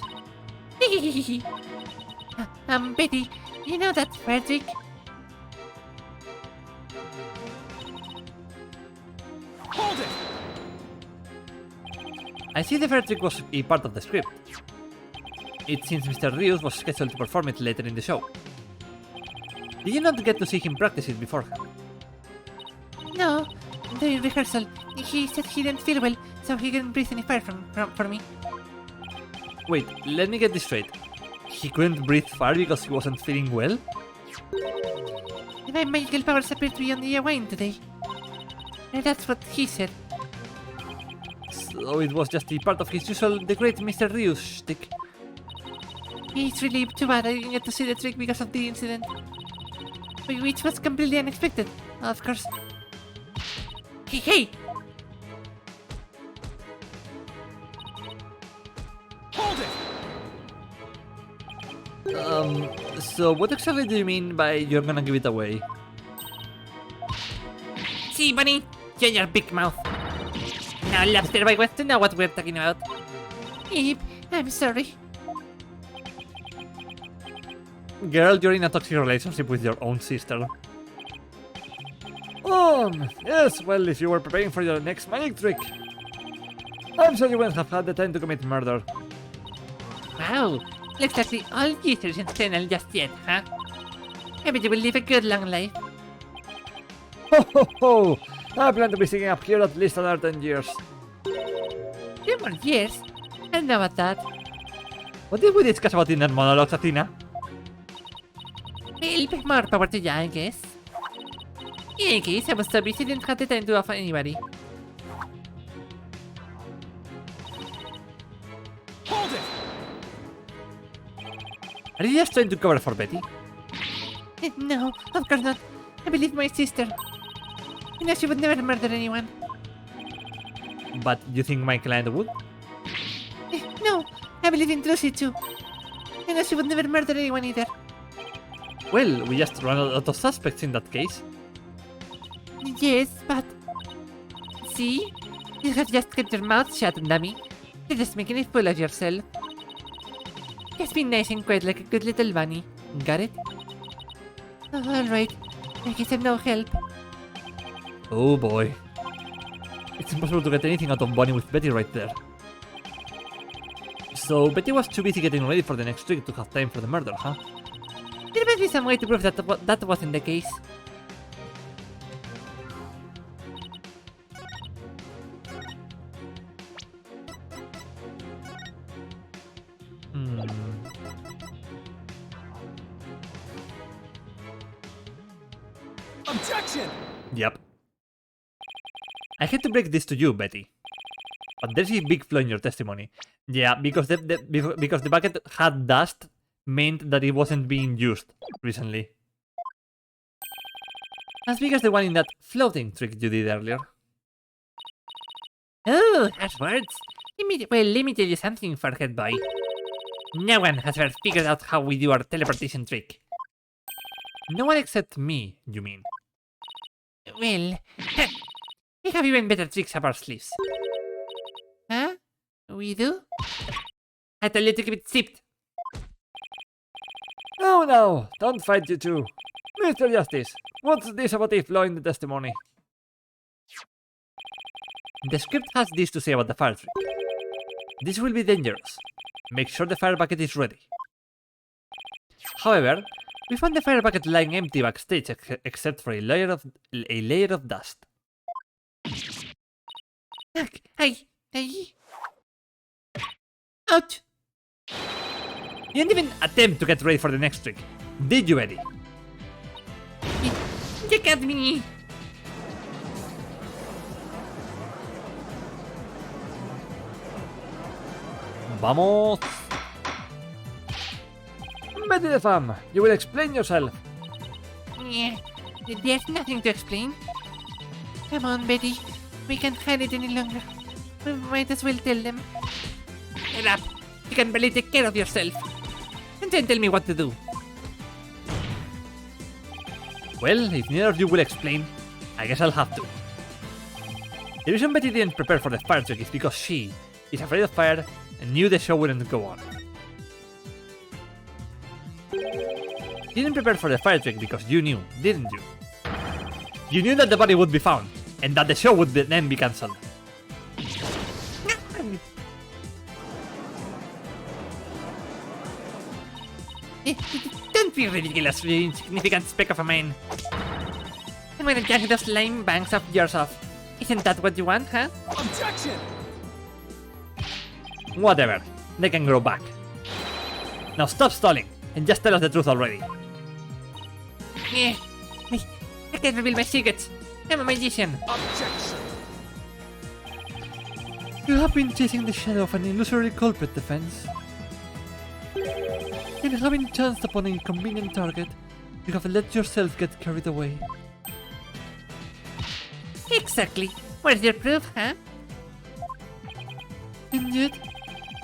Betty, you know that fire trick? Hold it! I see the fire trick was a part of the script. It seems Mr. Rios was scheduled to perform it later in the show. Did you not get to see him practice it beforehand? No, during rehearsal, he said he didn't feel well, so he couldn't breathe any fire for me. Wait, let me get this straight. he couldn't breathe fire because he wasn't feeling well? My magical powers appear to be on the wane today. That's what he said. So it was just a part of his usual the great Mr. Ryu's shtick. It's really too bad I didn't get to see the trick because of the incident. Which was completely unexpected, of course. Hey! Hold it! So what exactly do you mean by you're gonna give it away? See, Bunny? You're your big mouth. Now, Lobster Boy wants to know what we're talking about. Yep, I'm sorry. Girl, you're in a toxic relationship with your own sister. Yes, well, if you were preparing for your next magic trick, I'm sure you wouldn't have had the time to commit murder. Wow, looks like the all users in channel just yet, huh? I bet you will live a good long life. Ho ho ho! I plan to be sticking up here at least another 10 years. 2 more years? I don't know about that. What did we discuss about inner monologues, Athena? Well, more power to you, I guess. In any case, I was so busy didn't have the time to offer anybody. Hold it! Are you just trying to cover for Betty? No, of course not. I believe my sister. You know she would never murder anyone. But you think my client would? No, I believe in Trilogy too. You know she would never murder anyone either. Well, we just run out of suspects in that case. Yes, but... See? You have just kept your mouth shut, dummy. You're just making a fool of yourself. Just be nice and quiet like a good little bunny. Got it? Alright. I guess I'm no help. Oh boy. It's impossible to get anything out of Bonnie with Betty right there. So Betty was too busy getting ready for the next trick to have time for the murder, huh? There must be some way to prove that that wasn't the case. Objection! Yep. I hate to break this to you, Betty, but there's a big flaw in your testimony. Yeah, because the bucket had dust meant that it wasn't being used recently. As big as the one in that floating trick you did earlier. Oh, harsh words. Let me tell you something, Forehead Boy. No one has ever figured out how we do our teleportation trick. No one except me, you mean? Well, we have even better tricks up our sleeves. Huh? We do? I tell you to keep it zipped. Oh no, don't fight, you two. Mr. Justice, what's this about a flaw in the testimony? The script has this to say about the fire trick. This will be dangerous. Make sure the fire bucket is ready. However, we found the fire bucket lying empty backstage except for a layer of dust. Ouch! You didn't even attempt to get ready for the next trick, did you, Eddie? You got me! Vamos! Betty the Fam, you will explain yourself. Yeah, there's nothing to explain. Come on, Betty. We can't hide it any longer. We might as well tell them. Get up! You can barely take care of yourself. And then tell me what to do. Well, if neither of you will explain, I guess I'll have to. The reason Betty didn't prepare for the fire trick is because she is afraid of fire and knew the show wouldn't go on. You didn't prepare for the fire trick because you knew, didn't you? You knew that the body would be found, and that the show would then be cancelled. Don't be ridiculous, you insignificant speck of a man. I'm gonna jack those lime bangs of yours off. Isn't that what you want, huh? Objection! Whatever, they can grow back. Now stop stalling and just tell us the truth already. Eh, I can't reveal my secrets. I'm a magician. Objection! You have been chasing the shadow of an illusory culprit, Defense. And having chanced upon a convenient target, you have let yourself get carried away. Exactly. Where's your proof, huh? And yet,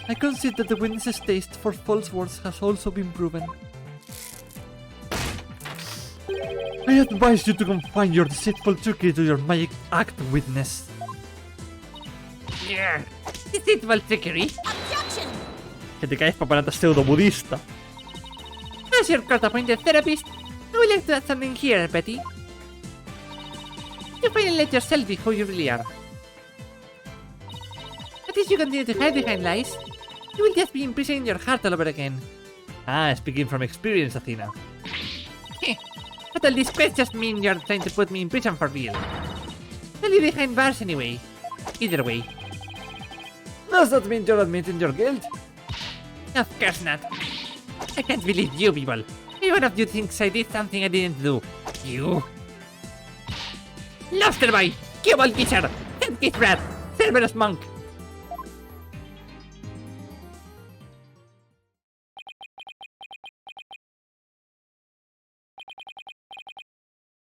I concede that the witness's taste for false words has also been proven. I advise you to confine your deceitful trickery to your magic act, witness. Yeah. Deceitful trickery. Que te caes papanata pseudo budista. As your court-appointed therapist, I would like to add something here, Betty. You finally let yourself be who you really are. But if you continue to hide behind lies, you will just be imprisoning your heart all over again. Ah, speaking from experience, Athena. But all these quests just mean you're trying to put me in prison for real. I'll be behind bars anyway. Either way. Does that mean you're admitting your guilt? Of course not. I can't believe you people. Every one of you thinks I did something I didn't do. You. Lobster Boy! Cubal Teacher! Sandkith Rat! Cerberus Monk!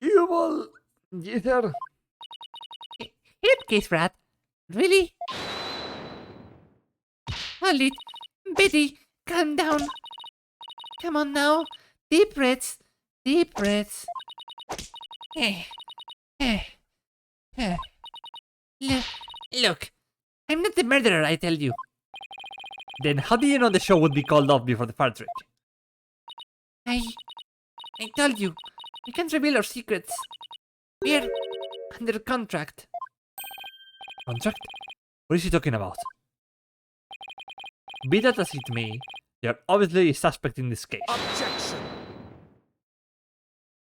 Evil! Ether! Headcase Rat? Really? Hold it! Betty, calm down! Come on now! Deep breaths! Deep breaths! Eh. Eh. Eh. Look, I'm not the murderer, I tell you. Then how do you know the show would be called off before the fire trick? I told you, we can't reveal our secrets. We're under contract. Contract? What is he talking about? Be that as it may, you're obviously a suspect in this case. Objection!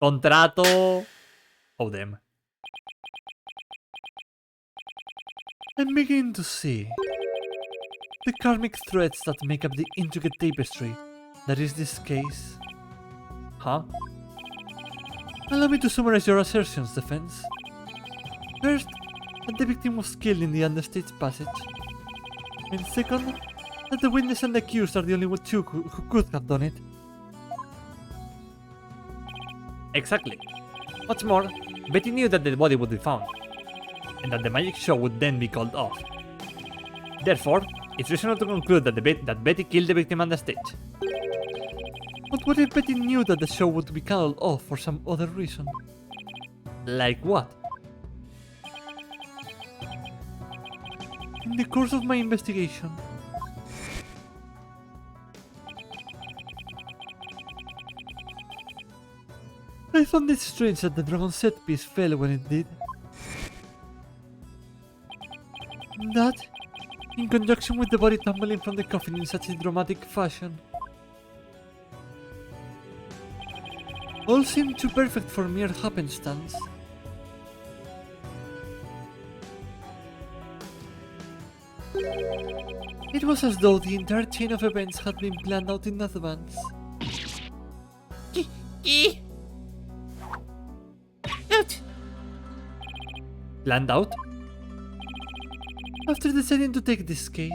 Contrato. Oh, them. I'm beginning to see the karmic threads that make up the intricate tapestry that is this case. Huh? Allow me to summarize your assertions, Defense. First, that the victim was killed in the understage passage. And second, that the witness and the accused are the only two who could have done it. Exactly. What's more, Betty knew that the body would be found, and that the magic show would then be called off. Therefore, it's reasonable to conclude that Betty killed the victim on the stage. But what if Betty knew that the show would be called off for some other reason? Like what? In the course of my investigation, I found it strange that the dragon set piece fell when it did. That, in conjunction with the body tumbling from the coffin in such a dramatic fashion, all seemed too perfect for mere happenstance. It was as though the entire chain of events had been planned out in advance. Out! Planned out? After deciding to take this case,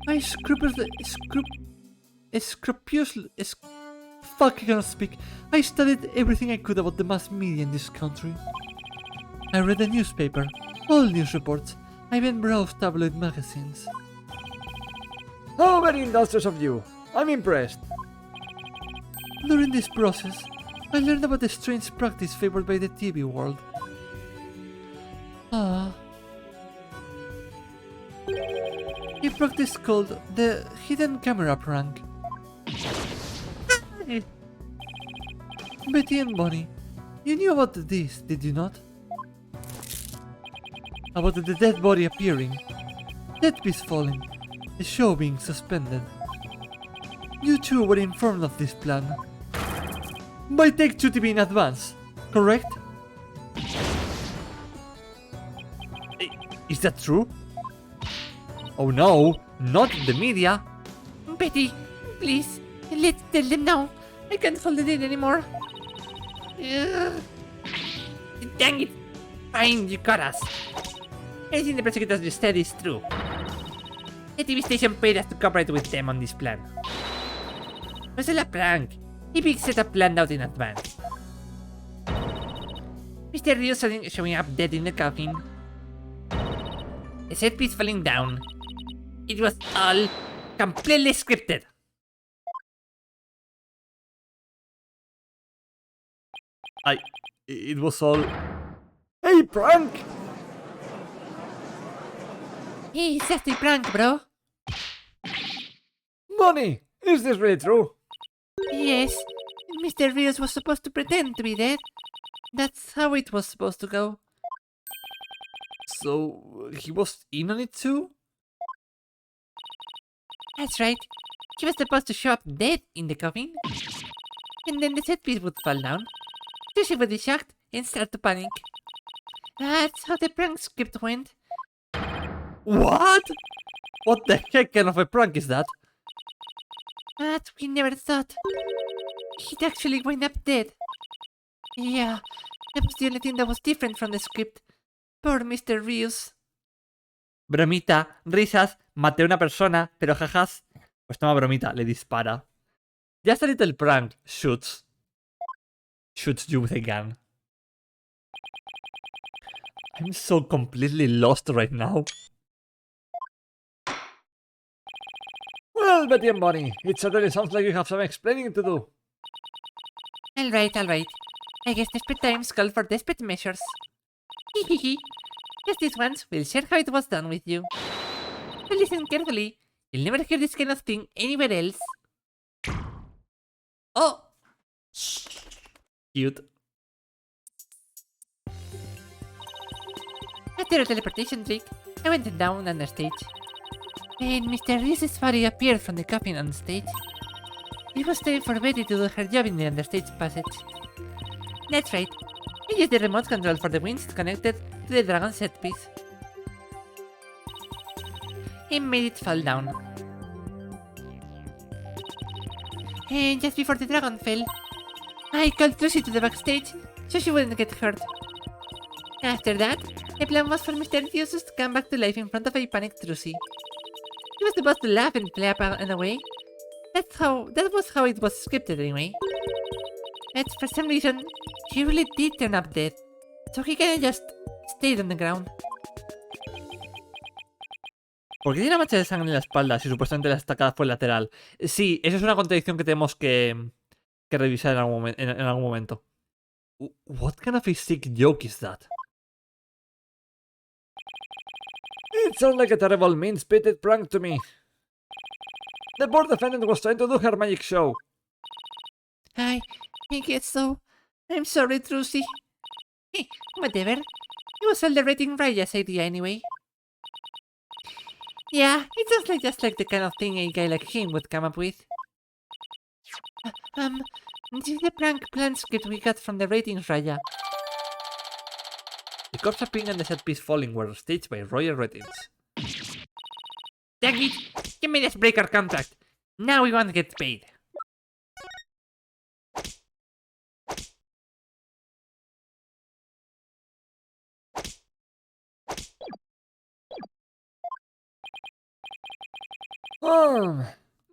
I fuck, I cannot speak. I studied everything I could about the mass media in this country. I read the newspaper, all news reports. I even browsed tabloid magazines. How very industrious of you! I'm impressed! During this process, I learned about the strange practice favored by the TV world. A practice called the hidden camera prank. Betty and Bonnie, you knew about this, did you not? About the dead body appearing, dead piece falling, the show being suspended. You two were informed of this plan. By Take-Two TV in advance, correct? Is that true? Oh no, not the media! Betty, Please, let's tell them now. I can't hold it in anymore. Ugh. Dang it! Fine, you got us. Everything the prosecutors just said is true. The TV station paid us to cooperate with them on this plan. It was all a prank. A big setup planned out in advance. Mr. Rio showing up dead in the coffin. A set piece falling down. It was all completely scripted. It was all... Hey, prank! Hey, it's just a prank, bro. Bonnie, is this really true? Yes, Mr. Rios was supposed to pretend to be dead. That's how it was supposed to go. So, he was in on it too? That's right. He was supposed to show up dead in the coffin. And then the set piece would fall down. Sushi would be shocked and start to panic. That's how the prank script went. What? What the heck kind of a prank is that? But we never thought he'd actually wind up dead. Yeah, that was the only thing that was different from the script. Poor Mr. Rios. Bromita, risas, maté a una persona, pero jajas. Pues toma bromita, le dispara. Just a little prank, shoots. Shoots you with a gun. I'm so completely lost right now. Well, Betty and Bonnie, it certainly sounds like you have some explaining to do. Alright. I guess desperate times call for desperate measures. Hehehe. Just this once, we'll share how it was done with you. But listen carefully. You'll never hear this kind of thing anywhere else. Oh! Cute. After a teleportation trick, I went down under stage. And Mr. Reese's body appeared from the coffin on stage. It was time for Betty to do her job in the understage passage. That's right. I used the remote control for the winds connected to the dragon set piece. He made it fall down. And just before the dragon fell, I called Lucy to the backstage so she wouldn't get hurt. After that, the plan was for Mr. Theosus to come back to life in front of a panicked Lucy. He was supposed to laugh and play up and away. That was how it was scripted anyway. But for some reason, he really did turn up dead. So he kinda just stayed on the ground. ¿Por qué tiene una mancha de sangre en la espalda si supuestamente la estacada fue lateral? Sí, eso es una contradicción que tenemos que revisar en algún momento. What kind of a sick joke is that? It sounds like a terrible mean-spirited prank to me. The poor defendant was trying to do her magic show. I guess so. I'm sorry, Trucy. Whatever. It was all the rating Raya's idea anyway. Yeah, it sounds like just like the kind of thing a guy like him would come up with. This is the prank plan script we got from the ratings Raya. The corpse appearing and the set piece falling were staged by royal ratings. Dang it! You made us break our contract. Now we want to get paid.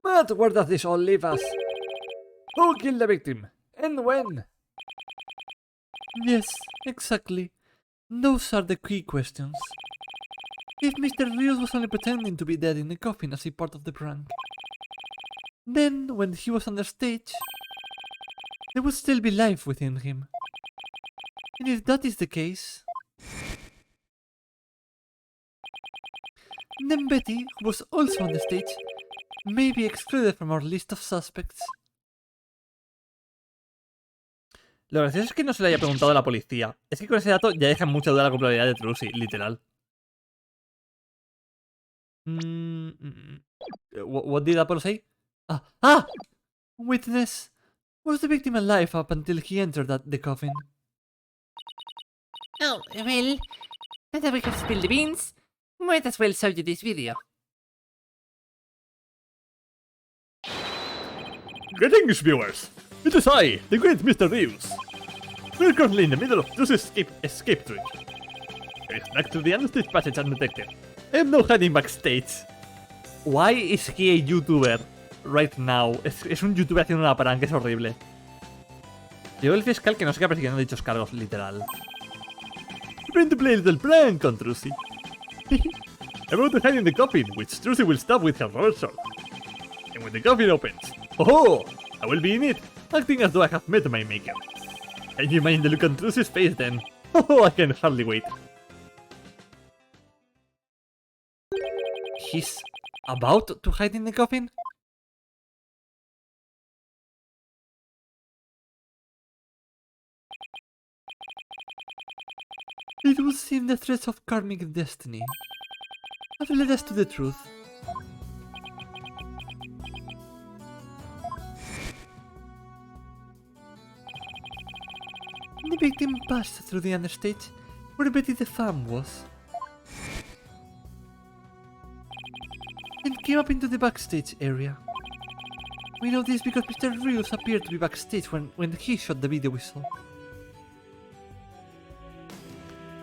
But where does this all leave us? Who killed the victim? And when? Yes, exactly. Those are the key questions. If Mr. Rios was only pretending to be dead in the coffin as a part of the prank, then when he was on the stage, there would still be life within him. And if that is the case, then Betty, who was also on the stage, may be excluded from our list of suspects. Lo gracioso es que no se le haya preguntado a la policía. Es que con ese dato ya deja mucha duda la culpabilidad de Trucy, literal. What did Apollo say? Witness, was the victim alive up until he entered the coffin? Oh, well, now that we have spilled the beans, might as well show you this video. Greetings, viewers! It is I, the great Mr. Reeves. We're currently in the middle of this escape trick. It's back to the unstaged passage undetected. I am now hiding backstage. Why is he a YouTuber right now? Es un YouTuber haciendo una prank, es horrible. Llegó el fiscal que no se queda persiguiendo dichos cargos, literal. I'm going to play a little prank on Trucy. I'm about to hide in the coffin, which Trucy will stab with her rubber sword. And when the coffin opens, oh, I will be in it, acting as though I have met my maker. Can you imagine the look on Trucy's face then? Oh, I can hardly wait. He's about to hide in the coffin? It would seem the threads of karmic destiny have led us to the truth. The victim passed through the understage where Betty the Fam was, and came up into the backstage area. We know this because Mr. Rios appeared to be backstage when he shot the video we saw.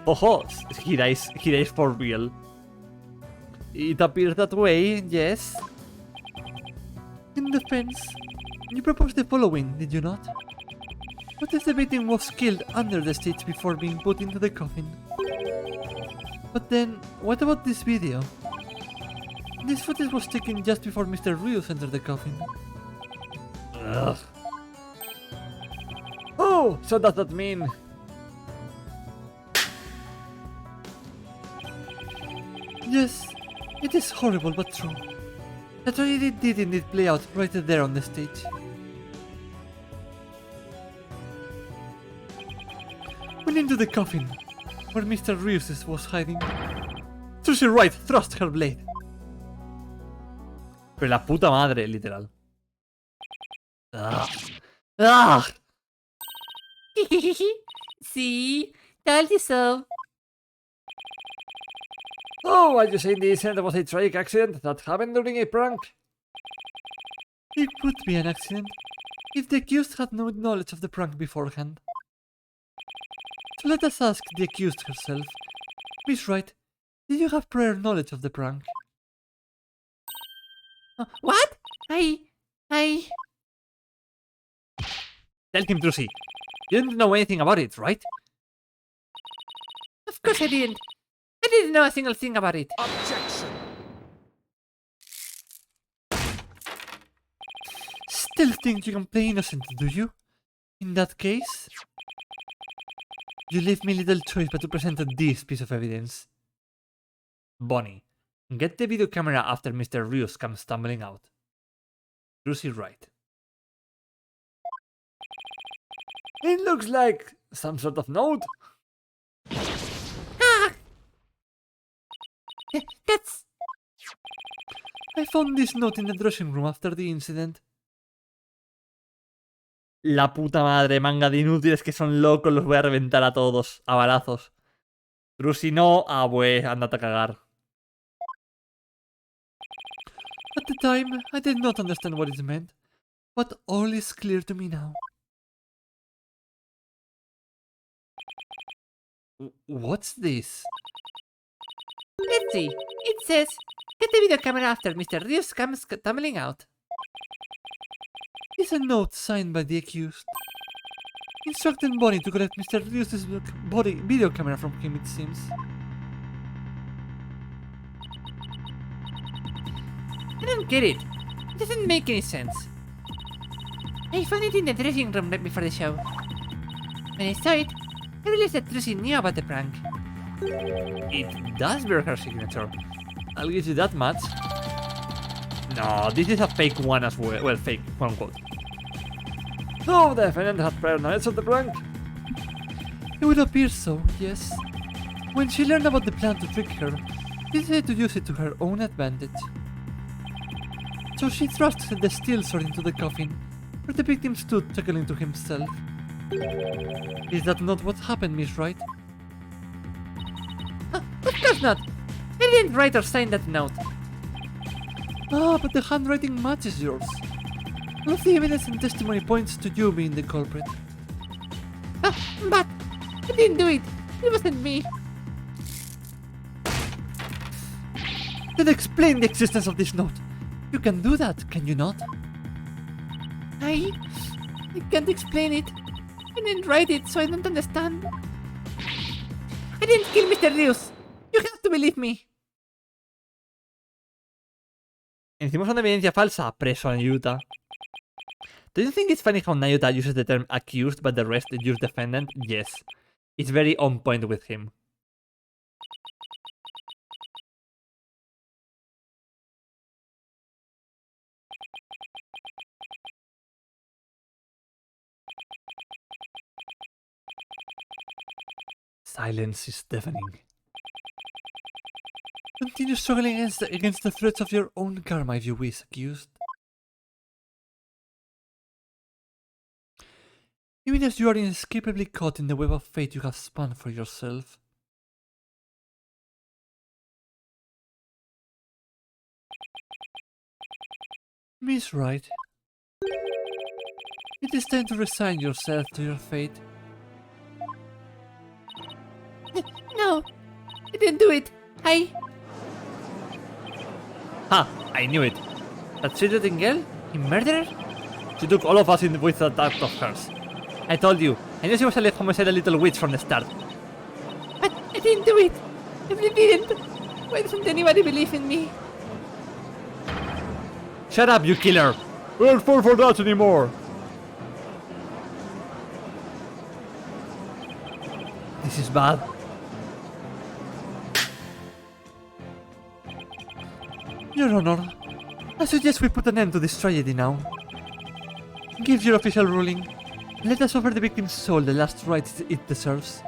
Oh, he dies for real. It appears that way, yes. In defense, you proposed the following, did you not? What if the victim was killed under the stage before being put into the coffin? But then, what about this video? This footage was taken just before Mr. Rios entered the coffin. Ugh. Oh, so does that mean... Yes, it is horrible but true. The tragedy did indeed play out right there on the stage. Went into the coffin, where Mr. Reeves was hiding. Trucy Wright thrust her blade. Pero la puta madre, literal. Ah. See? Told you so. Oh, are you saying the incident was a tragic accident that happened during a prank? It would be an accident if the accused had no knowledge of the prank beforehand. So let us ask the accused herself. Miss Wright, did you have prior knowledge of the prank? What? I... Tell him, Trucy. You didn't know anything about it, right? Of course I didn't. I didn't know a single thing about it. Objection! Still think you can play innocent, do you? In that case, you leave me little choice but to present this piece of evidence. Bonnie, get the video camera after Mr. Rios comes stumbling out. Trucy Wright. It looks like some sort of note. That's... I found this note in the dressing room after the incident. La puta madre, manga de inútiles que son locos, los voy a reventar a todos, a balazos. Trucy no, ándate a cagar. At the time, I did not understand what it meant, but all is clear to me now. What's this? Let's see. It says, get the video camera after Mr. Reeves comes tumbling out. It's a note signed by the accused. Instructing Bonnie to collect Mr. Reeves' video camera from him, it seems. I don't get it. It doesn't make any sense. I found it in the dressing room right before the show. When I saw it, I realized that Trucy knew about the prank. It does bear her signature. I'll give you that much. No, this is a fake one as well. Well, fake, quote unquote. No, the defendant had prior knowledge of the prank. It would appear so, yes. When she learned about the plan to trick her, she decided to use it to her own advantage. So she thrust the steel sword into the coffin, where the victim stood chuckling to himself. Is that not what happened, Miss Wright? Of course not. I didn't write or sign that note. Ah, but the handwriting matches yours. All of the evidence and testimony points to you being the culprit. But I didn't do it. It wasn't me. Then explain the existence of this note. You can do that, can you not? I can't explain it. I didn't write it, so I don't understand. I didn't kill Mr. Rios. You have to believe me. Encima son de evidencia falsa. Preso a Nayuta. Do you think it's funny how Nayuta uses the term accused but the rest use defendant? Yes. It's very on point with him. Silence is deafening. Continue struggling against the threats of your own karma if you wish, accused. Even as you are inescapably caught in the web of fate you have spun for yourself. Miss Wright, it is time to resign yourself to your fate. No, I didn't do it. Ha! I knew it. That cheating girl? A murderer? She took all of us in with that act of hers. I told you. I knew she was a homicidal little witch from the start. But I didn't do it. I really didn't. Why doesn't anybody believe in me? Shut up, you killer! We don't fall for that anymore! This is bad. Your Honor, I suggest we put an end to this tragedy now. Give your official ruling. Let us offer the victim's soul the last rites it deserves.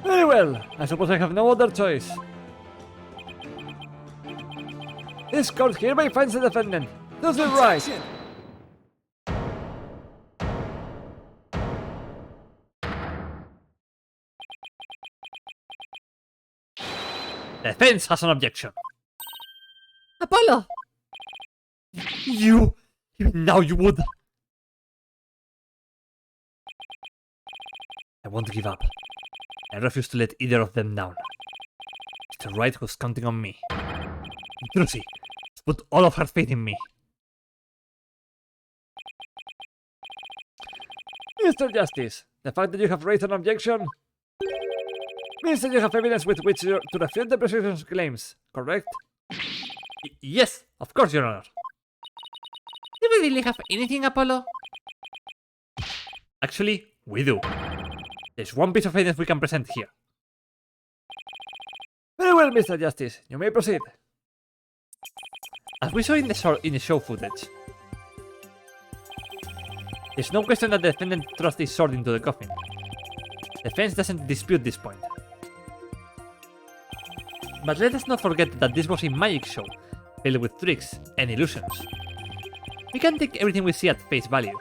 Very well. I suppose I have no other choice. This court hereby finds the defendant. Does it right. Defense has an objection. Apollo! You! Even now you would! I won't give up. I refuse to let either of them down. Mr. Wright was counting on me. Trilogy has put all of her faith in me. Mr. Justice, the fact that you have raised an objection means that you have evidence with which to refute the prosecution's claims, correct? Yes, of course, Your Honor. Do we really have anything, Apollo? Actually, we do. There's one piece of evidence we can present here. Very well, Mr. Justice. You may proceed. As we saw in the show footage, there's no question that the defendant thrust his sword into the coffin. The defense doesn't dispute this point. But let us not forget that this was a magic show, filled with tricks and illusions. We can't take everything we see at face value.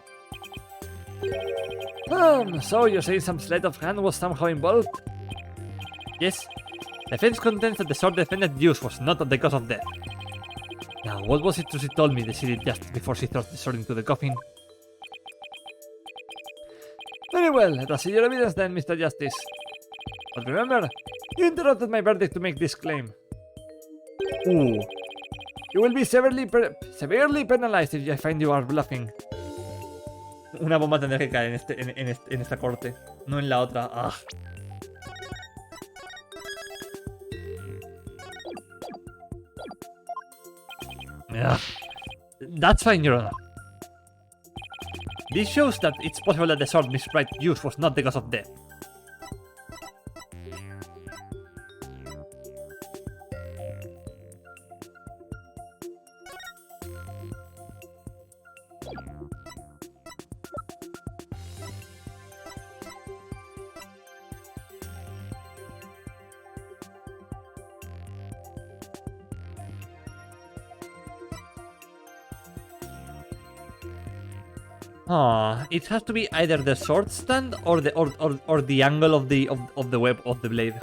So you're saying some sleight of hand was somehow involved? Yes. Defense contends that the sword the defendant used was not the cause of death. Now, what was it she told me that she did just before she thrust the sword into the coffin? Very well, let us see your evidence then, Mr. Justice. But remember, you interrupted my verdict to make this claim. Ooh. You will be severely penalized if I find you are bluffing. Una bomba tendrá que caer en esta corte, no en la otra. Ah. Yeah. That's fine, Your Honor. This shows that it's possible that the sword Miss Wright used was not the cause of death. It has to be either the sword stand or the angle of the web of the blade.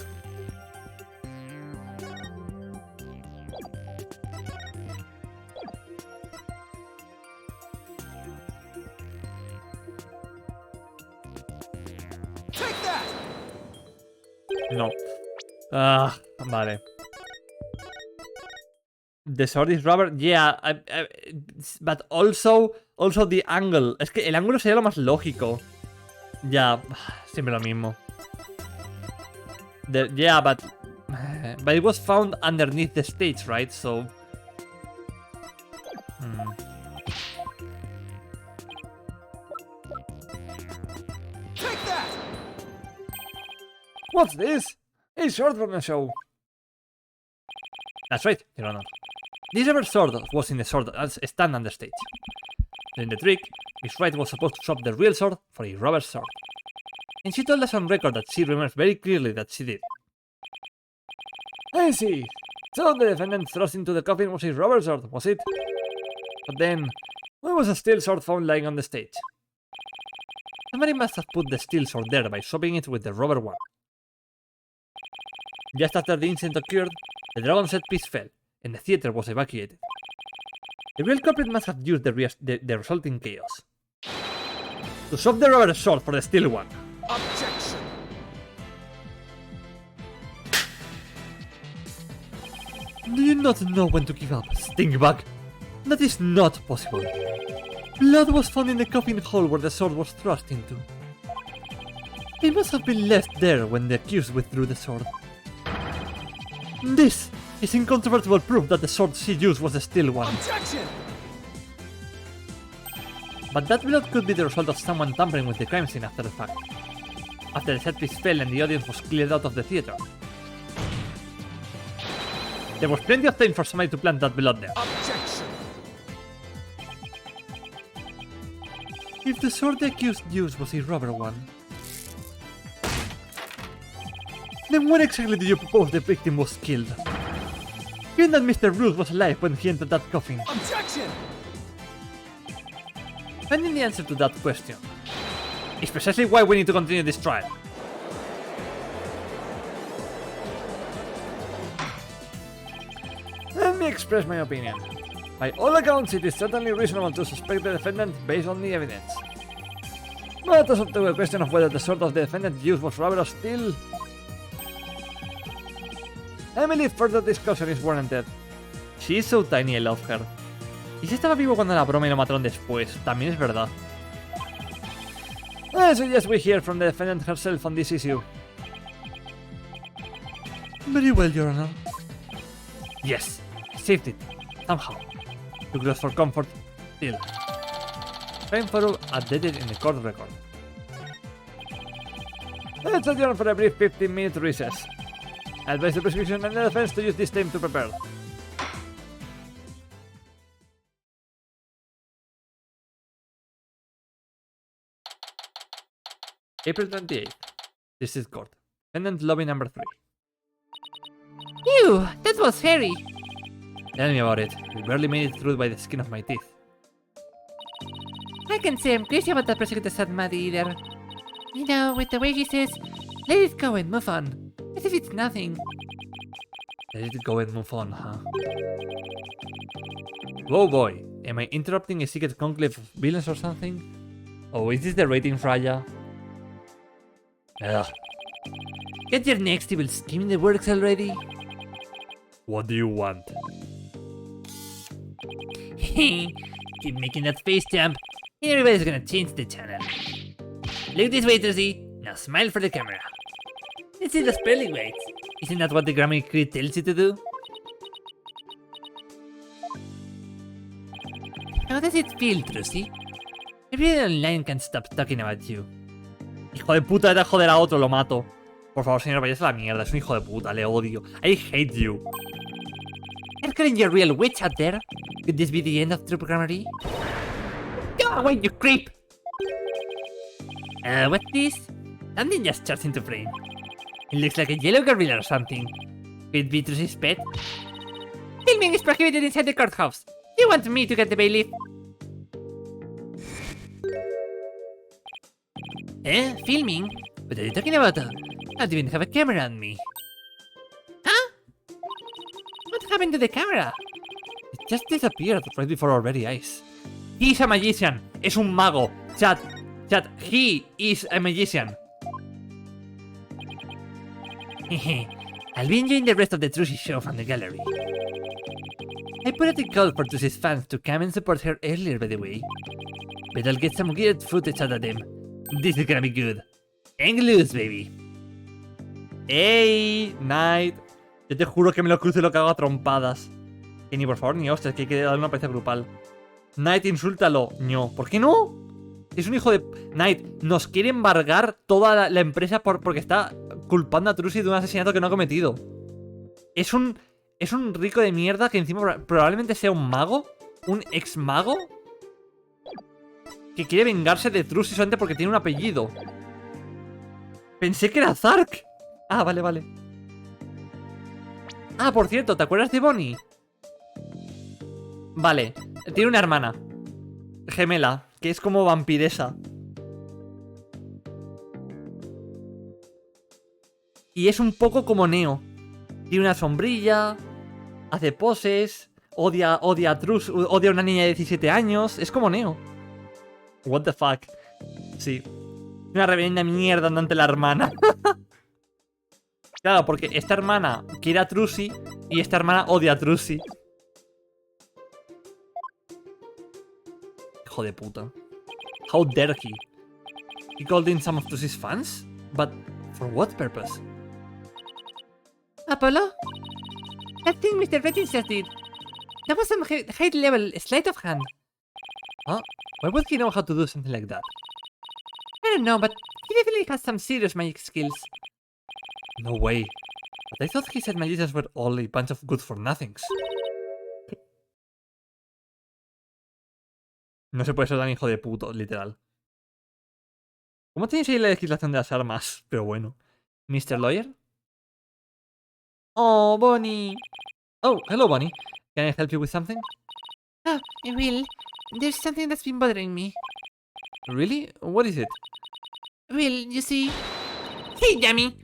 No. Ah, vale. The sword is rubber, yeah, but also the angle. Es que el ángulo sería lo más lógico. Ya, siempre lo mismo. Yeah, but it was found underneath the stage, right? So, Take that! what's this? A sword from the show. That's right, Your Honor. This rubber sword was in the sword stand on the stage. During the trick, Miss Wright was supposed to swap the real sword for a rubber sword. And she told us on record that she remembers very clearly that she did. I see. So the defendant thrust into the coffin was a rubber sword, was it? But then, why was a steel sword found lying on the stage? Somebody must have put the steel sword there by swapping it with the rubber one. Just after the incident occurred, the dragon set piece fell, and the theater was evacuated. The real culprit must have used the resulting chaos to swap the rubber sword for the steel one. Objection! Do you not know when to give up, stinkbag? That is not possible. Blood was found in the coffin hole where the sword was thrust into. It must have been left there when the accused withdrew the sword. This is incontrovertible proof that the sword she used was the steel one. Objection! But that blood could be the result of someone tampering with the crime scene after the fact. After the set piece fell and the audience was cleared out of the theater. There was plenty of time for somebody to plant that blood there. Objection! If the sword the accused used was a rubber one, then when exactly do you propose the victim was killed? Given that Mr. Ruth was alive when he entered that coffin. Objection! Finding the answer to that question is precisely why we need to continue this trial. Let me express my opinion. By all accounts, it is certainly reasonable to suspect the defendant based on the evidence. But as to the question of whether the sword of the defendant used was rubber or steel, I believe further discussion is warranted. She is so tiny, I love her. Y si estaba vivo cuando la broma y lo mataron después, también es verdad. I suggest we hear from the defendant herself on this issue. Very well, Your Honor. Yes, I saved it. Somehow. Too close for comfort. Still. Time photo updated in the court record. Let's adjourn for a brief 15-minute recess. I advise the prosecution and the defense to use this time to prepare. April 28th. District Court. Defendant lobby number 3. Ew, that was hairy. Tell me about it. We barely made it through by the skin of my teeth. I can say I'm crazy about that prosecutor said Maddie either. You know, with the way he says, let it go and move on. As if it's nothing. Let it go and move on, huh? Whoa boy, am I interrupting a secret conclave of villains or something? Oh, is this the rating, Fraya? Ugh. Get your next evil scheme in the works already. What do you want? Keep making that face jump, and everybody's gonna change the channel. Look this way, Trixie. Now smile for the camera. Let's see the spelling right. Isn't that what the grammar grid tells you to do? How does it feel, Trixie? Everyone online can't stop talking about you. Hijo de puta, vete a joder a otro, lo mato. Por favor, señor, vayas a la mierda, es un hijo de puta, le odio. I hate you. You're calling your real witch out there? Could this be the end of true programmery? Go away, you creep! What's this? Something just charged into frame. It looks like a yellow gorilla or something. Could it be Trixie's pet? Filming is prohibited inside the courthouse. You want me to get the bailiff? Filming? What are you talking about? I don't even have a camera on me. Huh? What happened to the camera? It just disappeared right before our very eyes. He's a magician. Es un mago. Chat. He is a magician. I'll be enjoying the rest of the Trilogy show from the gallery. I put out a call for Trish's fans to come and support her earlier, by the way. But I'll get some weird footage out of them. This is gonna be good. Hang loose, baby. ¡Ey! Knight. Yo te juro que me lo cruzo y lo cago a trompadas. Que ni por favor ni hostias, que hay que darle una paliza grupal. Knight, insúltalo. No. ¿Por qué no? Es un hijo de... Knight, nos quiere embargar toda la empresa porque está culpando a Trucy de un asesinato que no ha cometido. Es un rico de mierda que encima probablemente sea un mago. Un ex mago. Que quiere vengarse de Trucy solamente porque tiene un apellido. Pensé que era Zark. Ah, vale, vale. Ah, por cierto, ¿te acuerdas de Bonnie? Vale, tiene una hermana gemela, que es como vampiresa. Y es un poco como Neo. Tiene una sombrilla, hace poses, odia a Trus, odia a una niña de 17 años. Es como Neo. What the fuck. Sí. Una reverenda mierda ante la hermana. Claro, porque esta hermana quiere a Trucy y esta hermana odia a Trucy. Hijo de puta. How dare he? He called in some of Trucy's fans? But for what purpose? Apollo? That thing Mr. Rettins just did. That was some high-level sleight of hand. Huh? Why would he know how to do something like that? I don't know, but he definitely has some serious magic skills. No way. But I thought he said magicians were all a bunch of good-for-nothings. No se puede ser tan hijo de puto, literal. ¿Cómo tenéis ahí la legislación de las armas? Pero bueno. ¿Mr. Lawyer? Oh, Bonnie. Oh, hello, Bonnie. Can I help you with something? Oh, Will, there's something that's been bothering me. Really? What is it? Will, you see... Hey, dummy!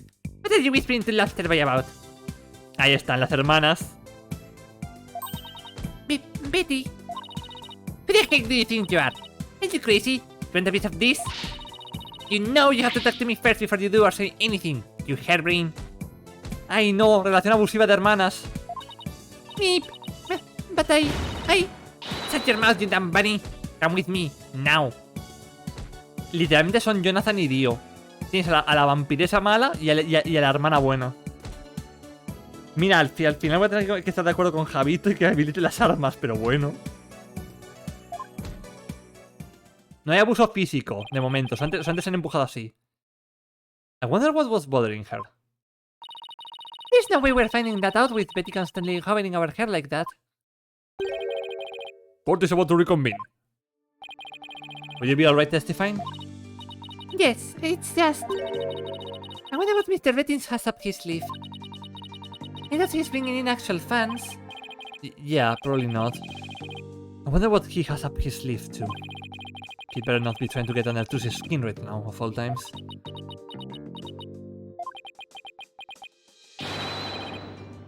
What are you whispering to Lobsterboy about? Ahí están las hermanas. Betty? Who the heck do you think you are? Are you crazy? Want a piece of this? You know you have to talk to me first before you do or say anything, you hairbrain. Ay, no, relación abusiva de hermanas. Meep. But I... Shut your mouth, you damn bunny. Come with me, now. Literalmente son Jonathan y Dio. Tienes a la vampiresa mala y a la hermana buena. Mira, al final voy a tener que estar de acuerdo con Javito y que habilite las armas, pero bueno. No hay abuso físico, de momento. Antes se han empujado así. I wonder what was bothering her. There's no way we're finding that out with Betty constantly hovering our hair like that. Court is about to reconvene. Will you be alright testifying? Yes, it's just... I wonder what Mr. Rettins has up his sleeve. I thought he's bringing in actual fans. Yeah, probably not. I wonder what he has up his sleeve too. He better not be trying to get under Trucy's skin right now, of all times.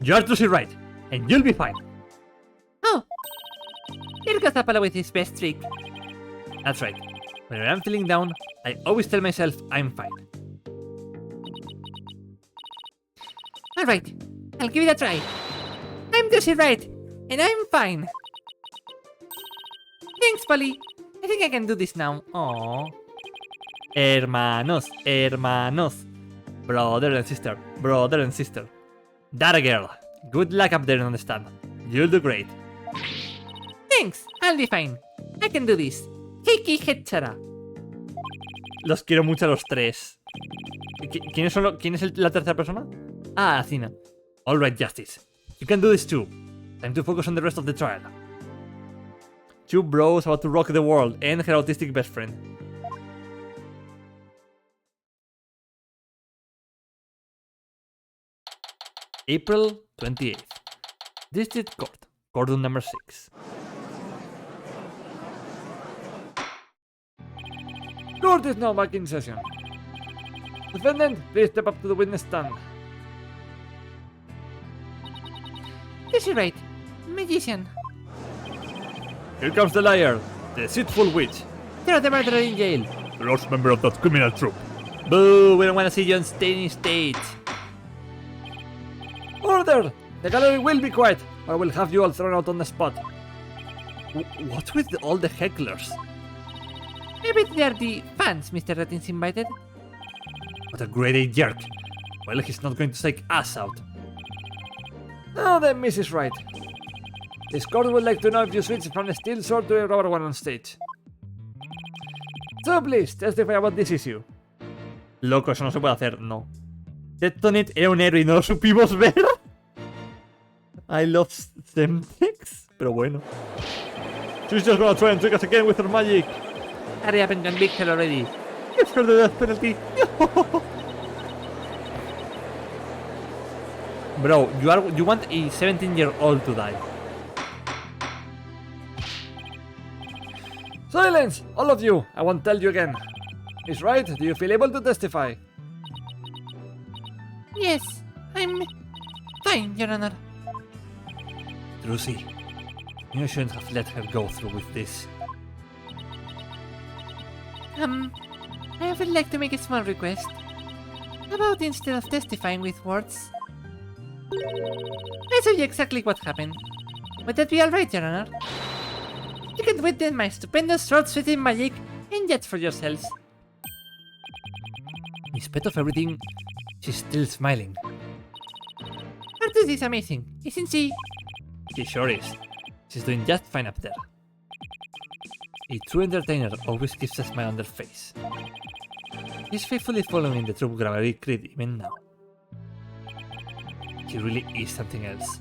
You're Trucy right, and you'll be fine. Oh! Here goes Apollo with his best trick. That's right. Whenever I'm feeling down, I always tell myself I'm fine. Alright, I'll give it a try. I'm Trucy right, and I'm fine. Thanks, Polly. I think I can do this now. Aww. Hermanos, hermanos. Brother and sister, brother and sister. That a girl. Good luck up there on the stand. You'll do great. Thanks, I'll be fine. I can do this. Kiki Hetchara. Los quiero mucho a los tres. ¿Quién es la tercera persona? Ah, Athena. Alright, Justice. You can do this too. Time to focus on the rest of the trial. Two bros about to rock the world and her autistic best friend. April 28th. District Court. Cordon number 6. Court is now back in session. Defendant, please step up to the witness stand. Trucy right. Magician. Here comes the liar, the deceitful witch. Throw the murderer in jail. The last member of that criminal troupe. Boo, we don't want to see you on any stage. Order! The gallery will be quiet, or I will have you all thrown out on the spot. What with all the hecklers? Maybe they're the fans Mr. Ratins invited. What a grade A jerk. Well, he's not going to take us out. Now then, Mrs. Wright. This court would like to know if you switched from a steel sword to a rubber one on stage. So please, testify about this issue. Loco, eso no se puede hacer, no. Tectonet era un héroe y no lo supimos ver. I love Semtex, pero bueno. She's just gonna try and trick us again with her magic. Hurry up and convict her already. Give her the death penalty. Bro, you want a 17-year-old to die. Silence, all of you. I won't tell you again. Miss Wright, do you feel able to testify? Yes, I'm fine, Your Honor. Druzy, you shouldn't have let her go through with this. I would like to make a small request. How about instead of testifying with words, I tell you exactly what happened. Would that be alright, Your Honor? You can witness my stupendous sword-switching magic and judge for yourselves. In spite of everything, she's still smiling. Artus is amazing, isn't she? She sure is. She's doing just fine up there. A true entertainer always keeps a smile on their face. She's faithfully following the troop gravity creed even now. She really is something else.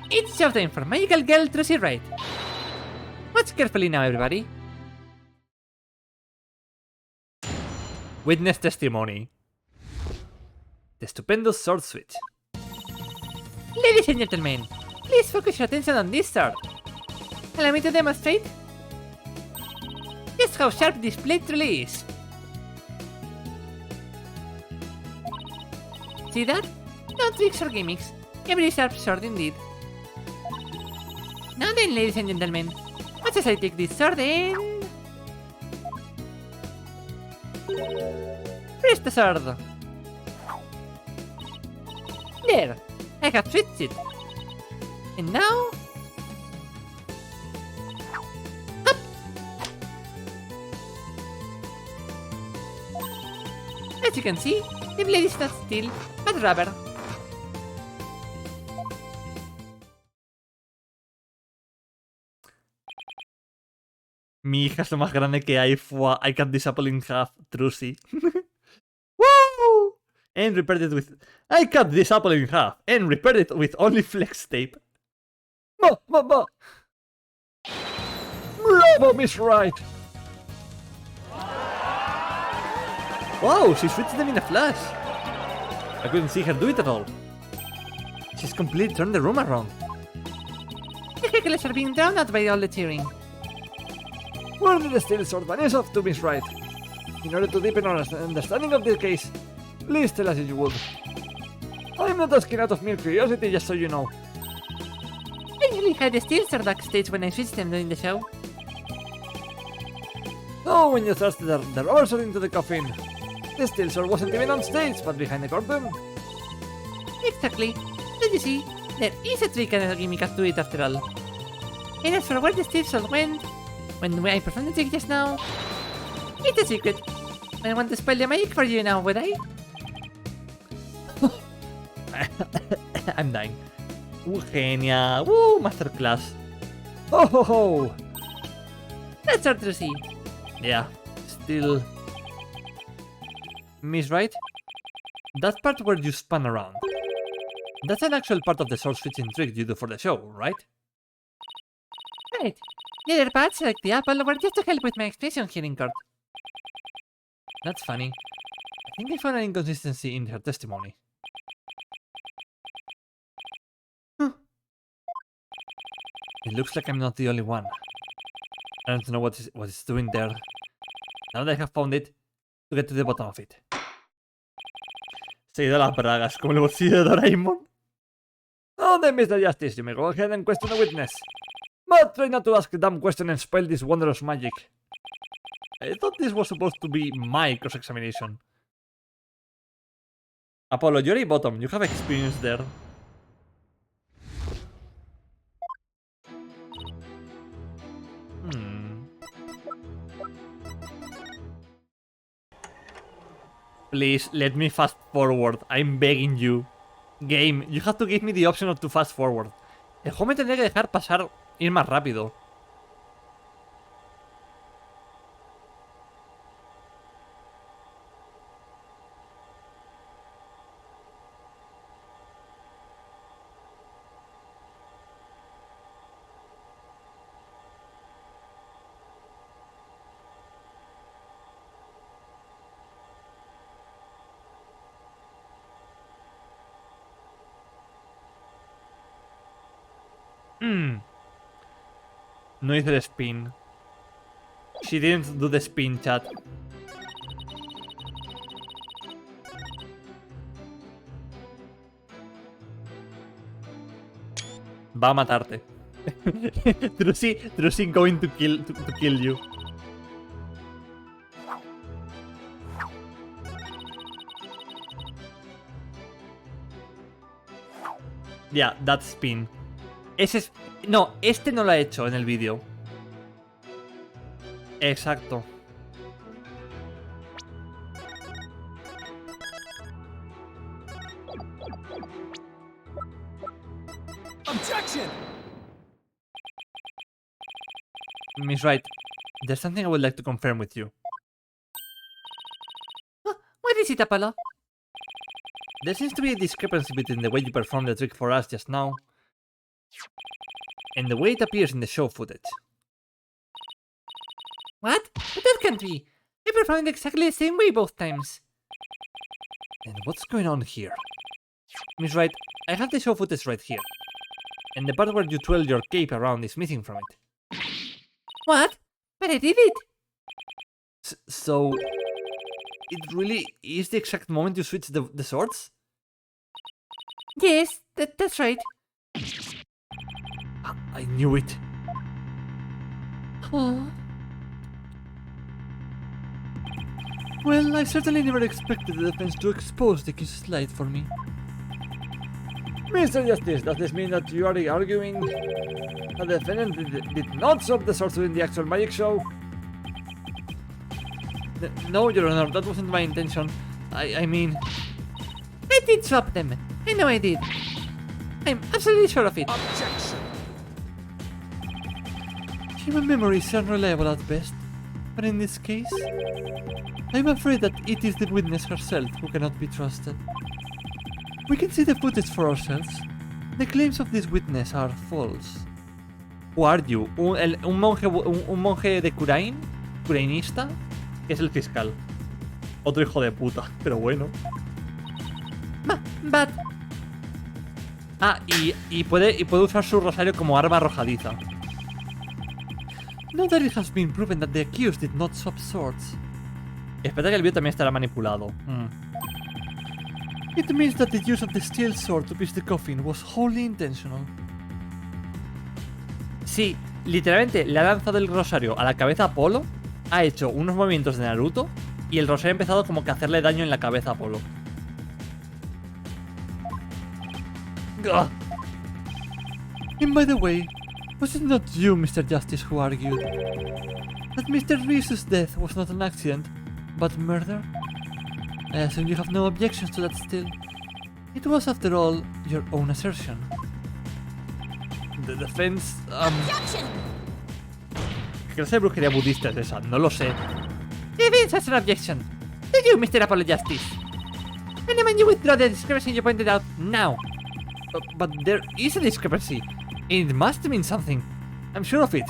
It's showtime for Magical Girl Trilogy Wright. Watch carefully now, everybody. Witness testimony. The stupendous sword switch. Ladies and gentlemen, please focus your attention on this sword. Allow me to demonstrate just how sharp this blade truly is. See that? No tricks or gimmicks. A very sharp sword indeed. Now then, ladies and gentlemen, watch as I take this sword and press the sword. There, I have switched it. And now, up. As you can see, the blade is not steel, but rubber. Mi hija es lo más grande que hay. Fua, I cut this apple in half. Druzy. Woo! And repaired it with... I cut this apple in half and repaired it with only flex tape. Bravo, Miss Wright! Wow, she switched them in a flash. I couldn't see her do it at all. She's completely turned the room around. The hecklers are being drowned out by all the cheering. Where did the steel sword vanish off to, Miss Wright? In order to deepen our understanding of this case, please tell us if you would. I'm not asking out of mere curiosity, just so you know. I usually had the steel sword backstage when I switched them during the show. So, when you thrust the rubber sword into the coffin, the steel sword wasn't even on stage, but behind the curtain. Exactly. Did you see? There is a trick and a gimmick to it after all. And as for where the steel sword went, when I performed the trick just now, it's a secret. I want to spoil the magic for you now, would I? I'm dying. Genia. Woo, masterclass. Oh ho ho. That's hard to see. Yeah, still. Miss Wright? That part where you spun around. That's an actual part of the sword switching trick you do for the show, right? Right. The other parts, like the apple, were just to help with my expression here in court. That's funny. I think I found an inconsistency in her testimony. It looks like I'm not the only one. I don't know what it's doing there. Now that I have found it, to get to the bottom of it. Se ha ido a las bragas, como el bolsillo de Doraemon. Oh, then, Mr. Justice, you may go ahead and question the witness. But try not to ask a dumb question and spoil this wondrous magic. I thought this was supposed to be my cross-examination. Apollo, you're a bottom. You have experience there. Please, let me fast forward. I'm begging you. Game, you have to give me the option of to fast forward. El juego me tendría que dejar pasar, ir más rápido. No hice el spin. She didn't do the spin, chat. Va a matarte. Trucy going to kill you. Yeah, that spin. Ese es... No, este no lo ha hecho en el vídeo. Exacto. Objection! Miss Wright, there's something I would like to confirm with you. What is it, Apollo? There seems to be a discrepancy between the way you performed the trick for us just now and the way it appears in the show footage. What? But that can't be. I performed exactly the same way both times. And what's going on here? Miss Wright, I have the show footage right here. And the part where you twirl your cape around is missing from it. What? But I did it. So... It really is the exact moment you switch the swords? Yes, that's right. I knew it. Oh. Well, I certainly never expected the defense to expose the accused light for me. Mr. Justice, does this mean that you are arguing that the defendant did not swap the swords in the actual magic show? No, Your Honor, that wasn't my intention. I mean... I did swap them. I know I did. I'm absolutely sure of it. Objection! Human memory is unreliable at best, but in this case, I'm afraid that it is the witness herself who cannot be trusted. We can see the footage for ourselves. The claims of this witness are false. Who are you? ¿Un monje de Curain? ¿Curainista? Que es el fiscal. Otro hijo de puta, pero bueno. But... Ah, y puede usar su rosario como arma arrojadiza. Now that it has been proven that the accused did not swap swords, Espera que el vídeo también estará manipulado. it means that the use of the steel sword to pierce the coffin was wholly intentional. Sí, literalmente le ha lanzado el rosario a la cabeza a Apolo, ha hecho unos movimientos de Naruto y el rosario ha empezado como que a hacerle daño en la cabeza a Apolo. Ugh. And by the way, was it not you, Mr. Justice, who argued that Mr. Reese's death was not an accident, but murder? I assume you have no objections to that still. It was, after all, your own assertion. The defense... Objection! ¿Qué clase de brujería budista es esa? No lo sé. Defense has an objection. To you, Mr. Apollo Justice. I demand you withdraw the discrepancy you pointed out now. But there is a discrepancy. It must mean something. I'm sure of it.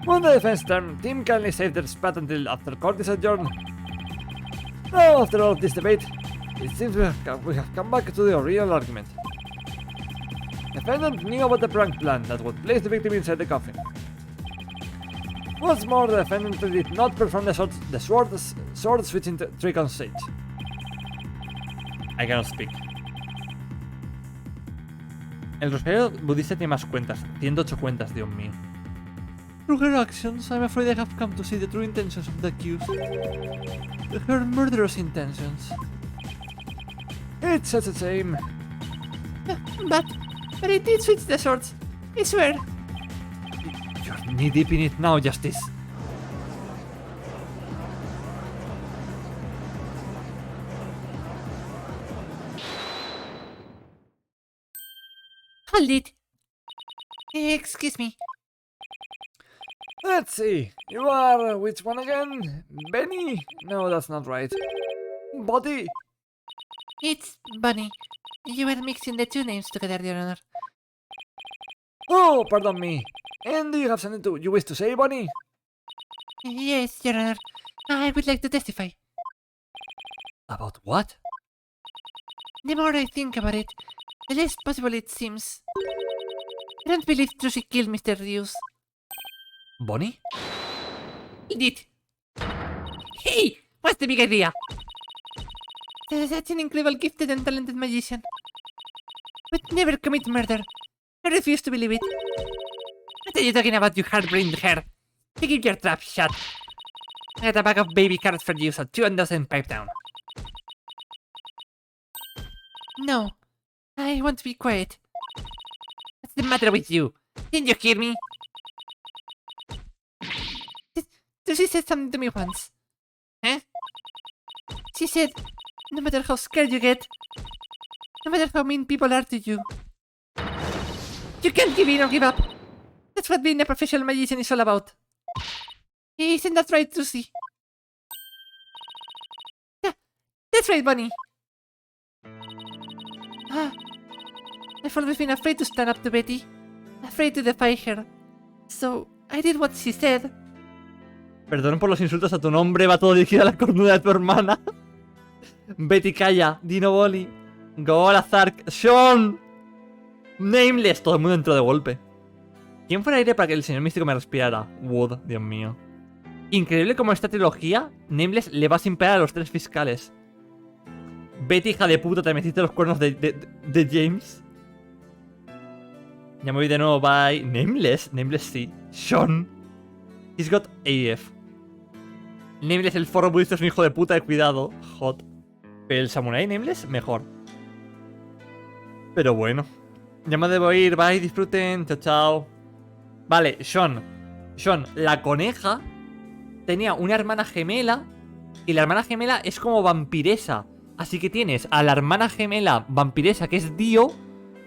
Won't the defense team kindly save their spat until after court is adjourned? Now, after all of this debate, it seems we have come back to the original argument. Defendant knew about the prank plan that would place the victim inside the coffin. What's more, the defendant did not perform the sword switching trick on stage. I cannot speak. El rosario budista tiene más cuentas. 108 cuentas, Dios mío. Through her actions, I'm afraid I have come to see the true intentions of the accused. Her murderous intentions. It's such a shame. But it did switch the swords. I swear. You're knee deep in it now, Justice. Hold it. Excuse me. Let's see. You are which one again? Benny? No, that's not right. Buddy? It's Bunny. You were mixing the two names together, Your Honor. Oh, pardon me. And do you have something you wish to say, Bunny? Yes, Your Honor. I would like to testify. About what? The more I think about it, the less possible it seems. I don't believe Trilogy killed Mr. Rios. Bunny? He did. Hey! What's the big idea? Such an incredible gifted and talented magician. Would never commit murder. I refuse to believe it. What are you talking about, you hard-brained hair? To keep your trap shut. I got a bag of baby carrots for you, so chew on those and pipe down. No. I want to be quiet. What's the matter with you? Didn't you hear me? She said something to me once. Huh? She said, no matter how scared you get, no matter how mean people are to you, you can't give in or give up. That's what being a professional magician is all about. Isn't that right, Lucy? Yeah, that's right, Bunny. I've always been afraid to stand up to Betty, afraid to defy her. So, I did what she said. Perdón por los insultos a tu nombre, va todo dirigido a la cornuda de tu hermana. Betty, calla. Dino Bolly. Gola, Zark. Sean. Nameless. Todo el mundo entró de golpe. ¿Quién fuera aire para que el señor místico me respirara? Wood, Dios mío. Increíble como esta trilogía, Nameless le va sin parar a los tres fiscales. Betty, hija de puta, te metiste los cuernos de James. Ya me voy de nuevo, bye. Nameless sí. Sean. He's got AF. Nameless, el forro budista, es un hijo de puta, de cuidado. Hot. Pero el samurai Nameless, mejor. Pero bueno. Ya me debo ir, bye, disfruten. Chao, chao. Vale, Sean, la coneja tenía una hermana gemela. Y la hermana gemela es como vampiresa. Así que tienes a la hermana gemela vampiresa, que es Dio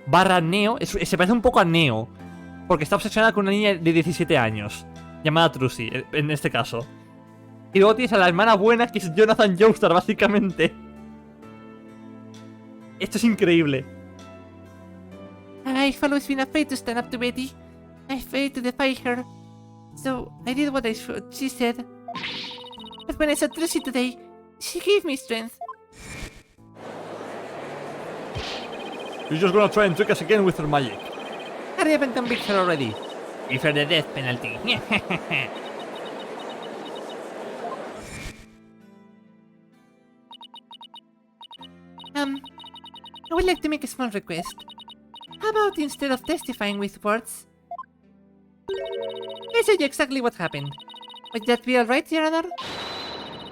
barra Neo. Se parece un poco a Neo, porque está obsesionada con una niña de 17 años llamada Trucy, en este caso. Y luego tienes a la hermana buena, que es Jonathan Joestar, básicamente. Esto es increíble. I've always been afraid to stand up to Betty. Afraid to defy her. So, I did what she said. But when I saw Trucy today, she gave me strength. You're just gonna try and trick us again with her magic. Hurry up and convict her already. Give her the death penalty. I would like to make a small request. How about instead of testifying with words, I tell you exactly what happened. Would that be alright, Your Honor?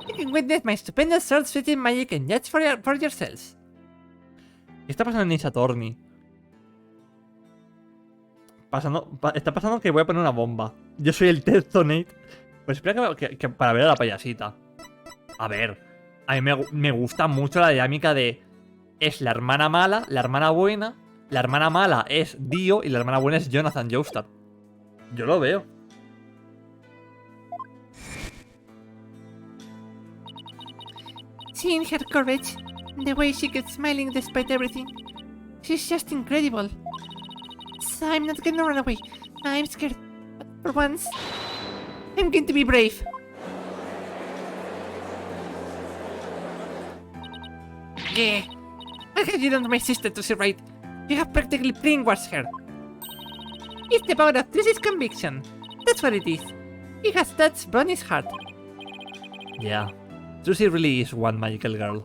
You can witness my stupendous sword-switching magic and judge for yourselves. ¿Qué está pasando en Ninja Attorney? Está pasando que voy a poner una bomba. Yo soy el Nate. Pues espera que para ver a la payasita. A ver, a mí me gusta mucho la dinámica de... Es la hermana mala, la hermana buena. La hermana mala es Dio y la hermana buena es Jonathan Joestar. Yo lo veo. Seeing her courage, the way she keeps smiling despite everything, she's just incredible. So I'm not gonna run away. I'm scared. But for once, I'm going to be brave. Yeah. Why have you done to my sister to see right? You have practically brainwashed her. It's the power of Trucy's conviction. That's what it is. It has touched Bonnie's heart. Yeah. Trucy really is one magical girl.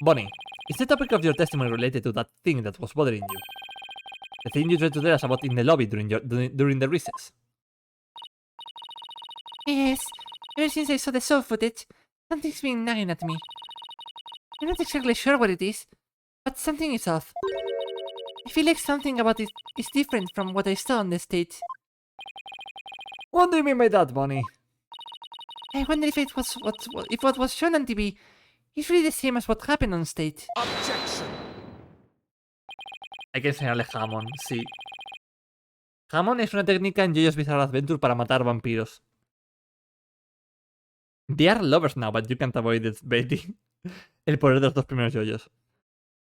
Bonnie, is the topic of your testimony related to that thing that was bothering you? The thing you tried to tell us about in the lobby during the recess? Yes, ever since I saw the soul footage, something's been nagging at me. I'm not exactly sure what it is, but something is off. I feel like something about it is different from what I saw on the stage. What do you mean by that, Bonnie? I wonder if what was shown on TV is really the same as what happened on stage. Objection! Hay que enseñarle Hammond, sí. Hammond es una técnica en JoJo's Bizarre Adventure para matar vampiros. They are lovers now, but you can't avoid it, Betty. El poder de los dos primeros JoJo's.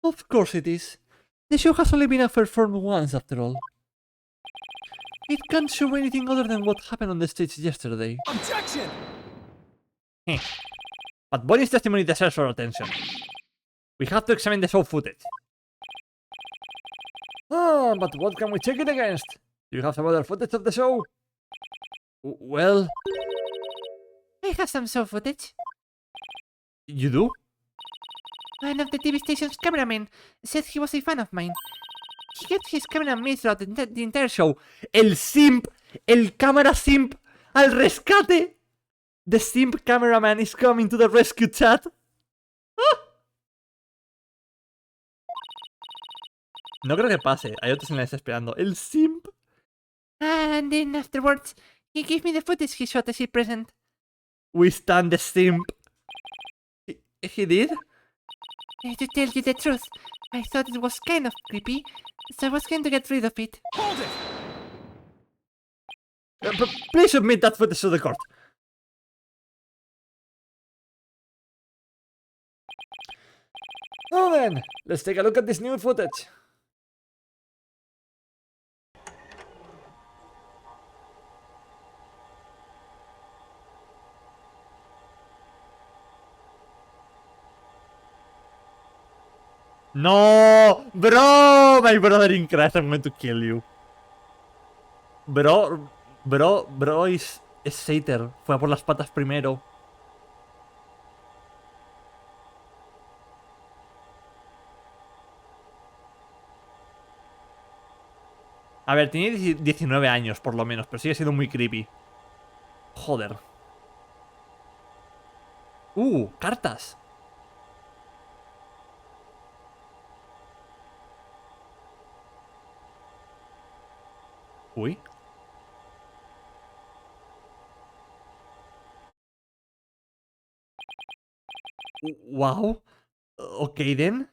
Of course it is. The show has only been performed once, after all. It can't show anything other than what happened on the stage yesterday. Objection! But Bonnie's testimony deserves our attention. We have to examine the show footage. Ah, but what can we check it against? Do you have some other footage of the show? Well, I have some show footage. you do? One of the TV station's cameramen said he was a fan of mine. He kept his camera on me throughout the entire show. El simp, el cámara simp, al rescate. The simp cameraman is coming to the rescue, chat. ¡Ah! No creo que pase, hay otros en la lista esperando. El simp. And then afterwards, he gave me the footage he shot as a present. We stand the simp. He did? To tell you the truth, I thought it was kind of creepy, so I was going to get rid of it. Hold it! Please submit that footage to the court. Now then, let's take a look at this new footage. No, bro, my brother in Christ, I'm going to kill you. Bro es Sater. Fue a por las patas primero. A ver, tiene 19 años por lo menos, pero sigue siendo muy creepy. Joder. Cartas. Uy. Wow. Ok, then.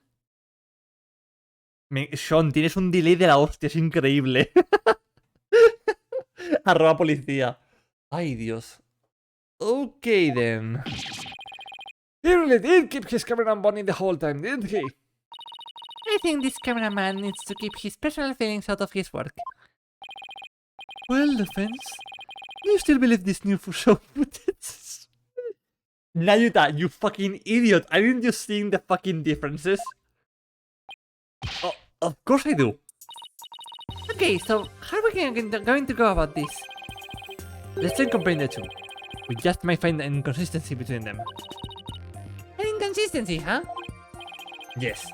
Sean, tienes un delay de la hostia, es increíble. Arroba policía. Ay, Dios. Ok, then. He really did keep his camera on Bonnie the whole time, didn't he? I think this cameraman needs to keep his personal feelings out of his work. Well, defense. Do you still believe this new show footage? Nayuta, you fucking idiot. Aren't you seeing the fucking differences? Oh, of course I do. Okay, so how are we going to go about this? Let's try and compare the two. We just might find an inconsistency between them. An inconsistency, huh? Yes.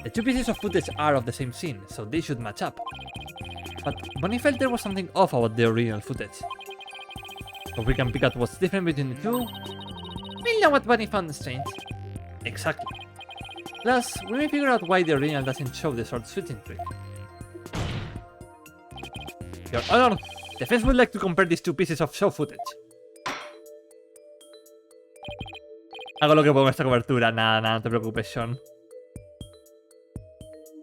The two pieces of footage are of the same scene, so they should match up. But Bonnie felt there was something off about the original footage. So we can pick out what's different between the two. We'll know what Bunny found strange. Exactly. Plus, we may figure out why the original doesn't show the sword switching trick. Your Honor, defense would like to compare these two pieces of show footage. Hago lo que puedo en esta cobertura. Nada, no te preocupes, Sean.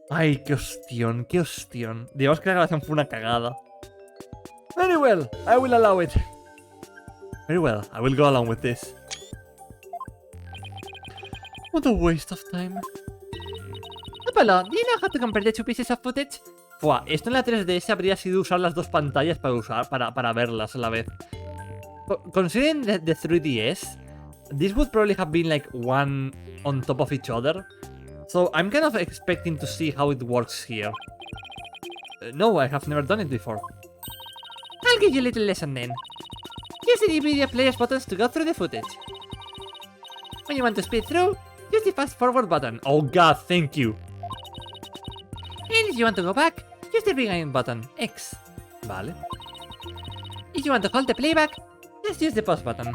Ay, qué hostión, qué hostión. Digamos que la grabación fue una cagada. Very well, I will allow it. Very well, I will go along with this. What a waste of time. Apollo, do you know how to compare the two pieces of footage? Fua, esto en la 3DS habría sido usar las dos pantallas para verlas a la vez. Considering the 3DS, this would probably have been like one on top of each other. So I'm kind of expecting to see how it works here. No, I have never done it before. I'll give you a little lesson then. Use the video player's buttons to go through the footage. When you want to speed through, use the fast forward button. Oh god, thank you. And if you want to go back, use the rewind button, X. Vale. If you want to hold the playback, just use the pause button.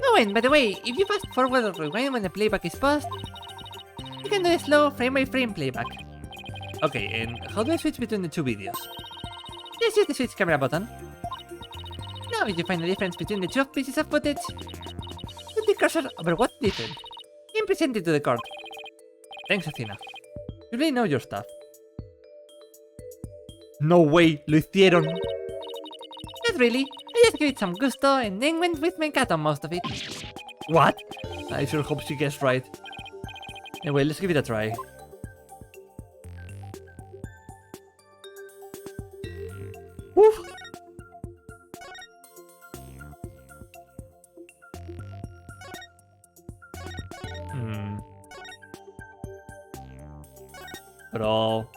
Oh, and by the way, if you fast forward or rewind when the playback is paused, you can do a slow frame-by-frame playback. Okay, and how do I switch between the two videos? Just use the switch camera button. Now if you find the difference between the two pieces of footage, put the cursor over what's different and present it to the court. Thanks, Athena. You really know your stuff. No way, lo hicieron. Not really. I just gave it some gusto and then went with my cat on most of it. What? I sure hope she gets right. Anyway, let's give it a try. Woof. Bro.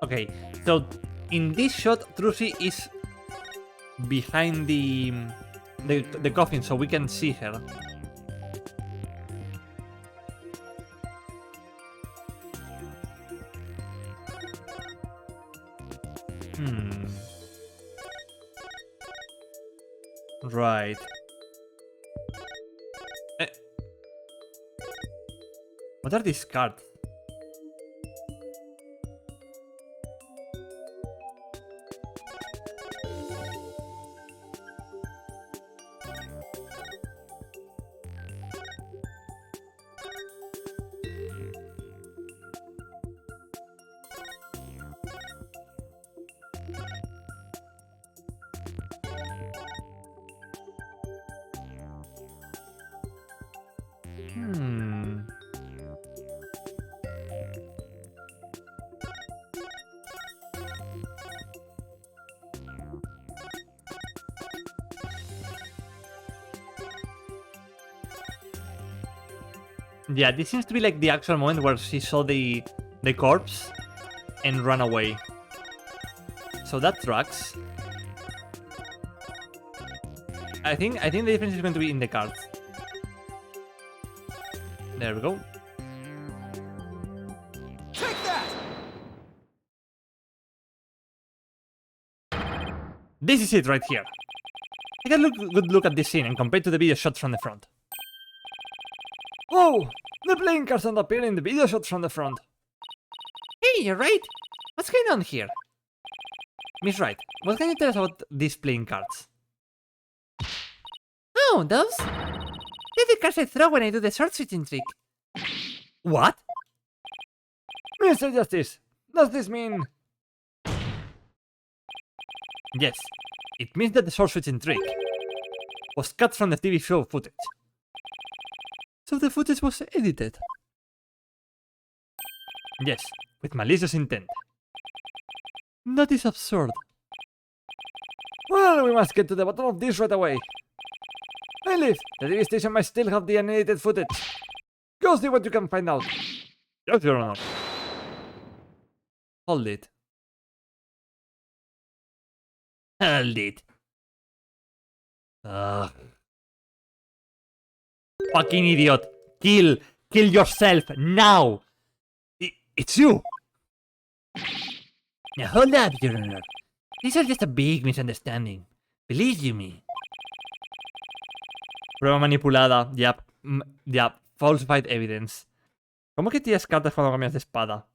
Okay, so in this shot, Trilogy is behind the coffin, so we can see her. Right. What are these cards? Yeah, this seems to be like the actual moment where she saw the corpse and ran away. So that tracks. I think the difference is going to be in the cards. There we go. Take that! This is it right here. Take a good look at this scene and compare it to the video shots from the front. Oh, the playing cards don't appear in the video shots from the front. Hey, you're right. What's going on here? Miss Wright, what can you tell us about these playing cards? Oh, those? They're the cards I throw when I do the sword switching trick. What? Mr. Justice, does this mean... Yes, it means that the sword switching trick was cut from the TV show footage. So the footage was edited. Yes, with malicious intent. That is absurd. Well, we must get to the bottom of this right away. I live. The TV station might still have the unedited footage. Go see what you can find out. Yes, Your Honor. Hold it. Hold it. Ugh. Fucking idiot. Kill yourself now. It's you. Now hold up, Your Honor. These are just a big misunderstanding. Believe you me. Prueba manipulada. Yep. Yep. Falsified evidence. ¿Cómo que tiras cartas cuando cambias de espada?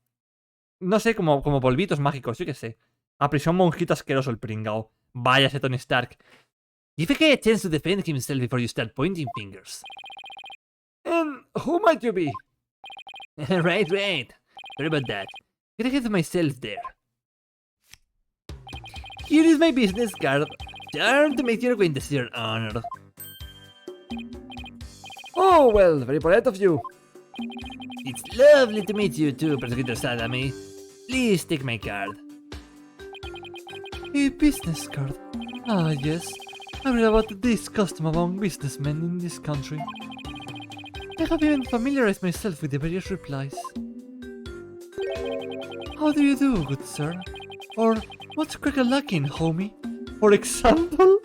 No sé, como polvitos mágicos, yo qué sé. A prisión monjito asqueroso el pringao. Váyase, Tony Stark. Give a guy a chance to defend himself before you start pointing fingers. And who might you be? right. Sorry about that. Get ahead of myself there. Here is my business card. Time to make your acquaintance, Your Honor. Oh, well, very polite of you. It's lovely to meet you too, Prosecutor Sadami. Please take my card. A business card. Ah, yes. I read about this custom among businessmen in this country. I have even familiarized myself with the various replies. How do you do, good sir? Or, what's crack-a-lackin', homie? For example?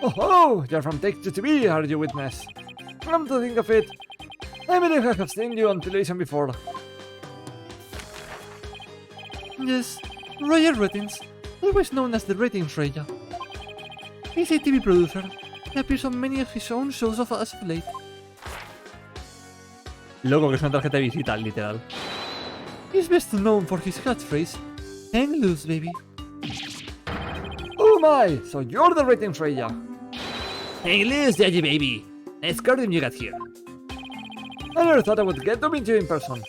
Oh, you're from Take-Two TV, are you, witness? Come to think of it, I believe I have seen you on television before. Yes, Roger Rettins. always known as the Ratings Raja. He's a TV producer and appears on many of his own shows as of late. Loco, que es una tarjeta de visita, literal. He's best known for his catchphrase, hang loose, baby. Oh my! So you're the Ratings Raja. Hey, loose, Daddy baby. Nice garden you got here. I never thought I would get to meet you in person.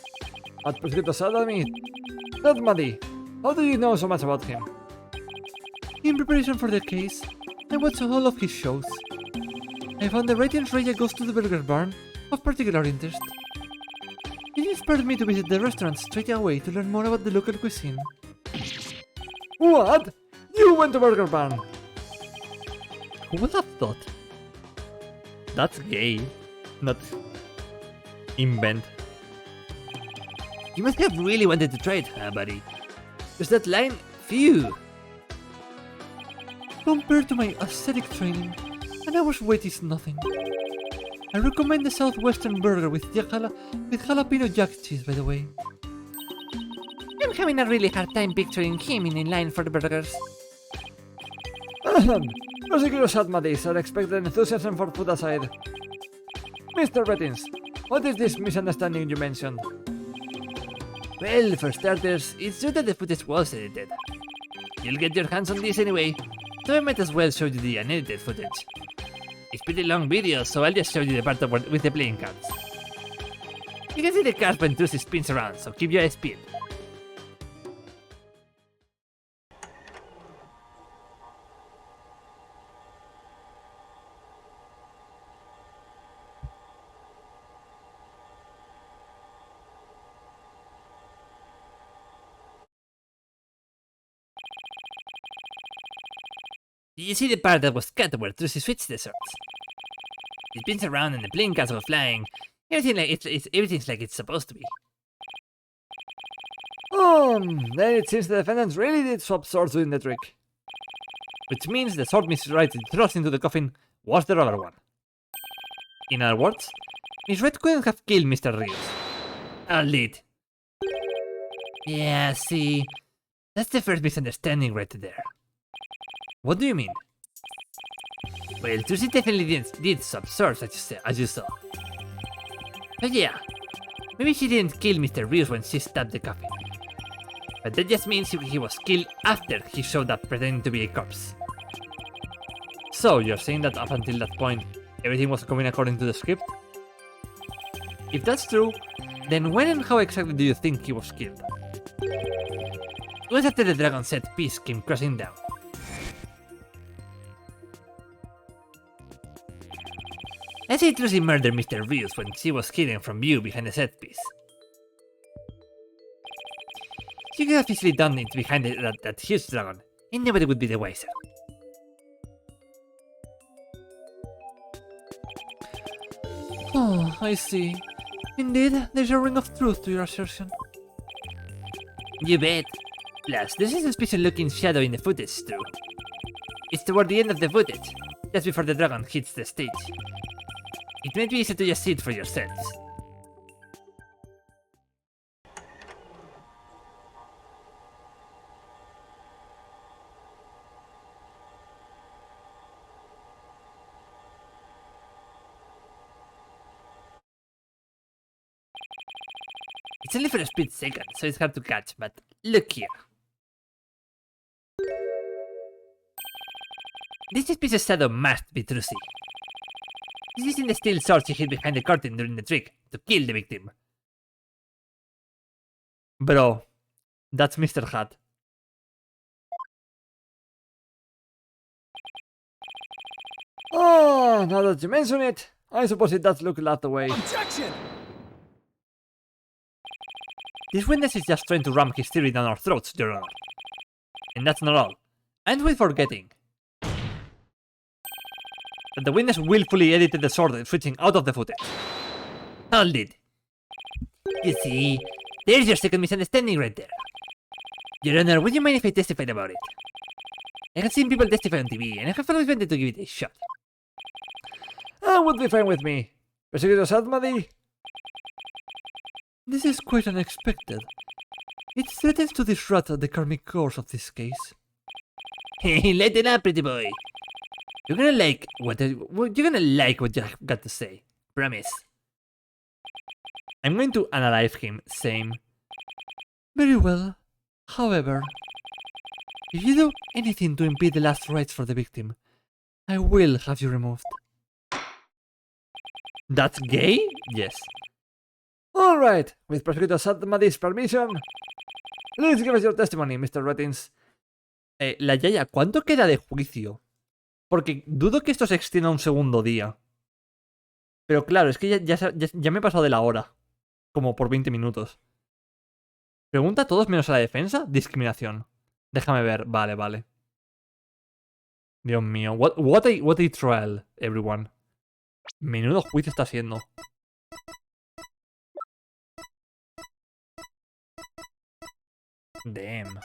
But Proscrito said to me, "That Muddy, how do you know so much about him?" In preparation for the case, I watched all of his shows. I found the Ratings Raja Goes to the Burger Barn of particular interest. It inspired me to visit the restaurant straight away to learn more about the local cuisine. What? You went to Burger Barn? Who would have thought? That's gay. Not invent. You must have really wanted to try it, huh, buddy? Because that line, phew. Compared to my aesthetic training, an hour's wait is nothing. I recommend the Southwestern Burger with jalapeno jack cheese, by the way. I'm having a really hard time picturing him in line for the burgers. Prosecutor Sadmadis are expecting enthusiasm for food aside. Mr. Bettins, what is this misunderstanding you mentioned? Well, for starters, it's true that the footage was edited. You'll get your hands on this anyway, so I might as well show you the unedited footage. It's pretty long video, so I'll just show you the part with the playing cards. You can see the cards when Trucy spins around, so keep your eyes peeled. Did you see the part that was cut where Trucy switched the swords? It spins around and the playing cards go flying. Everything's like it's supposed to be. Then it seems the defendants really did swap swords doing the trick. Which means the sword Miss Wright thrust into the coffin was the other one. In other words, Miss Wright couldn't have killed Mr. Rios. I'll lead. Yeah, see, that's the first misunderstanding right there. What do you mean? Well, Trucy definitely did swap swords, as you saw. But yeah, maybe she didn't kill Mr. Rios when she stabbed the coffin. But that just means he was killed after he showed up pretending to be a corpse. So, you're saying that up until that point, everything was going according to the script? If that's true, then when and how exactly do you think he was killed? It was after the dragon set piece came crashing down. I say Trucy murdered Mr. Rios when she was hidden from view behind the set piece. She could have easily done it behind that huge dragon, and nobody would be the wiser. Oh, I see. Indeed, there's a ring of truth to your assertion. You bet. Plus, there's a suspicious looking shadow in the footage too. It's toward the end of the footage, just before the dragon hits the stage. It might be easy to just see it for yourselves. It's only for a split second, so it's hard to catch, but look here. This suspicious shadow must be Trucy. He's using the steel sword she hid behind the curtain during the trick to kill the victim. Bro, that's Mr. Hat. Oh, now that you mention it, I suppose it does look that way. Objection! This witness is just trying to ram his theory down our throats, Your Honor. And that's not all. Aren't we forgetting that the witness willfully edited the sword switching out of the footage? Hold it. You see, there's your second misunderstanding right there. Your Honor, would you mind if I testified about it? I have seen people testify on TV, and I have always wanted to give it a shot. That would be fine with me. Prosecutor Sadmadi? This is quite unexpected. It threatens to disrupt the karmic course of this case. Hey, let it up, pretty boy. You're gonna like what I've got to say. Promise. I'm going to analyze him. Same. Very well. However, if you do anything to impede the last rites for the victim, I will have you removed. That's gay? Yes. Alright, with Prosecutor Satmady's permission, please give us your testimony, Mr. Rettins. La Yaya, ¿cuánto queda de juicio? Porque dudo que esto se extienda un segundo día. Pero claro, es que ya me he pasado de la hora. Como por 20 minutos. Pregunta a todos menos a la defensa. Discriminación. Déjame ver. Vale, vale. Dios mío. What a trial, everyone. Menudo juicio está siendo. Damn.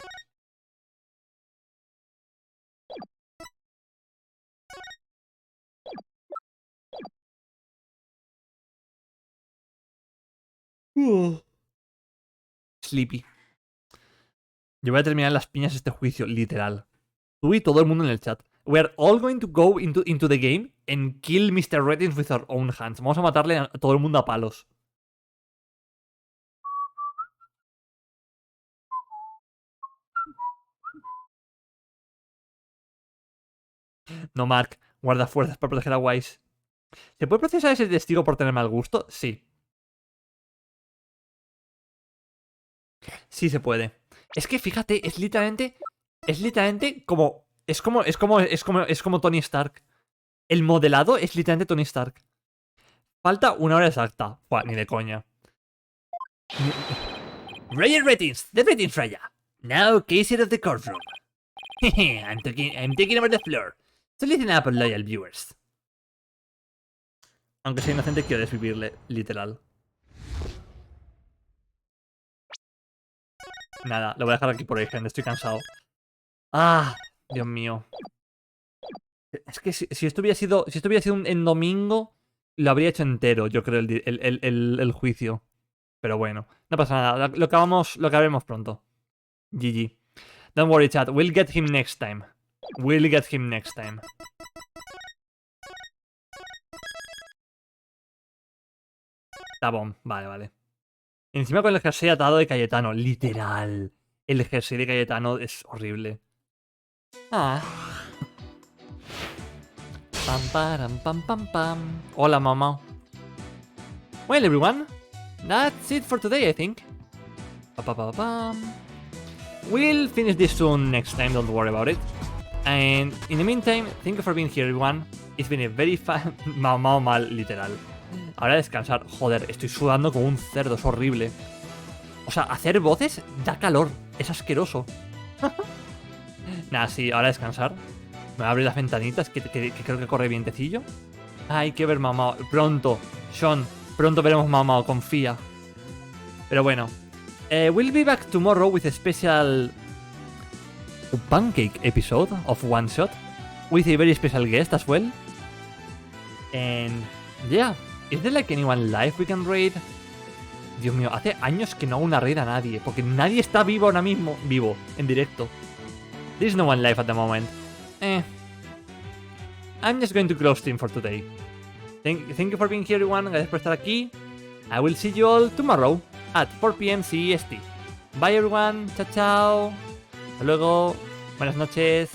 Sleepy. Yo voy a terminar las piñas este juicio, literal. Tú y todo el mundo en el chat. We're all going to go into the game and kill Mr. Rettins with our own hands. Vamos a matarle a todo el mundo a palos. No, Mark. Guarda fuerzas para proteger a Wise. ¿Se puede procesar a ese testigo por tener mal gusto? Sí. Sí se puede. Es que fíjate, es literalmente como... Es como Tony Stark. El modelado es literalmente Tony Stark. Falta una hora exacta. Buah, ni de coña. Roger Rettins, the Rettins Raya. Now, case it of the courtroom. I'm taking over the floor. So listen up, loyal viewers. Aunque sea inocente, quiero desvivirle, literal. Nada, lo voy a dejar aquí por ahí, gente. Estoy cansado. Ah, Dios mío. Es que si esto hubiera sido en domingo, lo habría hecho entero, yo creo, el juicio. Pero bueno, no pasa nada. Lo acabemos pronto. GG. Don't worry, chat. We'll get him next time. We'll get him next time. Tabón. Vale, vale. Encima con el jersey atado de Cayetano. Literal. El jersey de Cayetano es horrible. Ah. Pam, param, pam, pam, pam. Hola, mamá. Well, everyone. That's it for today, I think. Pa, pa, pa, pam. We'll finish this soon next time, don't worry about it. And in the meantime, thank you for being here, everyone. It's been a very fun... mal, literal. Ahora a descansar. Joder, estoy sudando como un cerdo, es horrible. O sea, hacer voces da calor. Es asqueroso. Nada, sí, ahora a descansar. Me voy a abrir las ventanitas, que creo que corre vientecillo. Hay que ver Mamao. Pronto, Sean, pronto veremos Mamao, confía. Pero bueno. We'll be back tomorrow with a special pancake episode of One Shot. With a very special guest as well. And yeah. Is there like anyone live we can raid? Dios mío, hace años que no hago una raid a nadie. Porque nadie está vivo ahora mismo. Vivo, en directo. There is no one live at the moment. I'm just going to close stream for today. Thank you for being here, everyone. Gracias por estar aquí. I will see you all tomorrow at 4 p.m. CEST. Bye, everyone. Chao, chao. Hasta luego. Buenas noches.